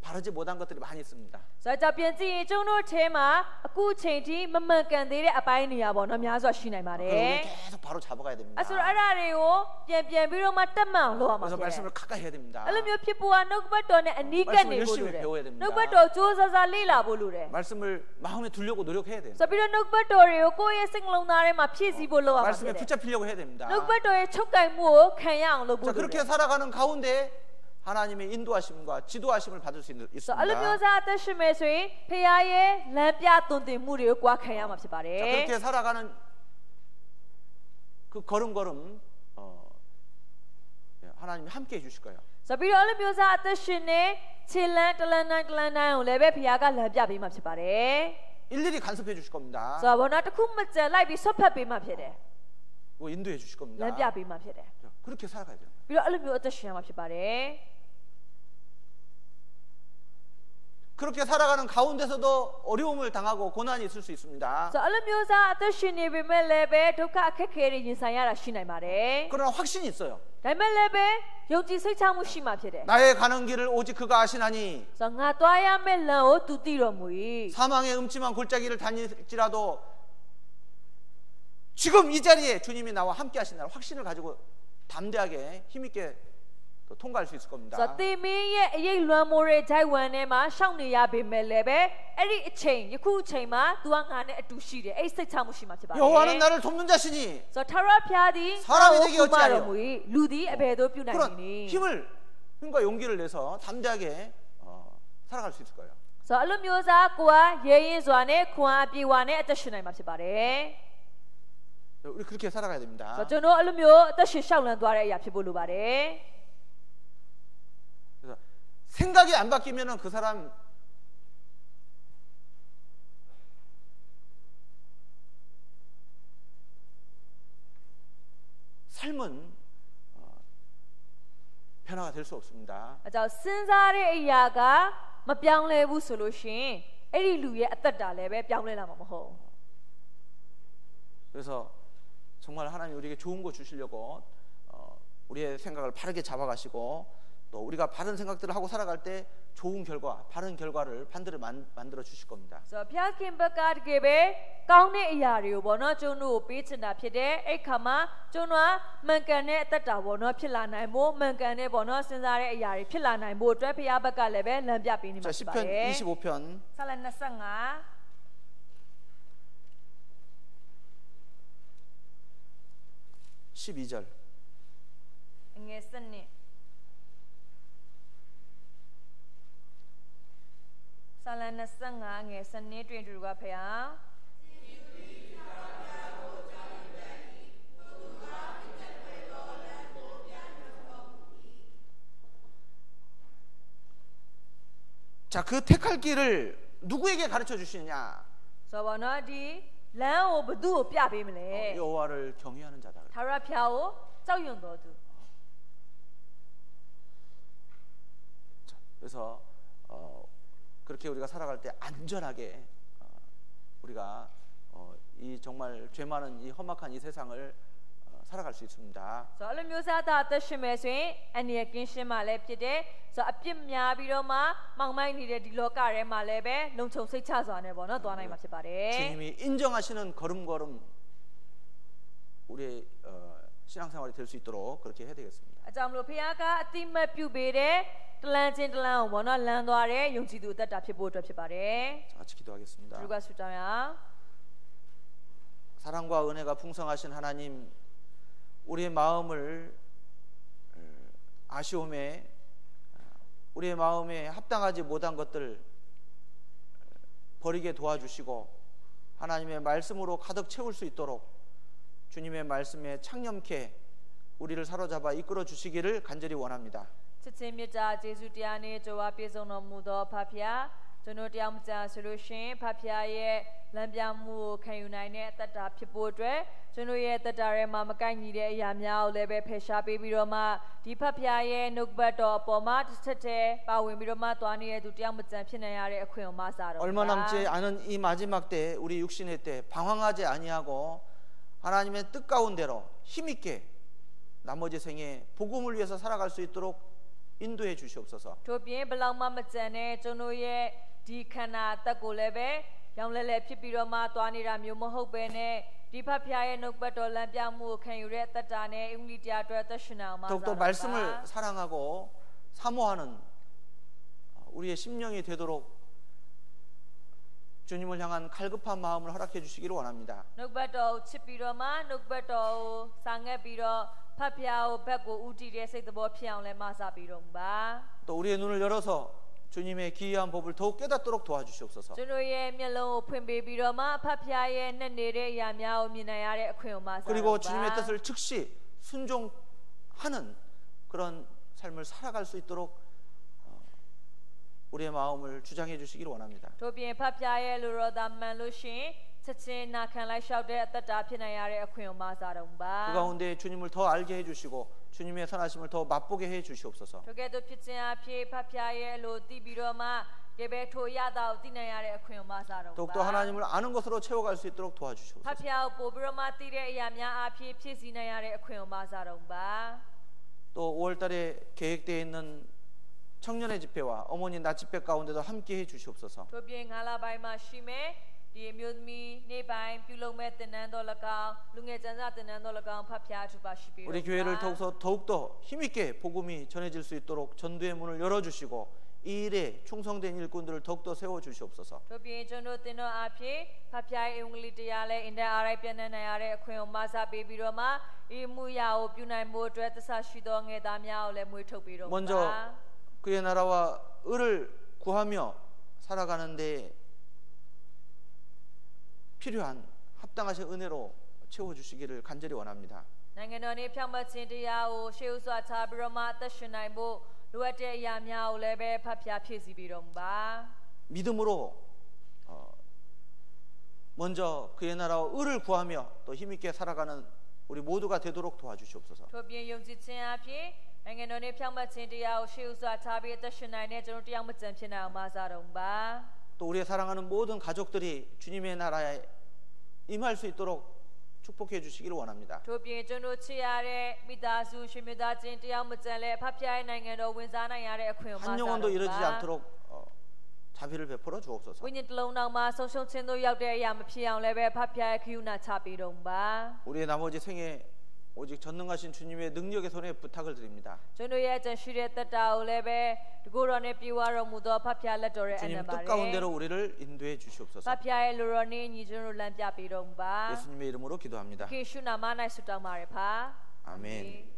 바르지 못한 것들이 많이 있습니다. ဆိုတော့ပြန်ကြည့်ရင်ကျုံတို့ထဲမှာအခုချိန်ထိမမှန်ကန်သေးတဲ့အပိုင်းနေရာပေါ့နော်များစွာရှိနိုင်ပါတ 그걸 ယ် 우리 계속 바로 잡아가야 됩니다. အဲ့ဆိုတော့အဲ့ဒါတွေကိုပြန်ပြီးတော့မှတက်မှန်လို့ရမှာ 그래서 ဖြစ်တယ် 말씀을 가까이 해야 됩니다. အဲ့လိုမျိုးဖြစ်ဖို့ကနှုတ်ဘတ်တော်နဲ့အနီးကပ်နေဖို့လိုတယ် 배워야 됩니다. နှုတ်ဘတ်တော်စူးစမ်းစားလေ့လာဖို့လိုတယ် 말씀을 마음에 두려고 노력해야 돼요. ဆိုပြီးတော့နှုတ်ဘတ်တော်တွေကိုကိုယ့်ရဲ့စိတ်နှလုံးသားထဲမှာဖြည့်ဆည်းဖို့လိုရမှာဖြစ် 말씀에 တယ် 붙잡히려고 해야 됩니다. နှုတ်ဘတ်တော်ရဲ့ချုပ်ကင်မှုကိုခံရအောင်လုပ်ဖို့ 자, လိုတယ် 그렇게 살아가는 가운데 하나님의 인도하심과 지도하심을 받을 수 ဆို 있습니다. အဲ့လိုမျိုးစားအသက်ရှင်မယ်ဆိုရင်ဖခင်ရဲ့လမ်းပြသွန်သင်မှုတွေကိုကြွားခံရမှာဖြစ်ပါတယ် 자, 그렇게 살아가는 그 걸음걸음 하나님이 함께 해주실 거예요. ဆိုပြီးတော့အဲ့လိုမျိုးစားအသက်ရှင်နေခြေလန်းတလန်းတိုင်းကိုလည်းပဲဖခင်ကလမ်းပြပေးမှာဖြစ်ပါတယ် 일일이 간섭해 주실 겁니다. ဆိုတော့ဘာလို့တစ်ခုမကြံလိုက်ပြီးဆွတ်ဖက်ပေးမှာဖြစ်တယ် 뭐 인도해 주실 겁니다. လမ်းပြပေးမှာဖြစ်တယ် 자, 그렇게 살아가야 돼요. ပြီးတော့အဲ့လိုမျိုးအသက်ရှင်ရမှာဖြစ်ပါတယ် 그렇게 살아가는 가운데서도 어려움을 당하고 고난이 있을 수 있습니다. ဆိုတော့အဲ့လိုမျိုးစားအသက်ရှင်နေပေမဲ့လည်းပဲဒုက္ခအခက်ခဲတွေရင်ဆိုင်ရတာရှိနိုင်ပါတယ် 그러나 확신이 있어요. ဒါပေမဲ့လည်းပဲယုံကြည်စိတ်ချမှုရှိမှဖြစ်တယ် 나의 가는 길을 오직 그가 아시나니 ဆိုတော့ငါသွားရမယ့်လမ်းကိုသူသိတော်မူ이 사망의 음침한 골짜기를 다닐지라도 지금 이 자리에 주님이 나와 함께 하신다는 확신을 가지고 담대하게 힘있게 또 통과할 수 있을 겁니다. ဆိုတော့သင်မင်းရဲ့အရေးလွမ်းမိုးတဲ့ဂျိုက်ဝမ်ထဲမှာရှောက်နေရပေမဲ့လည်းပဲအဲ့ဒီအချိန်ယခုအချိန်မှာ तू ကငါနဲ့အတူရှိတယ်အဲ့ဒီစိတ်ချမှုရှိမှဖြစ်ပါတယ် 여호와는 나를 돕는 자시니 ဆိုတော့ထာဝရဘုရားသည် 사람이 ငါ့ 되게 ကို 어찌하려 တော်မူ이လူသည်အဘယ်သို့ပြုနိုင် 그런 နည်း 힘과 용기를 내서 담대하게 살아갈 수 있을 거예요. ဆိုတော့အဲ့လိုမျိုးစားကိုကရဲရင်စွာနဲ့ခွန်အားပြေဝါနဲ့အသက်ရှင်နိုင်မှာဖြစ်ပါတယ် 우리 그렇게 살아가야 됩니다. ဆိုတော့ကျွန်တော်အဲ့လိုမျိုးအသက်ရှင်ရှောက်လန်းသွားတဲ့အရာဖြစ်ဖို့လိုပါတယ် 그래서 생각이 안 바뀌면은 그 사람 삶은 변화가 될 수 없습니다. အဲကြောင့်စဉ်းစားတဲ့အရာကမပြောင်းလဲဘူးဆိုလို့ရှိရင်အဲ့ဒီလူရဲ့အသက်တာလည်းပဲပြောင်းလဲလာမှာမဟုတ်ဘူး 그래서 정말 하나님 우리에게 좋은 거 주시려고 우리의 생각을 바르게 잡아가시고 또 우리가 바른 생각들을 하고 살아갈 때 좋은 결과, 바른 결과를 반드시 만들어 주실 겁니다. So ဖျားခင်ဘက်ကတကယ်ပဲကောင်းတဲ့အရာတွေကိုပေါ့နော်ကျွန်တော်တို့ပေးချင်တာဖြစ်တယ်အဲ့ခါမှာကျွန်တော်ကမှန်ကန်တဲ့အသက်တာပေါ့နော်ဖြစ်လာနိုင်ဖို့မှန်ကန်တဲ့ပေါ့နော်စဉ်းစားတဲ့အရာတွေဖြစ်လာနိုင်ဖို့အတွက်ဖျားဘက်ကလည်းပဲလမ်းပြပေးနေမှာဖြစ်ပါတယ် 시편 25편 ဆာလ25 12절 အငယ်7နှစ်ဆာလ25အငယ်7နှစ်တွင်တူကဖျား 자, 그 택할 길을 누구에게 가르쳐 주시느냐? ဆိုတော့နော်ဒီလမ်းကိုဘသူ့ကိုပြပေးမလဲ 여호와를 경외하는 자다. ထာဝရဘုရားကိုကြောက်ရွံ့တော်သူ 자, 그래서 그렇게 우리가 살아갈 때 안전하게 우리가 이 정말 죄 많은 이 험악한 이 세상을 살아갈 수 있습니다. ဆိုတော့အလိုမျိုးစားတာအသက်ရှင်မယ်ဆိုရင်အနေရကင်းရှင်းမှလည်းဖြစ်တယ်ဆိုတော့အပြစ်များပြီးတော့မှမောင်မိုက်နေတဲ့ဒီလောကထဲမှာလည်းပဲလုံခြုံစိတ်ချစွာနဲ့ပေါ့နော်သွားနိုင်မှာဖြစ်ပါတယ် 주님이 인정하시는 걸음걸음 우리의 신앙생활이 될 수 있도록 그렇게 해야 되겠습니다. အကြောင်းမလို့ဖခင်ကအတိမတ်ပြုပေးတဲ့တလန်းချင်းတလန်းကိုပေါ့နော်လမ်းသွားတဲ့ယုံကြည်သူအသက်တာဖြစ်ဖို့အတွက်ဖြစ်ပါတယ် 자, 같이 기도하겠습니다. ဒီကဆုတောင်းရအောင် 사랑과 은혜가 풍성하신 하나님, 우리의 마음을 아쉬움에 우리의 마음에 합당하지 못한 것들 버리게 도와주시고 하나님의 말씀으로 가득 채울 수 있도록 주님의 말씀에 창념케 우리를 사로잡아 이끌어 주시기를 간절히 원합니다. ချစ်ချင်းမြတ်တာယေရှုတရားနဲ့ကြွားပြည့်စုံတော်မူသောဖခင်ကျွန်တော်တရားမကြာဆိုလို့ရှင်ဖခင်ရဲ့လမ်းပြမှုကိုခံယူနိုင်တဲ့အသက်တာဖြစ်ဖို့အတွက်ကျွန်တော်ရဲ့သက်တာထဲမှာမကိုက်ညီတဲ့အရာများကိုလည်းပဲဖယ်ရှားပေးပြီးတော့မှဒီဖခင်ရဲ့နှုတ်ဘတ်တော်အပေါ်မှာတစ်ချက်တည်းပါဝင်ပြီးတော့မှသွားနေတဲ့သူတရားမကြာဖြစ်နိုင်ရတဲ့အခွင့်အရေးမစားတော့ 얼마 남지 않은 이 마지막 때 우리 육신의 때 방황하지 아니하고 하나님의 뜻 가운데로 힘있게 나머지 생에 복음을 위해서 살아갈 수 있도록 인도해 주시옵소서. တို့ပြင်ဘလောက်မှမကြံတဲ့ကျွန်တော်ရဲ့ဒီခန္ဓာတက်ကိုလည်းပဲရောင်လဲလဲဖြစ်ပြီးတော့မှသွားနေတာမျိုးမဟုတ်ပဲနဲ့ဒီဖတ်ဖျားရဲ့နှုတ်ပတ်တော်လမ်းပြမှုကိုခံယူတဲ့သက်တာနဲ့အင်္ဂလိပ်တရားအတွက်သက်ရှင်အောင်မှာ 더욱더 말씀을 사랑하고 사모하는 우리의 심령이 되도록 주님을 향한 갈급한 마음을 허락해 주시기를 원합니다. နှုတ်ပတ်တော်ကိုချစ်ပြီးတော့မှနှုတ်ပတ်တော်ကိုစာငတ်ပြီးတော့ဖတ်ဖျားကိုဘက်ကိုဥတည်တဲ့စိတ်သဘောဖြစ်အောင်လည်းမဆပြီးတော့ပါ 또 우리의 눈을 열어서 주님의 기이한 법을 더욱 깨닫도록 도와주시옵소서. ကျွန်တော်ရဲ့မျက်လုံးကိုဖွင့်ပေးပြီးတော့မှဖတ်ဖျားရဲ့နဲ့နေတဲ့အရာများကိုမြင်နိုင်ရတဲ့အခွင့်အရေးမဆ 그리고 주님의 뜻을 즉시 순종하는 그런 삶을 살아갈 수 있도록 우리의 마음을 주장해 주시기를 원합니다. တို့ပြင်ဖတ်ဖျားရဲ့လူတော်သားမှန်လို့ရှင်ချက်ချင်းနာခံလိုက်လျှောက်တဲ့အသက်တာဖြစ်နိုင်ရတဲ့အခွင့်အရေးမဆတော့ပါ 그 가운데 주님을 더 알게 해 주시고 주님의 선하심을 더 맛보게 해 주시옵소서. တို့ကဲ့သို့ဖြစ်ခြင်းအဖြစ်ဖတ်ဖျားရဲ့လို့တည်ပြီးတော့မှဒီပဲထိုရတာကိုသိနိုင်ရတဲ့အခွင့်အရေးမဆတော့ပါ 더욱더 하나님을 아는 것으로 채워갈 수 있도록 ဖတ် 도와주시옵소서. ဖျားကိုပို့ပြီးတော့မှတည်တဲ့အရာများအဖြစ်ဖြစ်စီနိုင်ရတဲ့အခွင့်အရေးမဆတော့ပါ 또 5월달에 계획되어 있는 청년의 집회와 어머니 나 집회 가운데도 함께 해 주시옵소서. တို့ပြင်ငါလာပိုင်းမှာရှိမယ်ဒီအမျိုးသမီးနေ့ပိုင်းပြုလုပ်မဲ့တင်နန်းတော်၎င်းလူငယ်ကျန်းစာတင်နန်းတော်၎င်းဖတ်ဖျားထူပါရှိပြီးတော့ 우리 교회를 더욱더 힘있게 복음이 전해질 수 있도록 전도의 문을 열어주시고 이 일에 충성된 일꾼들을 더욱더 세워주시옵소서. တို့ပြင်ကျွန်တော်တင်တော်အဖြစ်ဖတ်ဖျားရဲ့အင်္ဂလိပ်တရားလဲအင်တာအားရိုက်ပြန်နိုင်ရတဲ့အခွင့်အရေးမဆပေးပြီးတော့မှဤမှုရာကိုပြုနိုင်မှုအတွက်သစ္စာရှိသောငယ်သားများကိုလည်းမွေးထုတ်ပြီးတော့ 먼저 그의 나라와 의를 구하며 살아가는데 필요한 합당하신 은혜로 채워주시기를 간절히 원합니다. နိုင်ငံတော်နေဖြောင့်မတ်ခြင်းတရားကိုရှေးဥစွာထားပြီးတော့မှအသက်ရှင်နိုင်ဖို့လိုအပ်တဲ့အရာများကိုလည်းပဲဖတ်ဖျားဖြည့်ဆည်းပြီးတော့ပါ 믿음으로 먼저 그의 나라와 의를 구하며 또 힘있게 살아가는 우리 모두가 되도록 도와주시옵소서. ထို့ပြင်ယုံကြည်ခြင်းအဖြစ်နိုင်ငံတော်နေဖြောင့်မတ်ခြင်းတရားကိုရှေးဥစွာထားပြီးအသက်ရှင်နိုင်တဲ့ကျွန်တော်တရားမကြံဖြစ်နိုင်အောင်မဆတော့ပါ 또 우리의 사랑하는 모든 가족들이 주님의 나라에 임할 수 있도록 축복해 주시기를 원합니다. တို့ပြင်ကျွန်တော်ချစ်ရတဲ့မိသားစုရှင်မိသားချင်းတယောက်မကျန်လဲဖဖျားရဲ့နိုင်ငံတော်ဝင်စားနိုင်ရတဲ့အခွင့်အရေး 한 မှာ 영혼도 이러지 않도록 자비를 베풀어 주옵소서. ဝိညာဉ်တစ်လုံးတော်မှာဆုံးရှုံးခြင်းတို့ရောက်တဲ့အရာမဖြစ်အောင်လည်းပဲဖဖျားရဲ့ခယူနာချပေးတော်မူပါ 우리의 나머지 생에 오직 전능하신 주님의 능력의 손에 부탁을 드립니다. ကျွန်တော်ရဲ့အကျင့်ရှိတဲ့တတကိုလည်းပဲဒီကိုယ်တော်နဲ့ပြေဝတော်မူသောဖဖျားလက်တော်ရဲ့အနံ 주님 ပါ 뜻 가운데로 우리를 인도해 주시옵소서. ဖဖျားရဲ့လူတော်နဲ့ညီကျွန်တော်လမ်းပြပေးတော်မူပါ 예수님의 이름으로 기도합니다. ယေရှုနာမ၌ဆုတောင်းပါရဖာ 아멘.